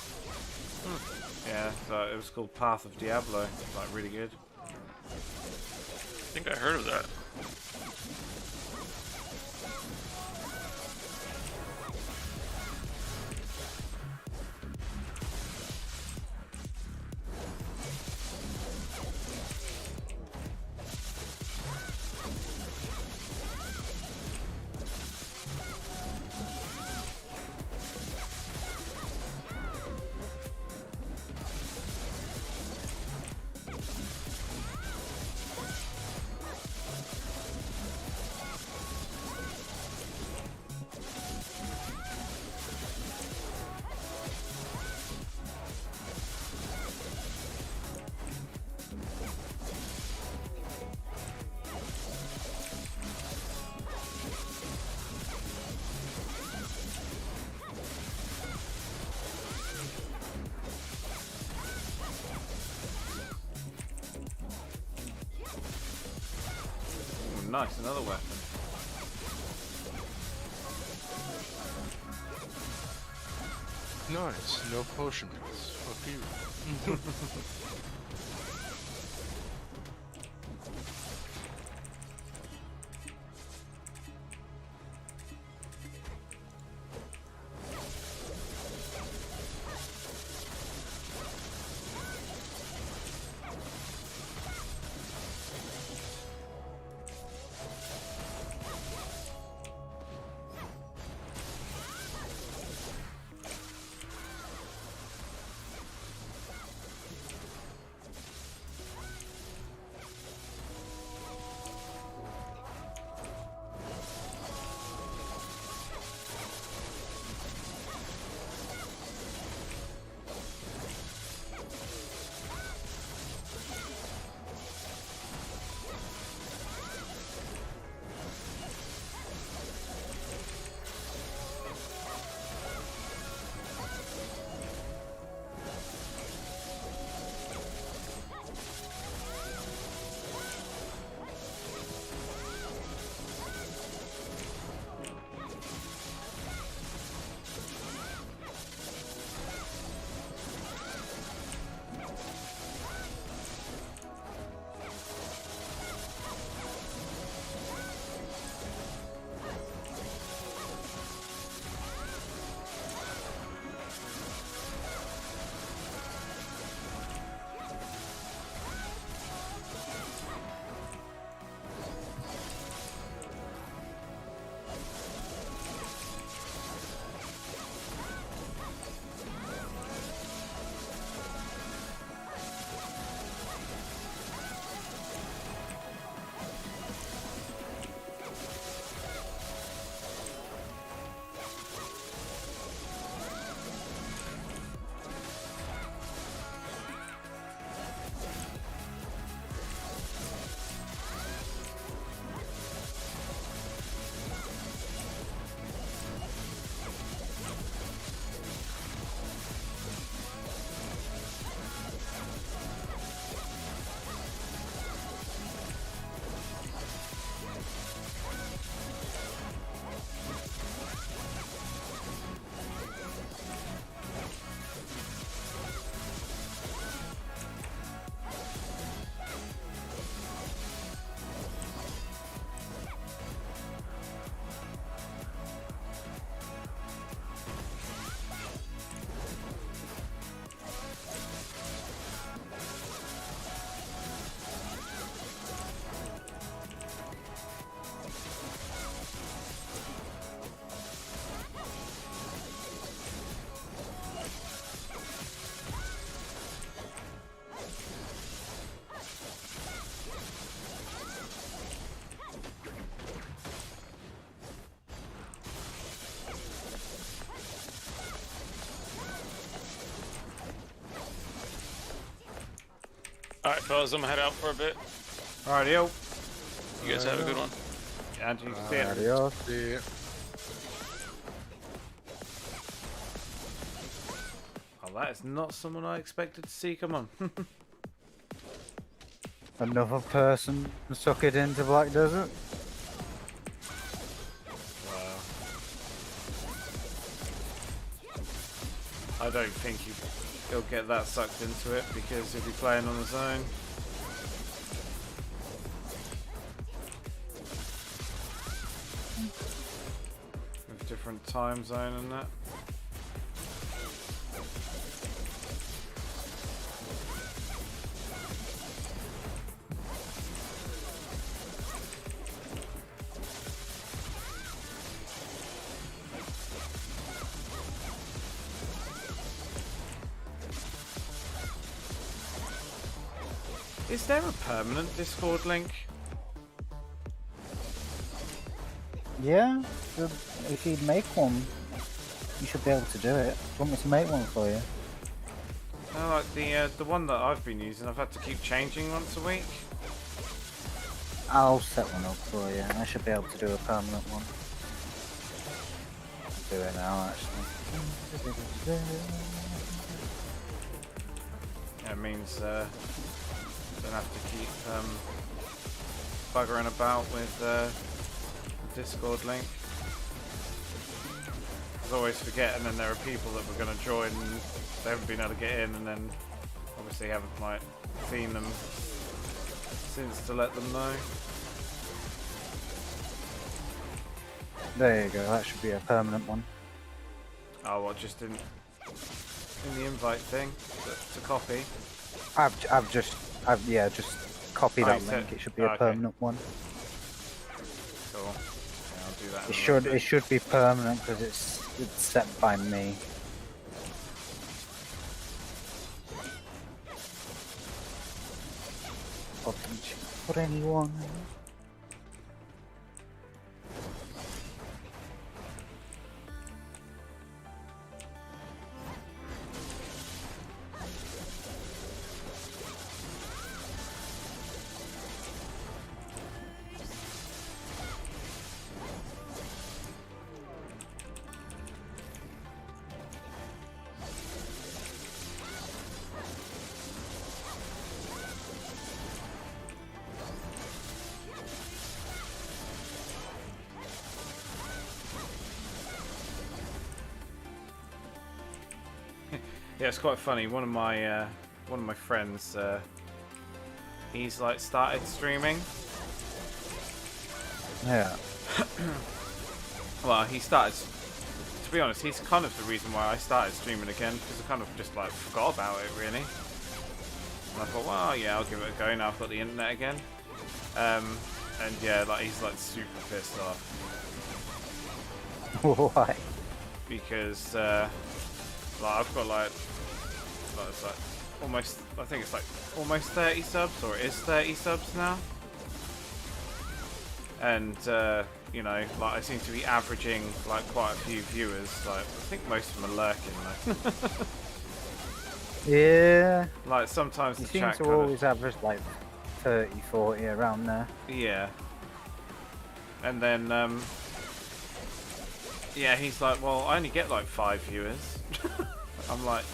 Yeah, so it was called Path of Diablo. Like really good. I think I heard of that. Ooh, nice, another weapon. Nice, no potions. Fuck you. Alright, fellas, I'm gonna head out for a bit. Alrighty, yo. You guys have a good one. And you see it. Adios. Yeah. Oh, that is not someone I expected to see. Come on. Another person suck it into Black Desert. Wow. I don't think he'll get that sucked into it because he'll be playing on his own. With different time zone and that. Is there a permanent Discord link? Yeah, if you'd make one, you should be able to do it. Do you want me to make one for you? No, like the one that I've been using, I've had to keep changing once a week. I'll set one up for you. I should be able to do a permanent one. I'll do it now, actually. Yeah, it means don't have to keep buggering about with the Discord link. I always forget, and then there are people that were going to join and they haven't been able to get in, and then obviously haven't like seen them since to let them know. There you go. That should be a permanent one. Oh, what, just in the invite thing to copy? I've just copied Oh, that you link. said- It should be a okay. permanent one. Cool. Yeah, I'll do that. in It a should little bit. it should be permanent because it's set by me. Oh, didn't you put anyone? Yeah, it's quite funny. One of my friends, he's like started streaming. Yeah. Well, he started. To be honest, he's kind of the reason why I started streaming again, because I kind of just like forgot about it really. And I thought, well, yeah, I'll give it a go now. I've got the internet again. And yeah, like he's like super pissed off Why? because like I've got like it's like almost, I think it's like almost 30 subs, or it is 30 subs now. And you know, like I seem to be averaging like quite a few viewers. Like I think most of them are lurking. Like, Yeah. like sometimes You the seem chat to kind always average like 30, 40 around there. yeah. And then yeah, he's like, well, I only get like 5 viewers. I'm like,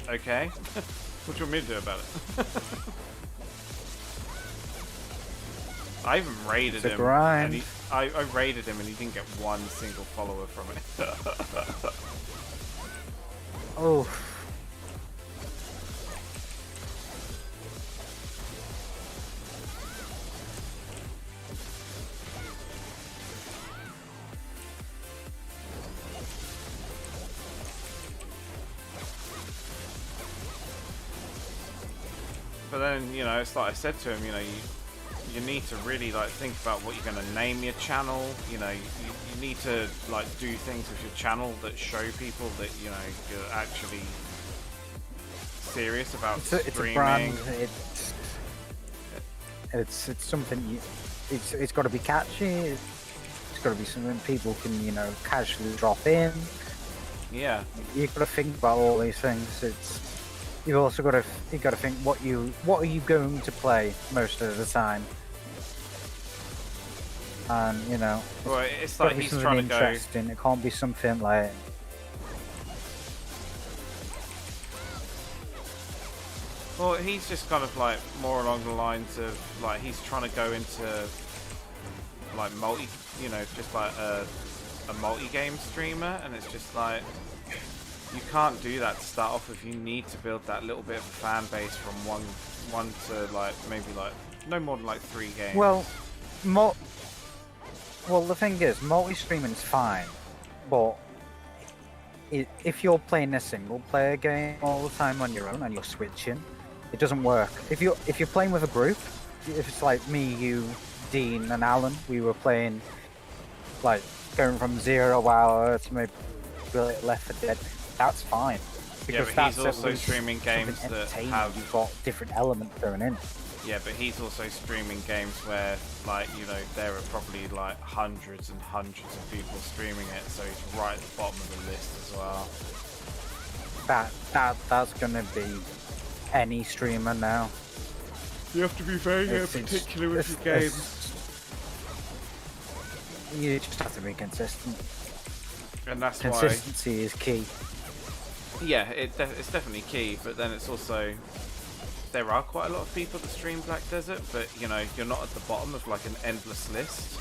okay. What do you want me to do about it? I even raided It's a him. grind. And I raided him and he didn't get one single follower from it. Oh. But then, you know, it's like I said to him, you know, you need to really like think about what you're going to name your channel. You know, you need to like do things with your channel that show people that, you know, you're actually serious about It's a streaming. brand. It's something it's got to be catchy. It's got to be something people can, you know, casually drop in. Yeah, You've got to think about all these things. You've also got to think what are you going to play most of the time, and you know, Well, it's got like to be he's something trying to go. interesting. It can't be something like Well, he's just kind of like more along the lines of like he's trying to go into like multi, you know, just like a multi-game streamer, and it's just like you can't do that to start off with. You need to build that little bit of a fan base from one to like maybe like no more than like 3 games. well, the thing is, multi-streaming is fine, but if you're playing a single-player game all the time on your own and you're switching, it doesn't work. If you're playing with a group, if it's like me, you, Dean, and Alan, we were playing like going from 0 hour to maybe Left 4 Dead. That's fine. Yeah, but that's he's at also least streaming games something that entertaining. have. You've got different elements going in. Yeah, but he's also streaming games where, like, you know, there are probably like hundreds and hundreds of people streaming it, so he's right at the bottom of the list as well. That's gonna be any streamer now. You have to be very particular with your games, you just have to be consistent. and that's Consistency is key. why. Yeah, it's definitely key, but then it's also there are quite a lot of people that stream Black Desert, but you know, you're not at the bottom of like an endless list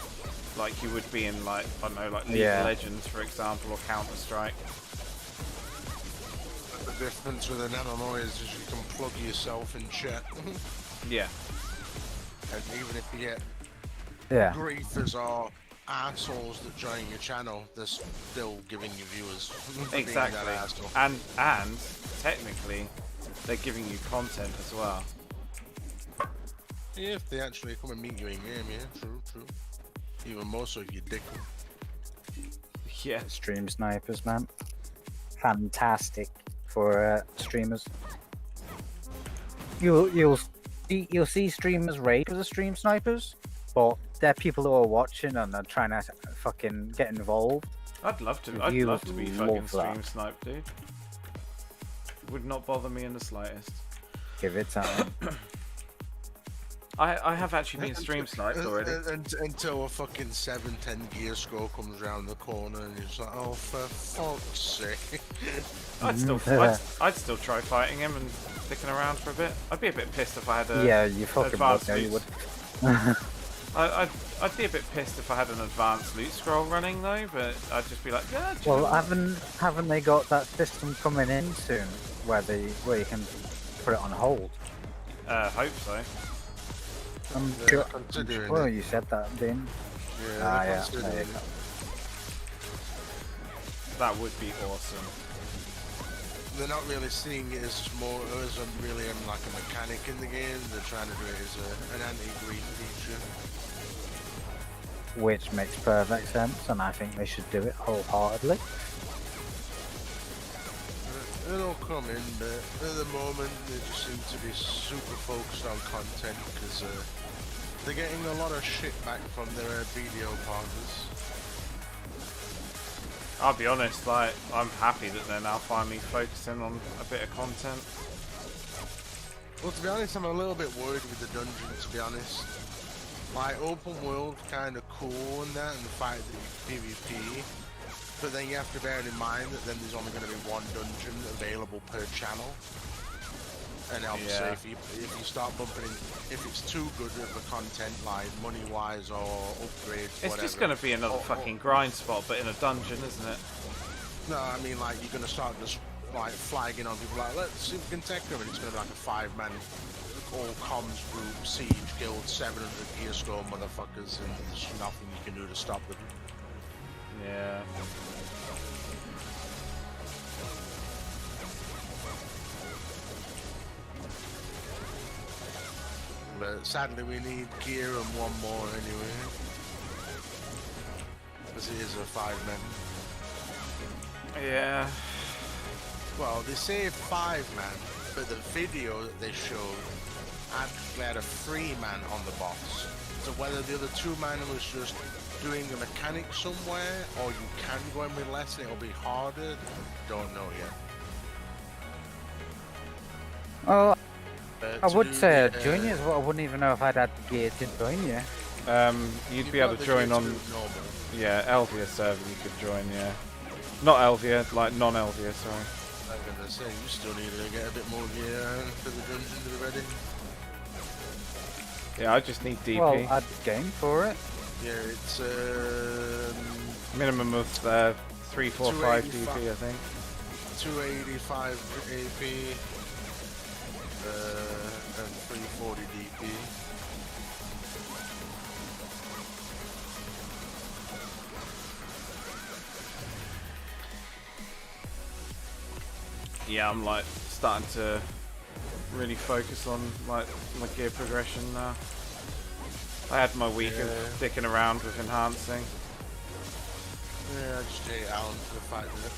like you would be in like, I don't know, like League of Legends, for example, or Counter-Strike. The difference with an MMO is you can plug yourself in chat. Yeah. And even if you get griefers or assholes that join your channel, they're still giving you viewers. Exactly. And technically, they're giving you content as well. Yeah, if they actually come and meet you in game, yeah, true. Even more so if you dick them. Yeah. Stream snipers, man. Fantastic for streamers. You'll see streamers rage as stream snipers, but they're people who are watching and they're trying to fucking get involved. I'd love to be fucking stream sniped, dude. Would not bother me in the slightest. Give it time. I have actually been stream sniped already. Until a fucking 7-10 gear score comes around the corner and you're just like, oh, for fuck's sake. I'd still try fighting him and sticking around for a bit. I'd be a bit pissed if I had a yeah, you fucking would. No, you would. I'd be a bit pissed if I had an advanced loot scroll running though, but I'd just be like, yeah. Well, haven't they got that system coming in soon where you can put it on hold? Hope so. I'm sure you said that, Dean. Yeah, yeah. considering it. That would be awesome. They're not really seeing it as really like a mechanic in the game. They're trying to do it as an anti-greed feature. Which makes perfect sense, and I think they should do it wholeheartedly. It'll come in, but at the moment they just seem to be super focused on content because they're getting a lot of shit back from their video partners. I'll be honest, like, I'm happy that they're now finally focusing on a bit of content. Well, to be honest, I'm a little bit worried with the dungeon, to be honest. Like, open world kind of cool and that, and the fact that you PvP, but then you have to bear in mind that then there's only going to be one dungeon available per channel. And obviously, if you start bumping in, if it's too good of a content, like money-wise or upgrades, it's just going to be another fucking grind spot, but in a dungeon, isn't it? No, I mean, like, you're going to start just, like, flagging on people like, let's see if we can tech them, and it's going to be like a 5-man, all comms group, siege guild, 700 gear score motherfuckers, and there's nothing you can do to stop them. Yeah. But sadly, we need gear and one more anyway. Because it is a 5-man. Yeah. Well, they say 5-man, but the video that they showed actually had a 3-man on the box. So whether the other 2-man was just doing a mechanic somewhere, or you can go in with less and it'll be harder, don't know yet. Oh, I to would do say the, join you, but I wouldn't even know if I'd had the gear to join you. You'd you've be able got to the join gear on, to do normal. yeah, Elvia server you could join, yeah. Not Elvia, like non-Elvia, sorry. I'm gonna say you still need to get a bit more gear for the dungeon to be ready. Yeah, I just need DP. Well, I'd game for it. Yeah, it's Minimum of 345 DP, I think. 285 AP and 340 DP. Yeah, I'm like starting to really focus on like my gear progression now. I had my week of dicking around with enhancing. Yeah, I just hate Alan for the fact that,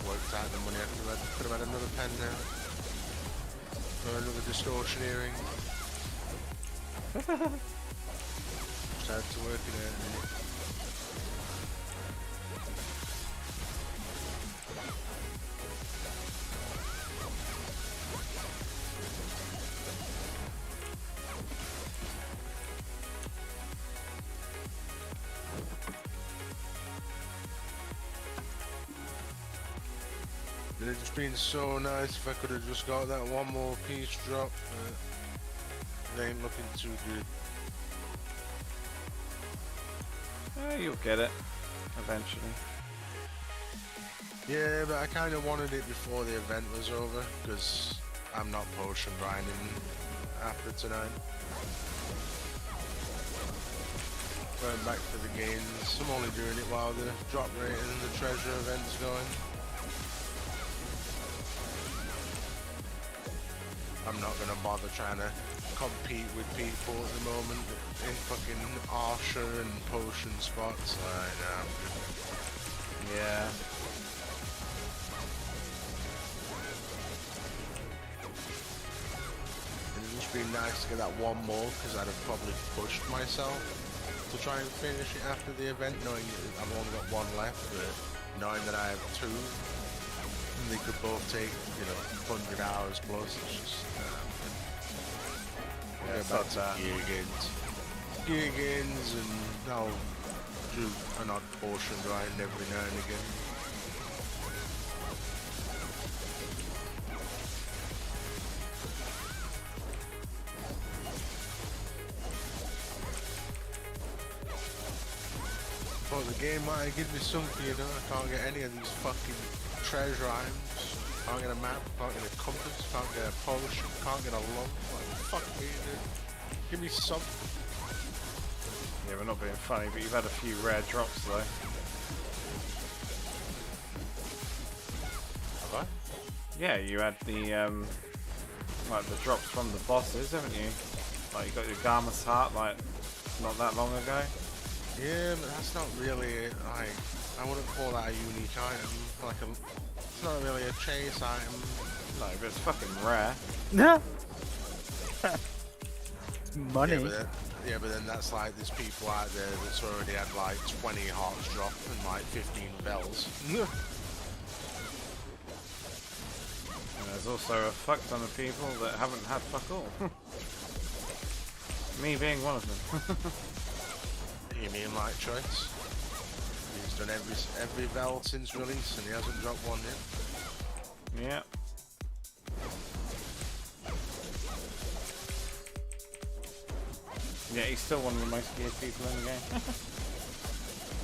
worked out the money after that. Could have had another pen now. Or another distortion earring. Just had to work it out. It would have just been so nice if I could have just got that one more piece drop, but it ain't looking too good. You'll get it eventually. Yeah, but I kind of wanted it before the event was over, because I'm not potion grinding after tonight. Going back to the gains, I'm only doing it while the drop rate and the treasure event's going. I'm not gonna bother trying to compete with people at the moment in fucking Arsha and potion spots. I know. Yeah. It'd just be nice to get that one more, because I'd have probably pushed myself to try and finish it after the event, knowing that I've only got one left, but knowing that I have two, and they could both take, 100 hours plus. It's just, Yeah, go back to gear gains, and I'll do an odd portion grind every now and again. But the game might give me something, I can't get any of these fucking treasure items. Can't get a map, can't get a compass, can't get a potion, can't get a lump. Like, fuck me, dude. Give me something. Yeah, we're not being funny, but you've had a few rare drops though. Have I? Yeah, you had the like the drops from the bosses, haven't you? Like you got your Garmus heart like not that long ago. Yeah, but that's not really, like, I wouldn't call that a unique item. It's not really a chase item. No, but it's fucking rare. No. Money. Yeah, but then that's like there's people out there that's already had like 20 hearts drop and like 15 bells. And there's also a fuck ton of people that haven't had fuck all. Me being one of them. You mean like choice? He's done every bell since release and he hasn't dropped one yet. Yeah. Yeah, he's still one of the most geared people in the game.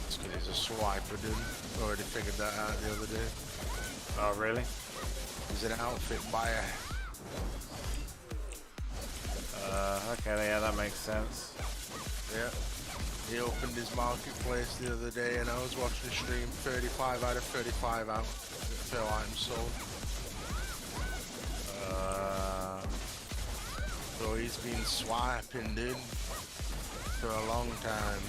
It's because he's a swiper, dude. Already figured that out the other day. Oh, really? He's an outfit buyer. Okay, yeah, that makes sense. Yeah. He opened his marketplace the other day and I was watching stream, 35 out of 35 out. Phil items sold. So he's been swiping, dude, for a long time.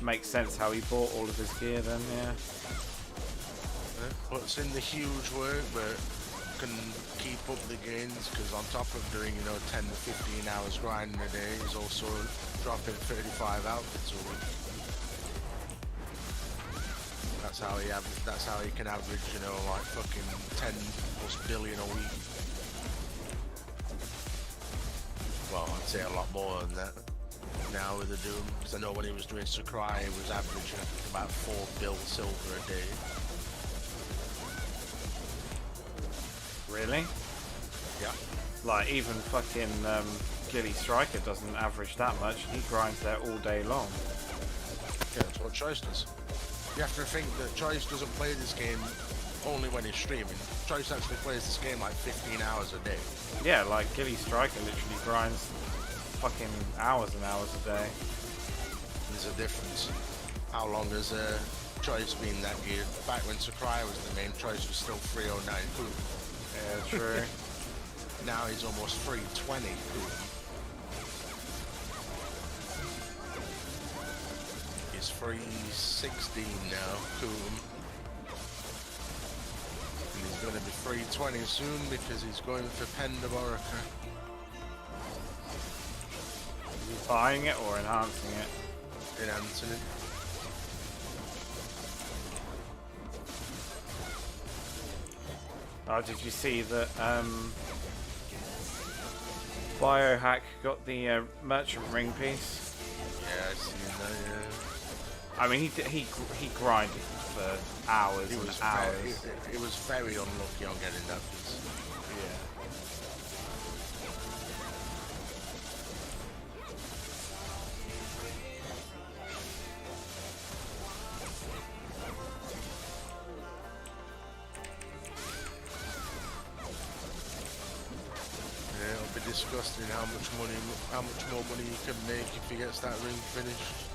Makes sense how he bought all of his gear then, yeah. Puts in the huge work, but can keep up the gains, because on top of doing, 10 to 15 hours grinding a day, he's also dropping 35 outfits a week. That's how he that's how he can average, you know, like fucking 10+ billion a week. Well, I'd say a lot more than that now with the Doom, because I know when he was doing Sakurai, he was averaging about 4 bill silver a day. Really? Yeah. Like, even fucking Gilly Striker doesn't average that much. He grinds there all day long. Yeah, that's what Choice does. You have to think that Choice doesn't play this game only when he's streaming. Choice actually plays this game like 15 hours a day. Yeah, like Gilly Striker literally grinds fucking hours and hours a day. There's a difference. How long has Choice been that geared? Back when Sakurai was the main, Choice was still 309 Coop. Yeah, true. Now he's almost 320 Coop. He's 316 now, Coop. And he's going to be 320 soon because he's going for Pendaborica. Is he buying it or enhancing it? Enhancing it. Oh, did you see that Biohack got the merchant ring piece? Yeah, I seen that, yeah. I mean, he grinded for hours and hours. He was very unlucky on getting that piece. Yeah. Yeah, it'll be disgusting how much more money you can make if he gets that ring finished.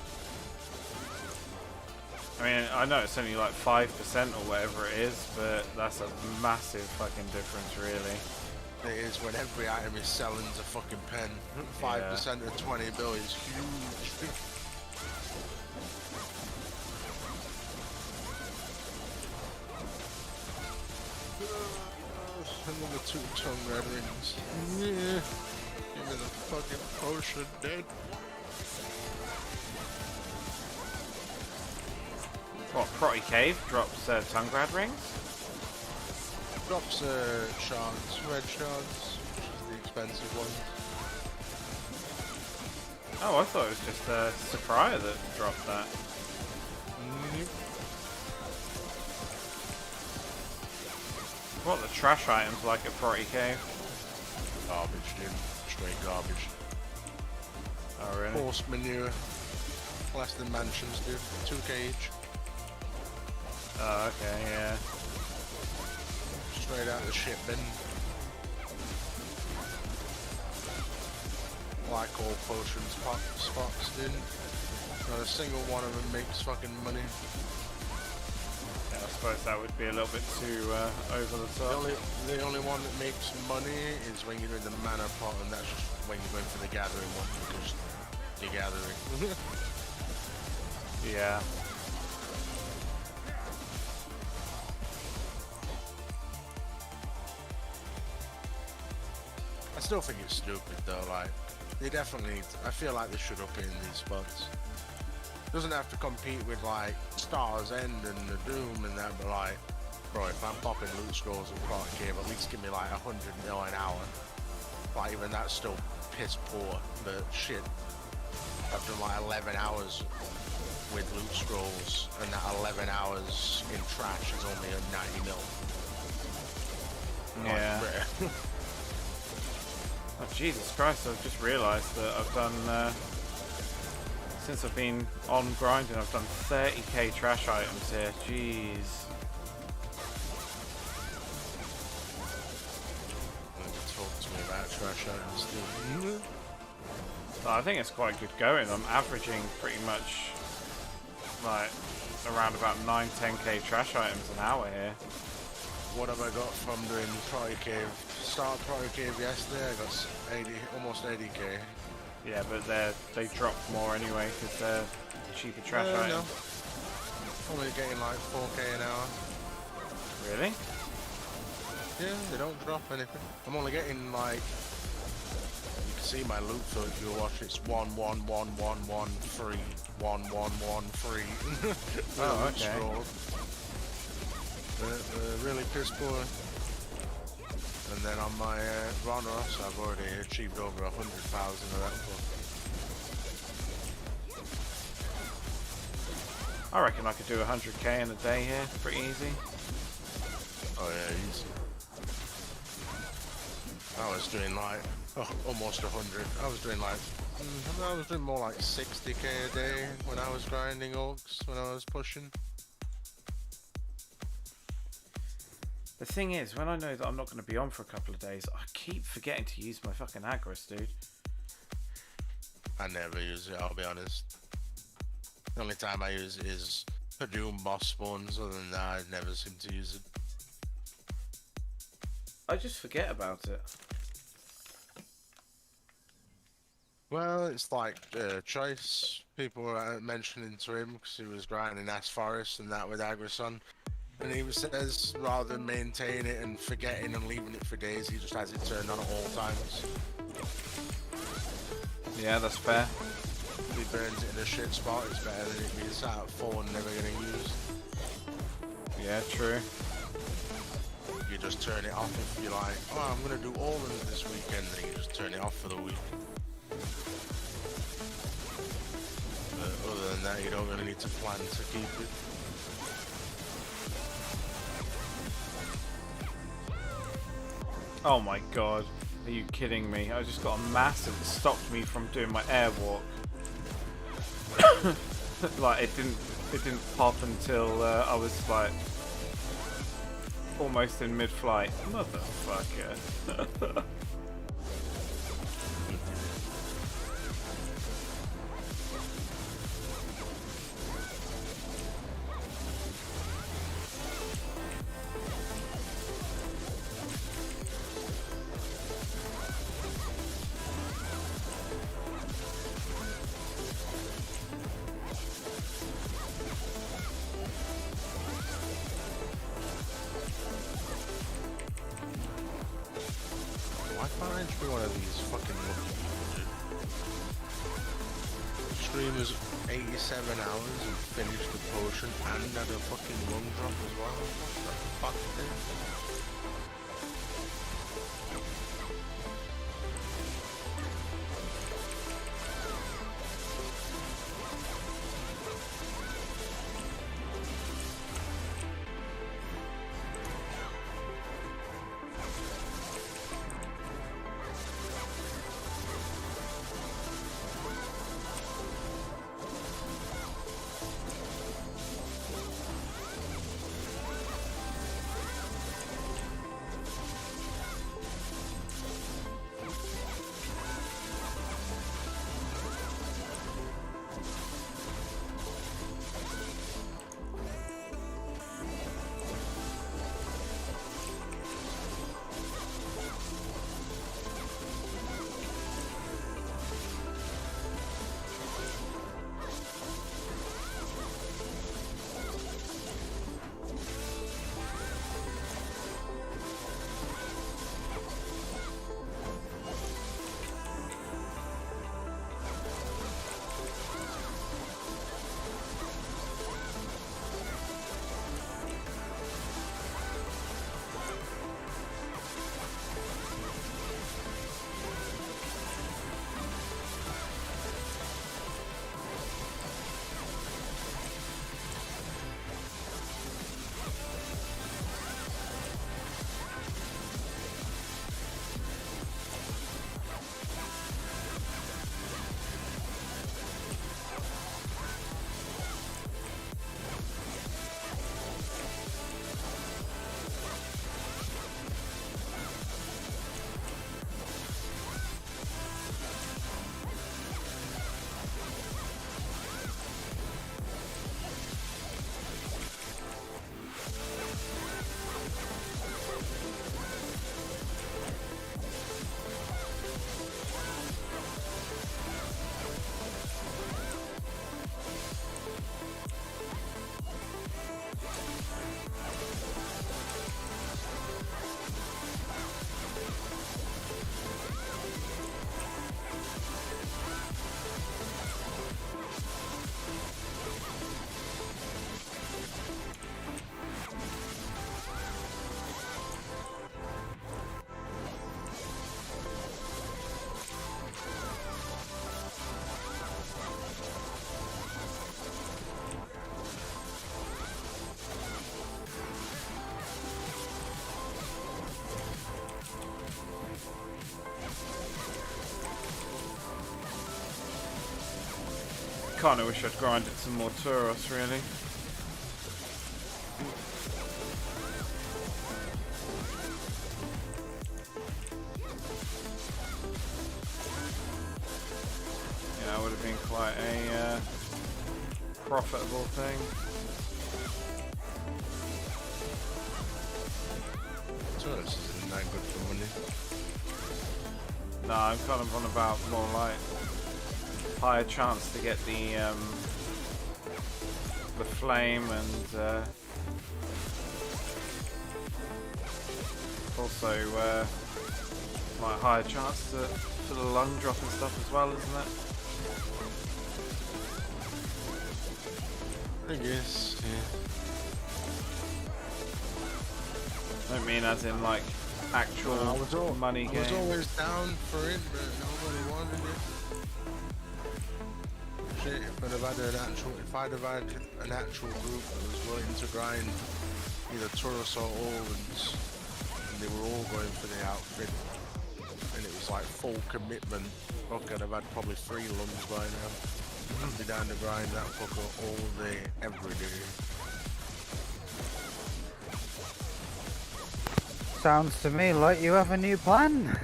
I mean, I know it's only like 5% or whatever it is, but that's a massive fucking difference, really. It is when every item is selling as a fucking pen. 5% of 20 bill is huge. Another 2 tongue red rings. Yeah. Give me the fucking potion, dead. What, Protty Cave drops Tungrad rings? Drops shards, red shards, which is the expensive one. Oh, I thought it was just Sakurai that dropped that. What, the trash items like at Protty Cave? Garbage, dude. Straight garbage. Oh, really? Horse manure. Less than mansions, dude. 2k each. Oh, okay, yeah. Straight out of the shit bin. Like all potion spots, dude. Not a single one of them makes fucking money. Yeah, I suppose that would be a little bit too over the top. The only one that makes money is when you're doing the mana pot, and that's just when you're going for the gathering one, because you're gathering. Yeah. I still think it's stupid though, like, they definitely, I feel like they should up it in these spots. Doesn't have to compete with like Star's End and the Doom and that, but like, bro, if I'm popping loot scrolls and Prot Cave, at least give me like 100 mil an hour. Like, even that's still piss poor, but shit. I've done like 11 hours with loot scrolls, and that 11 hours in trash is only a 90 mil. Yeah. Like, Oh, Jesus Christ, I've just realised that I've done, since I've been on grinding, I've done 30k trash items here. Jeez. talk to me about trash items, dude. But I think it's quite good going. I'm averaging pretty much, like, around about 9-10k trash items an hour here. What have I got from doing Protty Cave? Start Protty Cave yesterday, I got 80, almost 80k. Yeah, but they drop more anyway because they're cheaper trash items. No. Only getting like 4k an hour. Really? Yeah, they don't drop anything. I'm only getting like, you can see my loop, so if you watch, it's 1 1 1 1 1 3 1 1 1 3. Oh, okay. Really piss poor. And then on my Ronos, I've already achieved over 100,000 of that book. I reckon I could do 100k in a day here, pretty easy. Oh yeah, easy. I was doing like almost 100. I was doing like I was doing more like 60k a day when I was grinding orcs, when I was pushing. The thing is, when I know that I'm not going to be on for a couple of days, I keep forgetting to use my fucking Agris, dude. I never use it, I'll be honest. The only time I use it is for doing boss spawns. Other than that, I never seem to use it. I just forget about it. Well, it's like choice. People were mentioning to him because he was grinding Ass Forest and that with Agris on. And he says rather than maintain it and forgetting and leaving it for days, he just has it turned on at all times. Yeah, that's fair. If he burns it in a shit spot, it's better than it being sat at full and never getting used. Yeah, true. You just turn it off if you're like, oh, I'm going to do all of it this weekend, then you just turn it off for the week. But other than that, you don't really need to plan to keep it. Oh my god, are you kidding me? I just got a massive that stopped me from doing my airwalk. Like it didn't pop until I was like almost in mid-flight. Motherfucker. Why can't I just be one of these fucking lucky people, dude? Streamer's 87 hours and finished the potion and had a fucking lung drop as well. What the fuck, dude? kinda wish I'd grinded some more Tauros, really. Yeah, that would have been quite a profitable thing. Taurus isn't that good for money. No, I'm kind of on about more like higher chance to get the flame and also like higher chance for the lung drop and stuff as well, isn't it? I guess, yeah. I don't mean as in like actual money game. I was always down for it, but nobody wanted it. Shit, if I'd have had an actual group that was willing to grind either Tauros or Orans, and they were all going for the outfit, and it was like full commitment, fuck, I'd have had probably 3 lungs by now. I'd be down to grind that fucker all day, every day. Sounds to me like you have a new plan.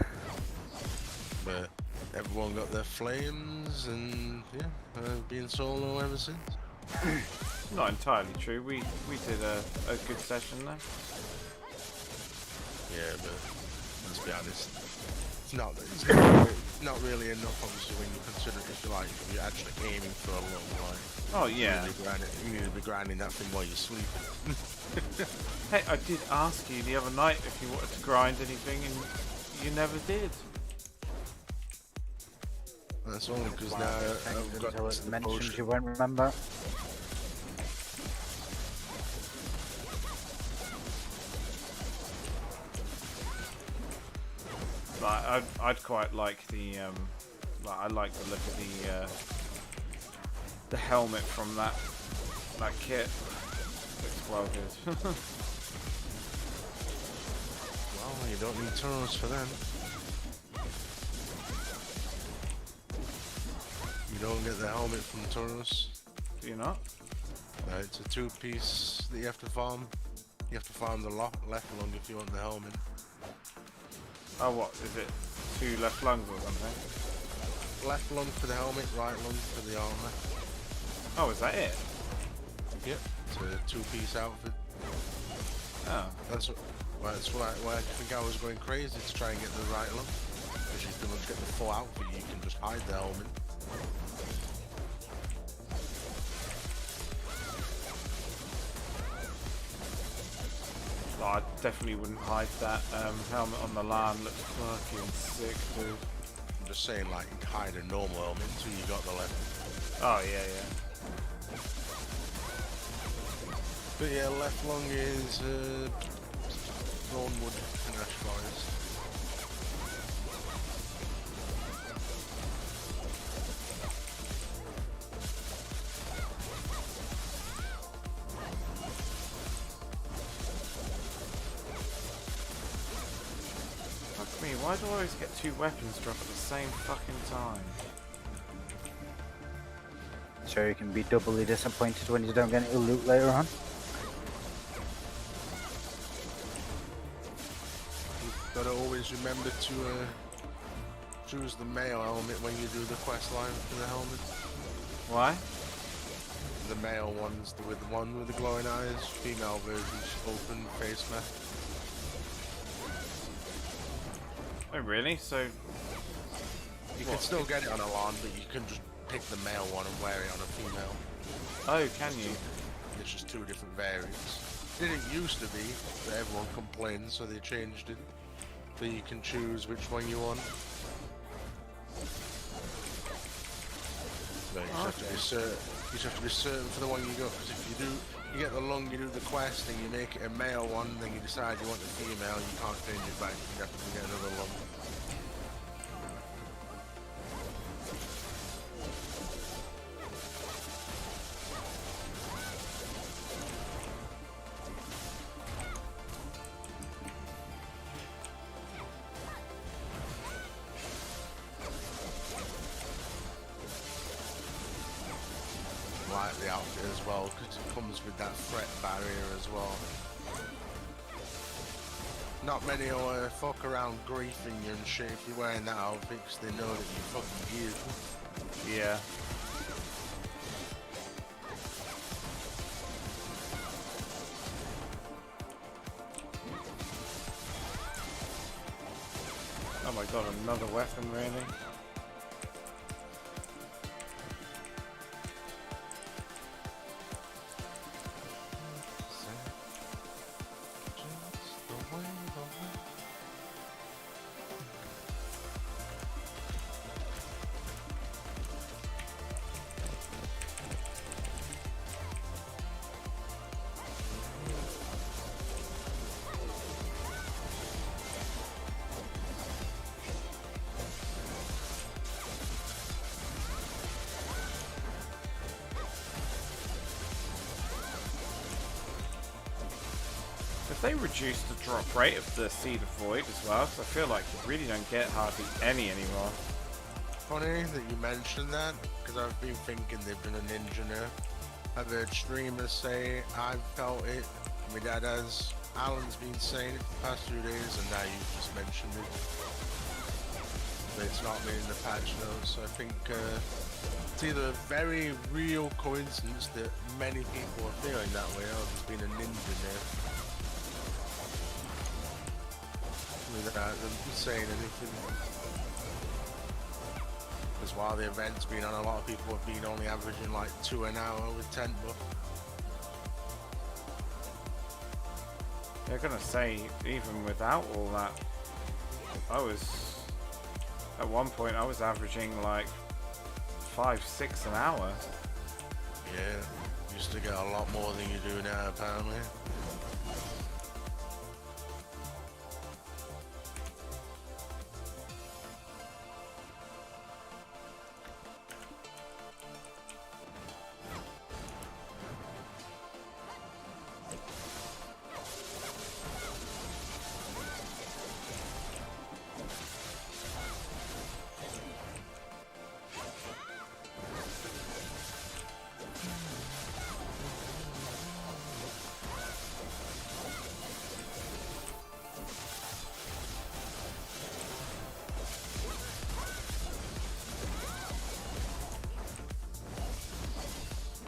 But everyone got their flames, and yeah, I've been solo ever since. Not entirely true. We did a good session there. Yeah, but let's be honest, it's not really enough, obviously, when you consider if you're actually aiming for a long line. Oh yeah. You need to be grinding that thing while you're sleeping. Hey, I did ask you the other night if you wanted to grind anything, and you never did. That's only because now I've got Until it the mentions potion. you won't remember. Like, I'd quite like the like, I like the look of the helmet from that kit. Looks well good. Well, you don't need Tauros for them. You don't get the helmet from Tauros. Do you not? It's a 2-piece that you have to farm. You have to farm the left lung if you want the helmet. Oh, what is it? 2 left lungs or something? Left lung for the helmet, right lung for the armor. Oh, is that it? Yep. It's a 2-piece outfit. Oh. That's why I think I was going crazy to try and get the right lung. Because you can get the full outfit, you can just hide the helmet. Oh, I definitely wouldn't hide that helmet on the Lahn. Looks fucking sick, dude. I'm just saying, like, you hide a normal helmet until you got the left. Oh yeah, yeah. But yeah, left lung is Thornwood and Ash Forest. Fuck me, why do I always get 2 weapons drop at the same fucking time? So you can be doubly disappointed when you don't get any loot later on. You've got to always remember to choose the male helmet when you do the quest line for the helmet. Why? The male one's the one with the glowing eyes, female version's open face mask. Oh really? So You can still get it on a Lahn, but you can just pick the male one and wear it on a female. oh, can you? It's just 2 different variants. Didn't used to be, but everyone complained, so they changed it. So you can choose which one you want. But you just have to be certain. You just have to be certain for the one you go. Because if you get the lung, you do the quest, and you make it a male one, then you decide you want the female, you can't change it back. You have to get another lung. the outfit as well, because it comes with that threat barrier as well. Not many will fuck around griefing you and shit if you're wearing that outfit, because they know that you fucking geared. Yeah. Oh my god, another weapon, really? If they reduce the drop rate of the Seed of Void as well, because I feel like you really don't get hardly any anymore. Funny that you mentioned that, because I've been thinking they've done a ninja nerf. I've heard streamers say, I've felt it, my dad has, Alan's been saying it for the past 2 days, and now you've just mentioned it. But it's not been in the patch notes, so I think it's either a very real coincidence that many people are feeling that way, or there's been a ninja nerf. Without them saying anything. Because while the event's been on, a lot of people have been only averaging like 2 an hour with 10 buff. They're gonna say, even without all that, at one point I was averaging like 5, 6 an hour. Yeah, used to get a lot more than you do now apparently.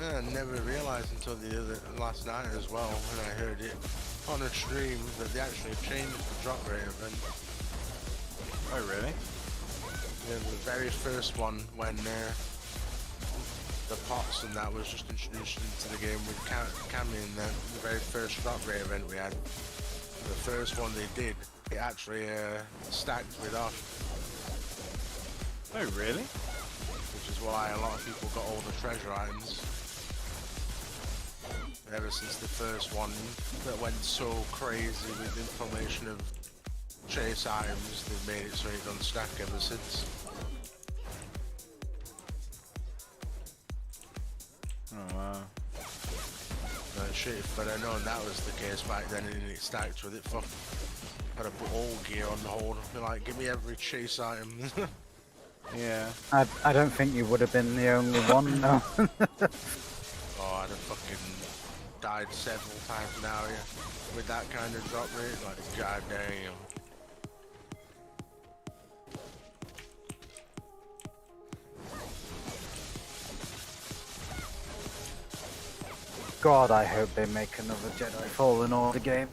I never realised until last night as well, when I heard it on a stream, that they actually changed the drop rate event. Oh really? Yeah, the very first one when the pots and that was just introduced into the game with Cammy and then the very first drop rate event we had. The first one they did, it actually stacked with off. Oh really? Which is why a lot of people got all the treasure items. Ever since the first one that went so crazy with information of chase items, they've made it so it don't stack ever since. Oh wow. Shit, if I'd have known that was the case back then and it stacked with it, fuck. I'd have put all gear on the hold and be like, give me every chase item. Yeah. I don't think you would have been the only one, no. Oh, I'd have fucking died several times now, yeah. With that kind of drop rate, like, goddamn. God, I hope they make another Jedi Fallen Order game.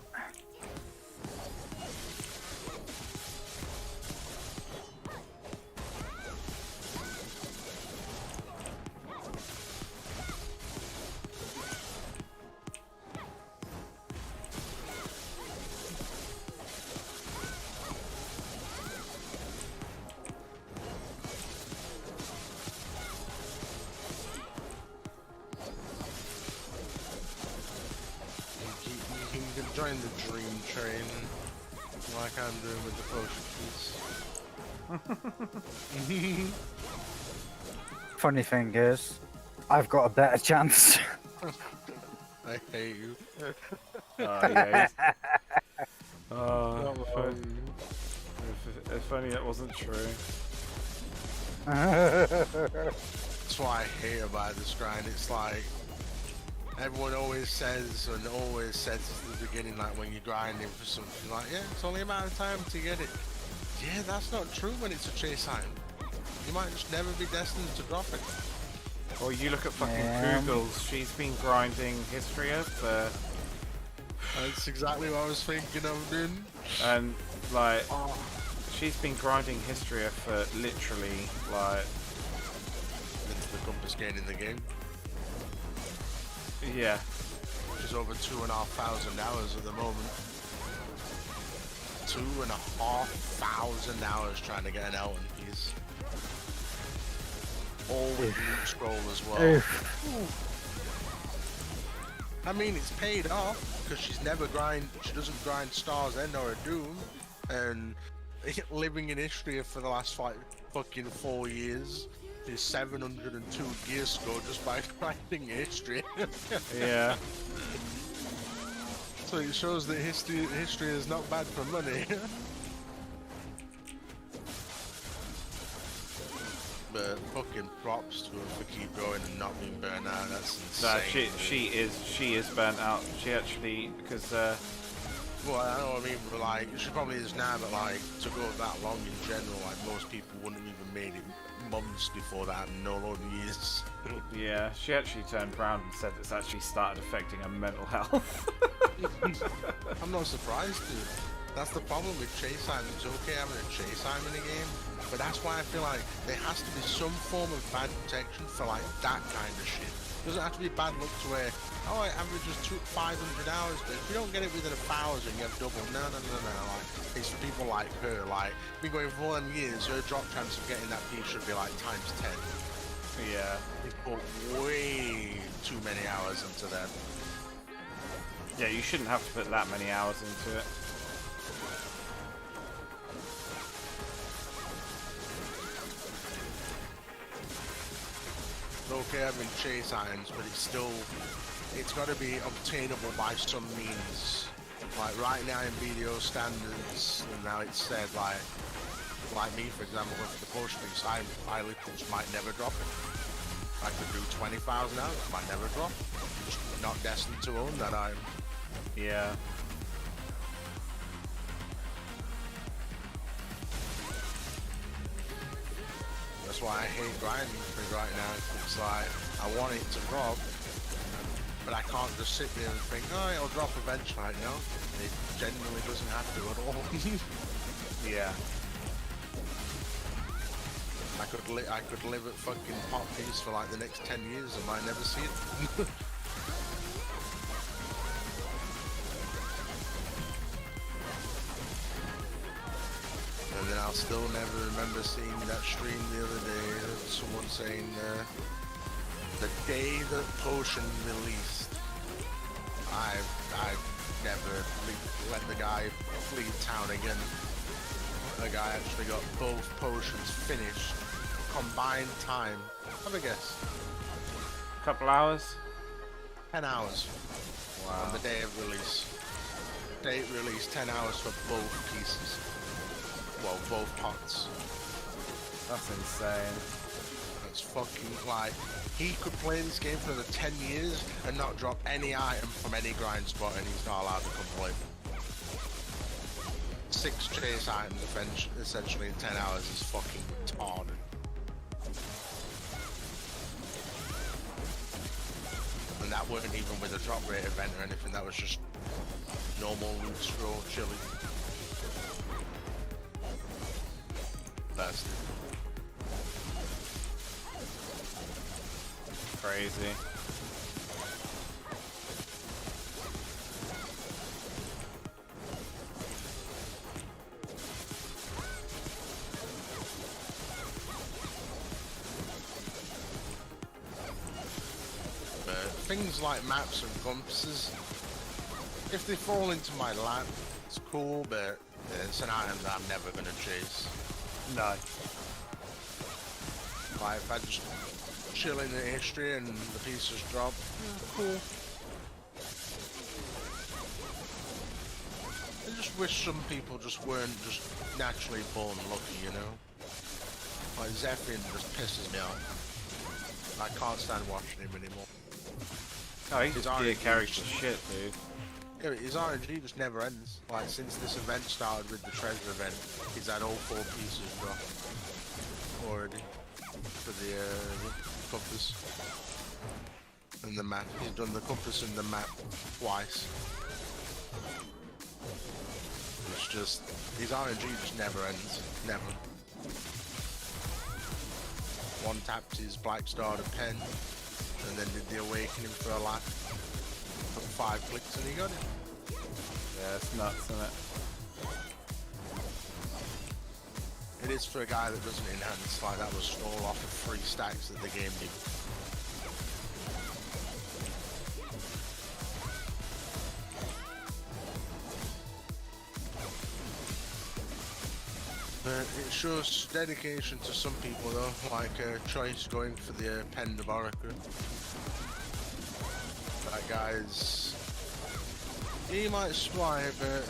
You can join the dream train, like I'm doing with the potion piece. Funny thing is, I've got a better chance. I hate you. Yeah. Oh, if only that wasn't true. That's what I hate about this grind. It's like, Everyone always says and always says at the beginning, like when you're grinding for something, like, yeah, it's only a matter of time to get it. Yeah, that's not true when it's a chase item. You might just never be destined to drop it. Or you look at fucking Google's. She's been grinding Historia for... That's exactly what I was thinking of doing. And, like, she's been grinding Historia for literally, like... Into the compass gain in the game. Yeah. Which is over 2,500 hours at the moment. 2,500 hours trying to get an Elton piece. All with loot scroll as well. I mean, it's paid off because she doesn't grind Stars End or a Doom, and living in Istria for the last fucking 4 years is 702 gear score just by grinding Istria. Yeah. So it shows that history is not bad for money. But fucking props to her for keep going and not being burnt out. That's insane. No, she is burnt out. She actually, because well, I know what I mean, but like she probably is now, but like to go that long in general, like most people wouldn't have even made it months before that, and no load of years. yeah, she actually turned around and said it's actually started affecting her mental health. I'm not surprised, dude. That's the problem with chase time. It's okay having a chase time in a game, but that's why I feel like there has to be some form of bad protection for like that kind of shit. It doesn't have to be bad luck to where, oh, it averages 500 hours, but if you don't get it within 1,000, you have double. No. Like, it's for people like her. Like, been going for 1 years, her drop chance of getting that piece should be like times 10. Yeah. They put way too many hours into that. Yeah, you shouldn't have to put that many hours into it. Okay, having chase irons, but it's got to be obtainable by some means. Like right now in video standards, and now it's said like me for example, with the potion piece, I literally just might never drop it. I could do 20,000 hours, might never drop. Just not destined to own that item. Yeah. That's why I hate grinding for it right now. It's like, I want it to drop, but I can't just sit there and think, oh, it'll drop eventually. Like, no, it genuinely doesn't have to at all. Yeah. I could live at fucking Pop Piece for like the next 10 years and might never see it. And then I'll still never remember seeing that stream the other day of someone saying the day that Potion released, I've never let the guy flee town again. The guy actually got both potions finished, combined time. Have a guess. Couple hours? 10 hours. Wow. On the day of release. Date release, 10 hours for both pieces. Well, both pots. That's insane. That's fucking like, he could play this game for another 10 years and not drop any item from any grind spot, and he's not allowed to complete. 6 chase items essentially in 10 hours is fucking retarded. And that wasn't even with a drop rate event or anything, that was just normal loot scroll chilling. That's Crazy. things like maps and compasses, if they fall into my lap, it's cool, but it's an item that I'm never gonna chase. No. Like if I just chill in the history and the pieces drop, cool. I just wish some people just weren't just naturally born lucky, you know? Like Zephyr just pisses me off. I can't stand watching him anymore. Oh, his His gear RNG character's shit, dude. Yeah, but his RNG just never ends. Like, since this event started with the treasure event, he's had all 4 pieces drop already for the compass and the map. He's done the compass and the map twice. It's just, his RNG just never ends. Never. One tapped his Black Star to pen, and then did the awakening for a lap. Took 5 clicks and he got it. Yeah, it's nuts, isn't it? It is for a guy that doesn't enhance, like that was all off of 3 stacks that the game did. But it shows dedication to some people though, like Choice going for the Pen de Baraka. That guy's... he might spy, but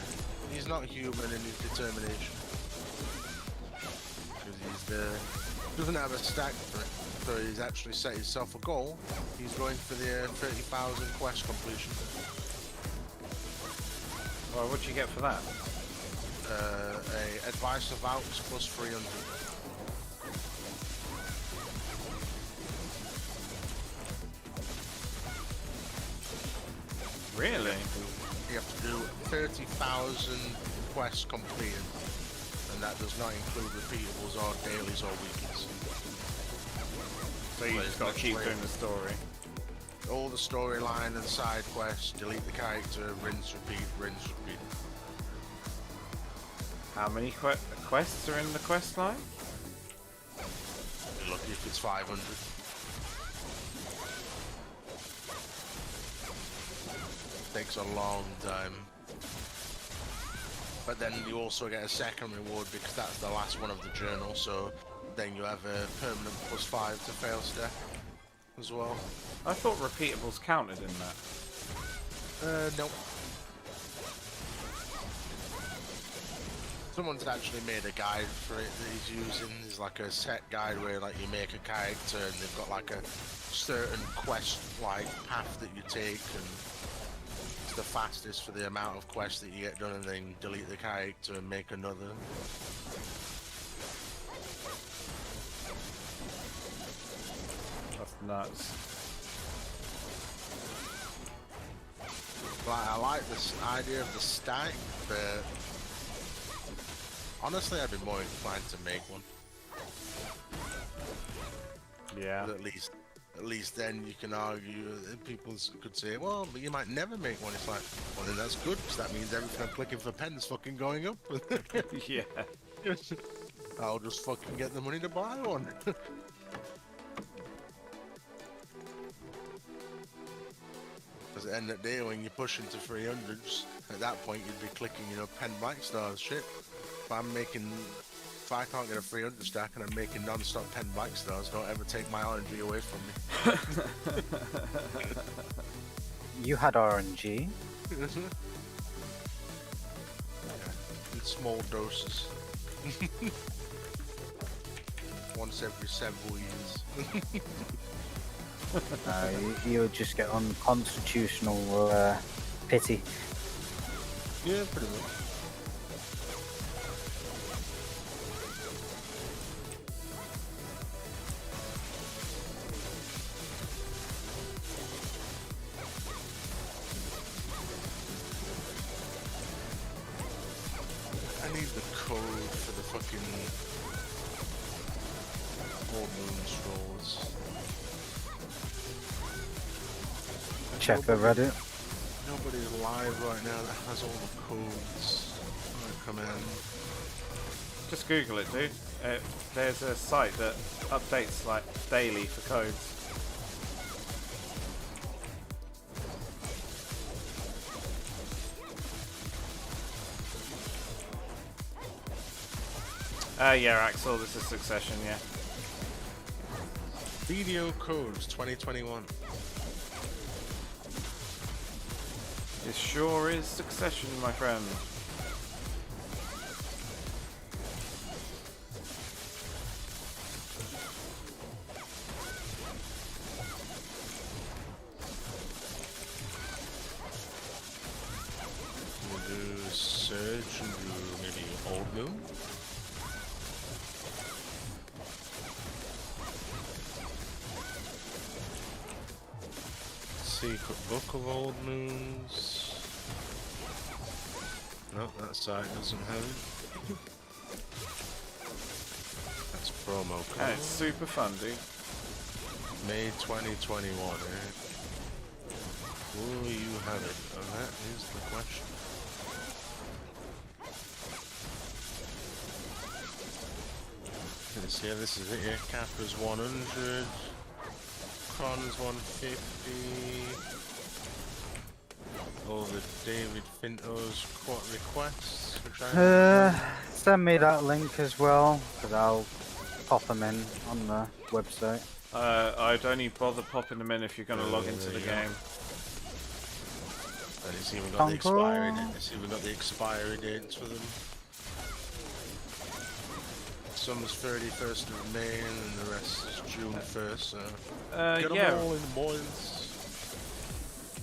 he's not human in his determination. Because doesn't have a stack for it, so he's actually set himself a goal. He's going for the 30,000 quest completion. Well, what'd you get for that? A advice of Alps plus 300. Really? You have to do 30,000 quests completed, and that does not include repeatables or dailies or weeklies. So you just got to keep doing the story. All the storyline and side quests, delete the character, rinse, repeat, rinse, repeat. How many quests are in the quest line? You're lucky if it's 500. Takes a long time. But then you also get a second reward because that's the last one of the journal, so then you have a permanent +5 to fail step as well. I thought repeatables counted in that. Nope. Someone's actually made a guide for it that he's using. There's like a set guide where like you make a character and they've got like a certain quest like path that you take, and it's the fastest for the amount of quests that you get done, and then delete the character and make another. That's nuts. Like, I like this idea of the stack, but honestly I'd be more inclined to make one. Yeah. But at least then you can argue, people could say, well, but you might never make one. It's like, well then that's good, because that means everything I'm clicking for pen is fucking going up. Yeah. I'll just fucking get the money to buy one. Because at the end of the day, when you push into 300s, at that point you'd be clicking, you know, pen black stars shit. If I can't get a 300 stack and I'm making non-stop pen black stars, don't ever take my RNG away from me. You had RNG. Yeah, in small doses. Once every several years. You would just get unconstitutional pity. Yeah, pretty much. I need the code for the fucking Full Moon Scrolls. Check the Reddit. Nobody's live right now that has all the codes. Come in. Just Google it, dude. There's a site that updates like daily for codes. Yeah, Axel, this is Succession, yeah. Video codes 2021. It sure is Succession, my friend. search and do maybe Old Moon. Secret Book of Old Moons. No, that site doesn't have it. That's promo code. Yeah, it's super fun, dude. May 2021, eh? Will you have it? And that is the question. Let's see, this is it here. Kappa's 100. Cron's 150. All the David Finto's quote requests, which I Send me that link as well, because I'll pop them in on the website. I'd only bother popping them in if you're going to log into the game. And it's even got the expiry date. It's even got the expiry dates for them. Some's 31st of May and the rest is June 1st, so get yeah. them all in, boys.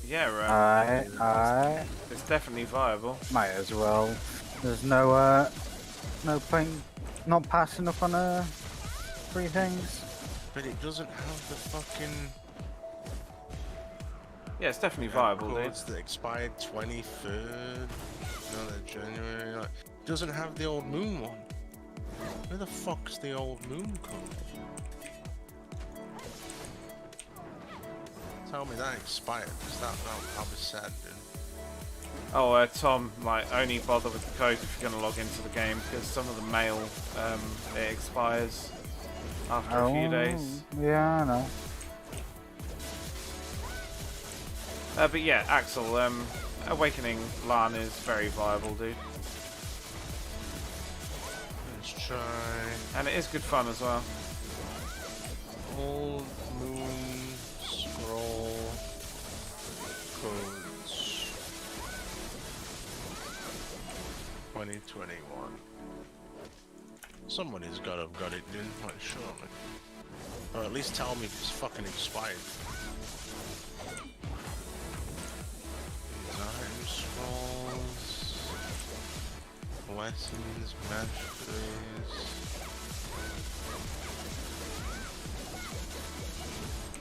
Yeah, Alright. it's definitely viable. Might as well. There's no point not passing up on free things. But it doesn't have the fucking Yeah, it's definitely viable, dude. codes that expired 23rd, no, that January. Like, it doesn't have the Old Moon one. Where the fuck's the Old Moon code? Tell me that expired, because I'll be sad, dude. Oh, Tom, like, only bother with the code if you're going to log into the game, because some of the mail, it expires after a few days. Yeah, I know. But yeah, Axel, Awakening Lahn is very viable, dude. Let's try And it is good fun as well. Old Moon Scroll Codes 2021. Somebody's got to have got it, dude. Like, surely. Or at least tell me if it's fucking expired. Design scrolls. Lessons, masteries.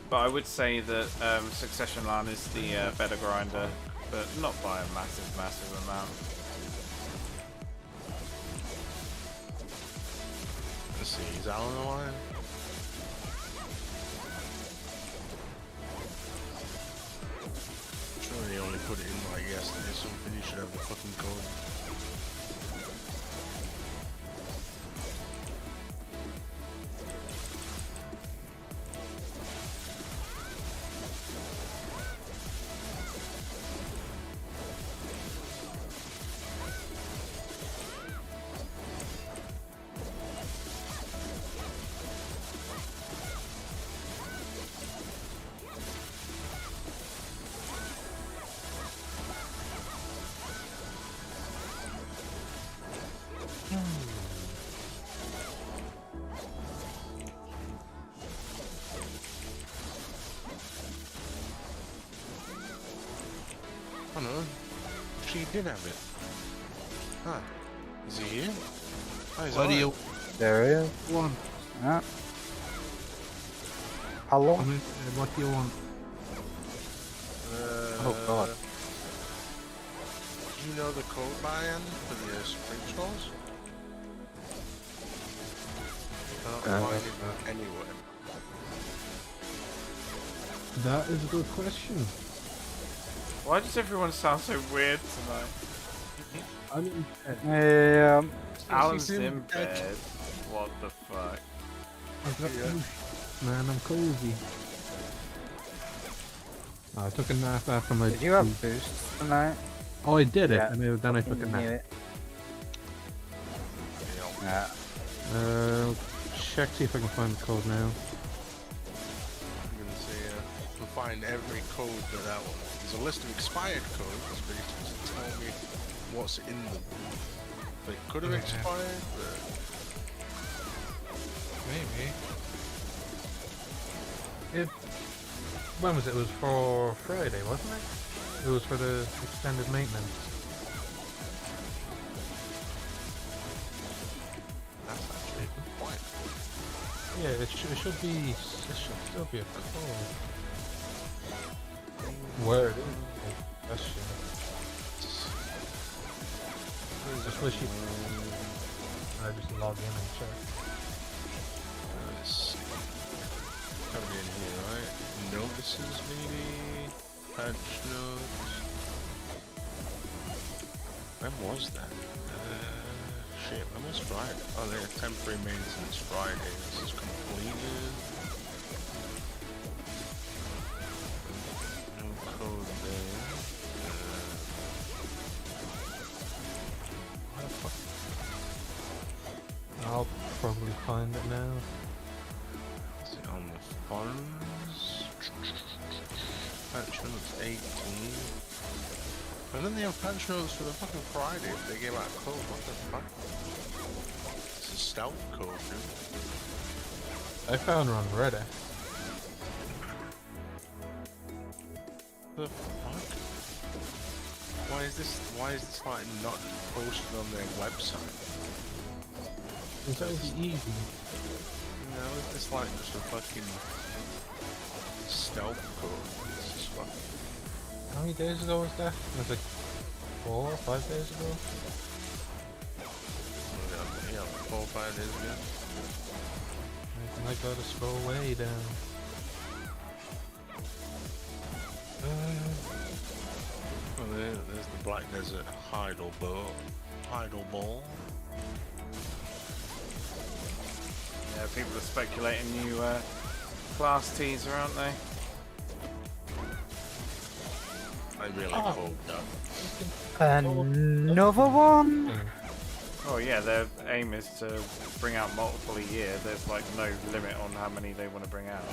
But I would say that Succession Lahn is the better grinder, but not by a massive amount. Let's see, is Alan alive? Sure, he only put it in like yesterday or something. You should have the fucking code. Oh no, she did have it. Huh. Is he here? Oh, he's What do you alive. There he is. want? Yeah. Hello? I mean, what do you want? Oh god. Do you know the code buy-in for the spring scrolls? I can't find it anywhere. That is a good question. Why does everyone sound so weird tonight? I mean, Yeah. Alan's She's in in bed. bed. What the fuck? I've got Yeah. man, I'm cozy. I took a nap after my. Did you have boosts tonight? Oh, I did it, Yeah. and then I took a Knew nap. it. Yeah. Check, see if I can find the code now. I'm gonna say, we'll find every code for that one. There's a list of expired codes, but it doesn't tell me what's in them. They could have expired, but Maybe. When was it? It was for Friday, wasn't it? It was for the extended maintenance. Yeah, it should be. It should still be a code. Where it is? Question. Just wish you. I just log in and check. Nice. Coming in here, right? Notices, maybe? Patch notes. When was that? Shit, when was Friday? Oh, they're temporary maintenance Friday. This is completed. No code there. What the fuck? I'll probably find it now. Is it on the funds? Patch notes 18. And then they have patch notes for the fucking Friday if they gave out a code. What the fuck? It's a stealth code, dude. I found her on Reddit. The fuck? Why is this like not posted on their website? It's so easy. No, is this like just a fucking stealth code? This is fucking... How many days ago was that? It was like 4 or 5 days ago. Yeah, 4 or 5 days ago. I gotta scroll way down. Oh, there's the Black Desert Heidelberg. Yeah, people are speculating new class teaser, aren't they? I really hope that. Another one? Oh yeah, their aim is to bring out multiple a year. There's like no limit on how many they want to bring out.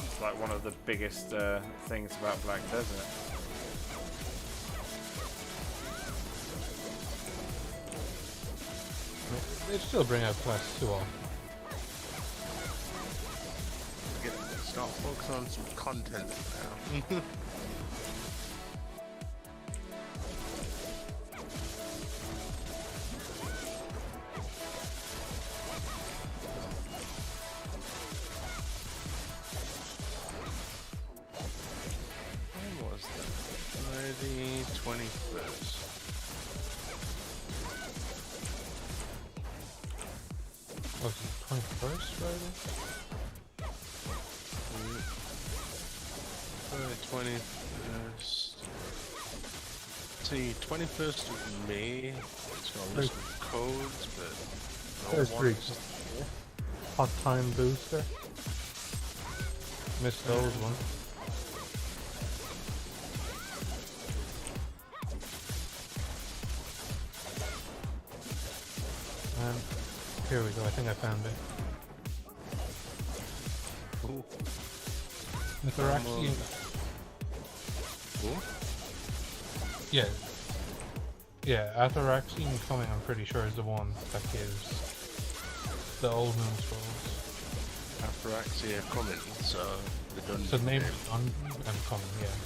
It's like one of the biggest things about Black Desert. They still bring out class 2 off. Start focusing on some content now. When was that? Friday 21st. Was it 21st Friday? 21st. See, 21st of May. It's got a list of codes, but no There's one 3. is- Hot time booster. Missed those one. And here we go. I think I found it. Ooh. Interaction. Ooh. Yeah. Yeah, Ataraxian coming, I'm pretty sure, is the one that gives the old moon scrolls. Apraxia coming, so the dungeon. So name it and coming, yeah.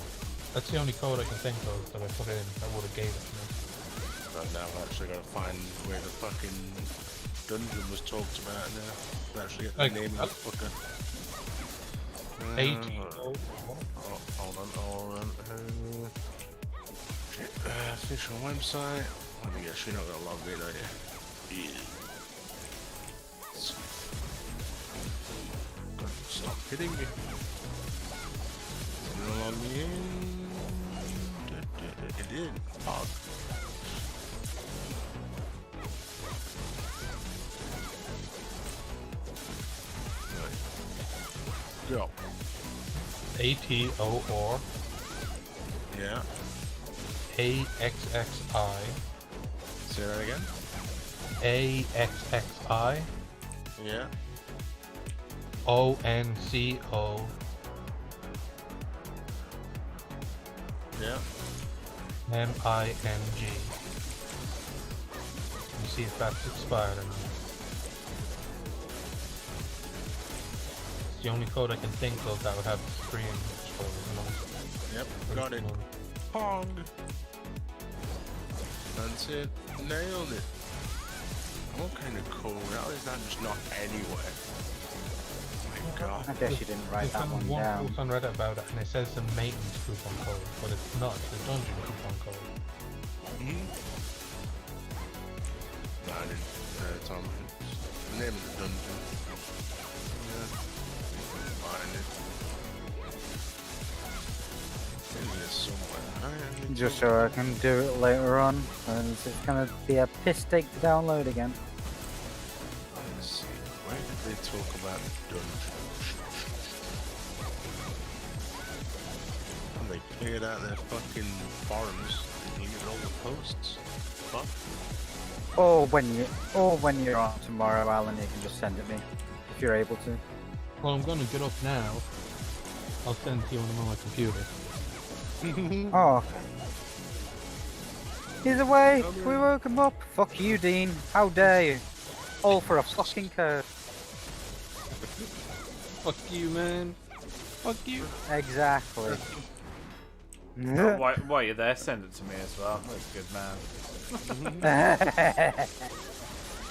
That's the only code I can think of that I put in that would have gave it to me. Right now, I've actually got to find where the fucking dungeon was talked about now. To actually get the Like, name of the fucker. 18. Hold on. Official website. Let me guess, you're not gonna log in, are you? Yeah. Stop hitting me. Gonna log me in. It did. Log. Right. Go. ATOR Yeah. AXXI Say that again. AXXI Yeah. ONCO Yeah. MING. You see if that's expired or not. It's the only code I can think of that would have the screen scroll. Yep. Got it. Pong. That's it. Nailed it. What kind of cool? How is that just not anywhere? Oh my god. I guess you didn't write I that found one down. post on Reddit about it, and it says the maintenance coupon code, but it's not. It's the dungeon coupon code. No, I didn't. Tom. The name of the dungeon. Yeah. Find it. In here somewhere. Just so I can do it later on, and it's gonna be a piss take to download again. Let's see. Where did they talk about the dungeon? And they cleared out their fucking forums. They deleted all the posts. Fuck. Or when you're on tomorrow, Alan, you can just send it me if you're able to. Well, I'm gonna get up now. I'll send it to you when I'm on my computer. Oh, okay. He's away. We woke him up. Fuck you, Dean. How dare you? All for a fucking curse. Fuck you, man. Fuck you. Exactly. While you're there, send it to me as well. That's good, man.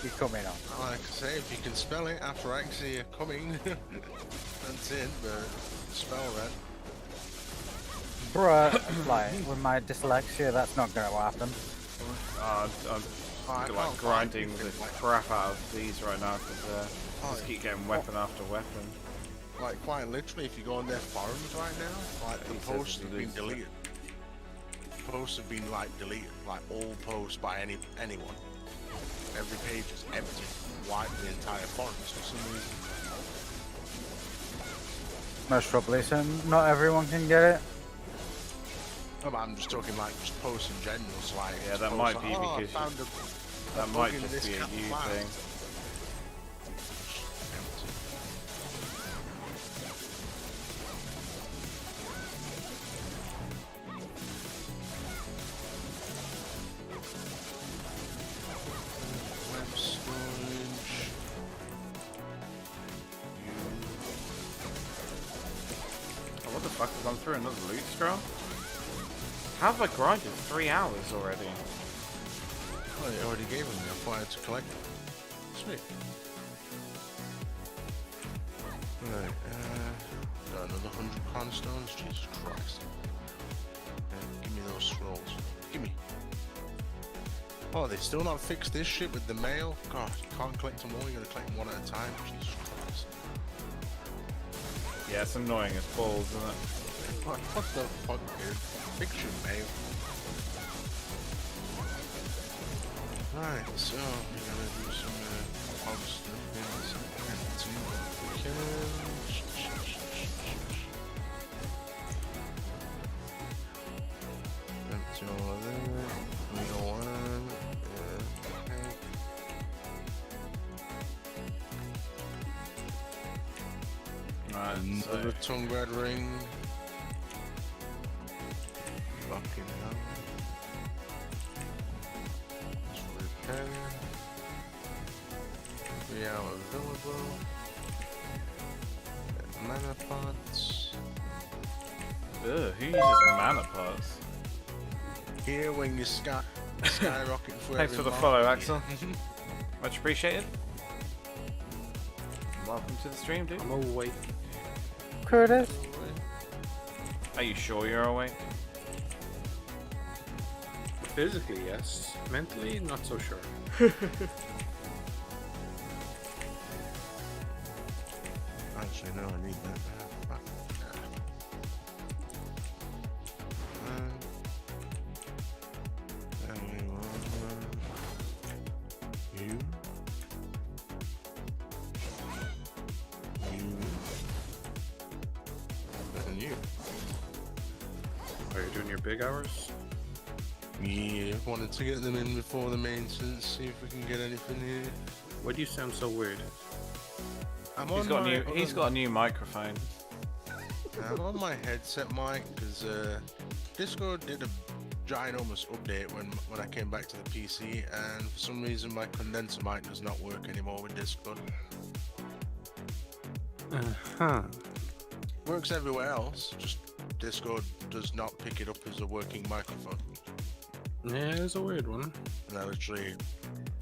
He's coming on. Like I say, if you can spell it, ataraxia coming. That's it, but spell that. Bruh, like, with my dyslexia, that's not gonna happen. I'm I like can't grinding find the anything like- crap out of these right now because just keep getting weapon after weapon. Like, quite literally, if you go on their forums right now, like, the He says posts he have been loses it. deleted. Posts have been, like, deleted. Like, all posts by anyone. Every page is empty. Wipe the entire forums for some reason. Most probably, so not everyone can get it. No, but I'm just talking, like, just posts in general. So, like, Yeah, just that posts might like, be oh, I because found that a might bug in just this be a cat you file. thing. Empty. Web storage. Oh, what the fuck? I've gone through another loot scroll? How have I grinded 3 hours already? Oh, they already gave them. I thought I had to collect them. Sweet. Right, got another 100 cornerstones. Jesus Christ. Give me those scrolls. Give me. Oh, they still not fixed this shit with the mail? God, you can't collect them all. You gotta collect them one at a time. Jesus Christ. Yeah, it's annoying as balls, isn't it? What the fuck, dude? Fix your mail. Right, so we're gonna do some hog stuff here. So we're gonna do what we can. Empty all of that. We don't want okay. Right, Another so tongue red ring. Fucking hell. Let's repair. 3 hour available. Mana pots. ugh, who uses mana pots? Here when you skyrocket for Thanks every for the mark. follow, Axel. Much appreciated. Welcome to the stream, dude. I'm awake. Curtis? Are you sure you're awake? Physically, yes. Mentally, not so sure. Actually, no, I need that. Fuck. Then we want you. You. And you. Are you doing your big hours? Yeah, wanted to get them in before the maintenance, see if we can get anything here. Why do you sound so weird? I'm He's on got a my new. He's got a new microphone. I'm on my headset mic because Discord did a ginormous update when I came back to the PC, and for some reason my condenser mic does not work anymore with Discord. Uh-huh. Works everywhere else, just Discord does not pick it up as a working microphone. Yeah, it's a weird one. And I literally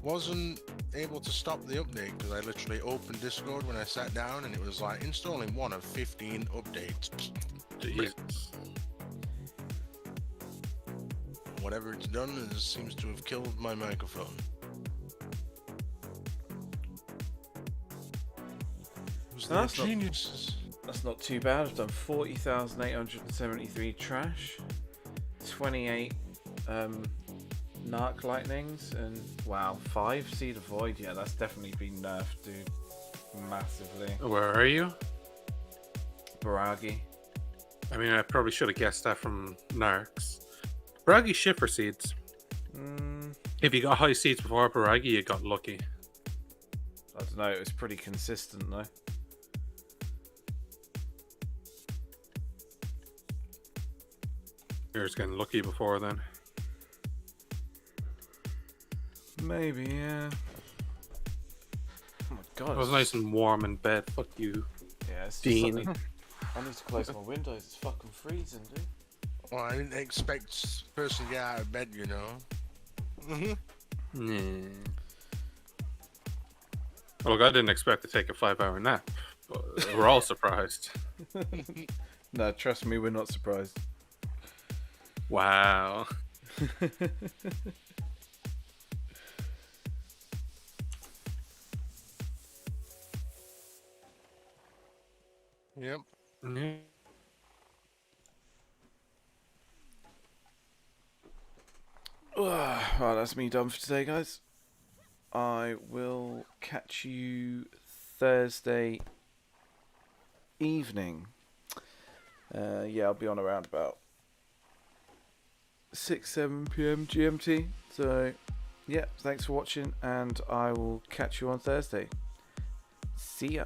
wasn't able to stop the update because I literally opened Discord when I sat down and it was like installing one of 15 updates. Jesus. Whatever it's done seems to have killed my microphone. Who's the That's not- geniuses? That's not too bad. I've done 40,873 trash, 28 Narc lightnings, and wow, 5 Seed of Void. Yeah, that's definitely been nerfed, dude. Massively. Where are you? Baragi. I mean, I probably should have guessed that from Narcs. Baragi shit for seeds. If you got high seeds before Baragi, you got lucky. I don't know, it was pretty consistent though. You're just getting lucky before then. Maybe, yeah. Oh my god. It was nice and warm in bed. Fuck you. Yeah, it's just Dean. something- I need to close my windows, it's fucking freezing, dude. Well, I didn't expect a person to get out of bed, you know. Well, look, I didn't expect to take a 5-hour nap. But we're all surprised. No, trust me, we're not surprised. Wow. Yep. Yeah. Right, that's me done for today, guys. I will catch you Thursday evening. Yeah, I'll be on around about 6-7 p.m. GMT. So, yeah, thanks for watching, and I will catch you on Thursday. See ya.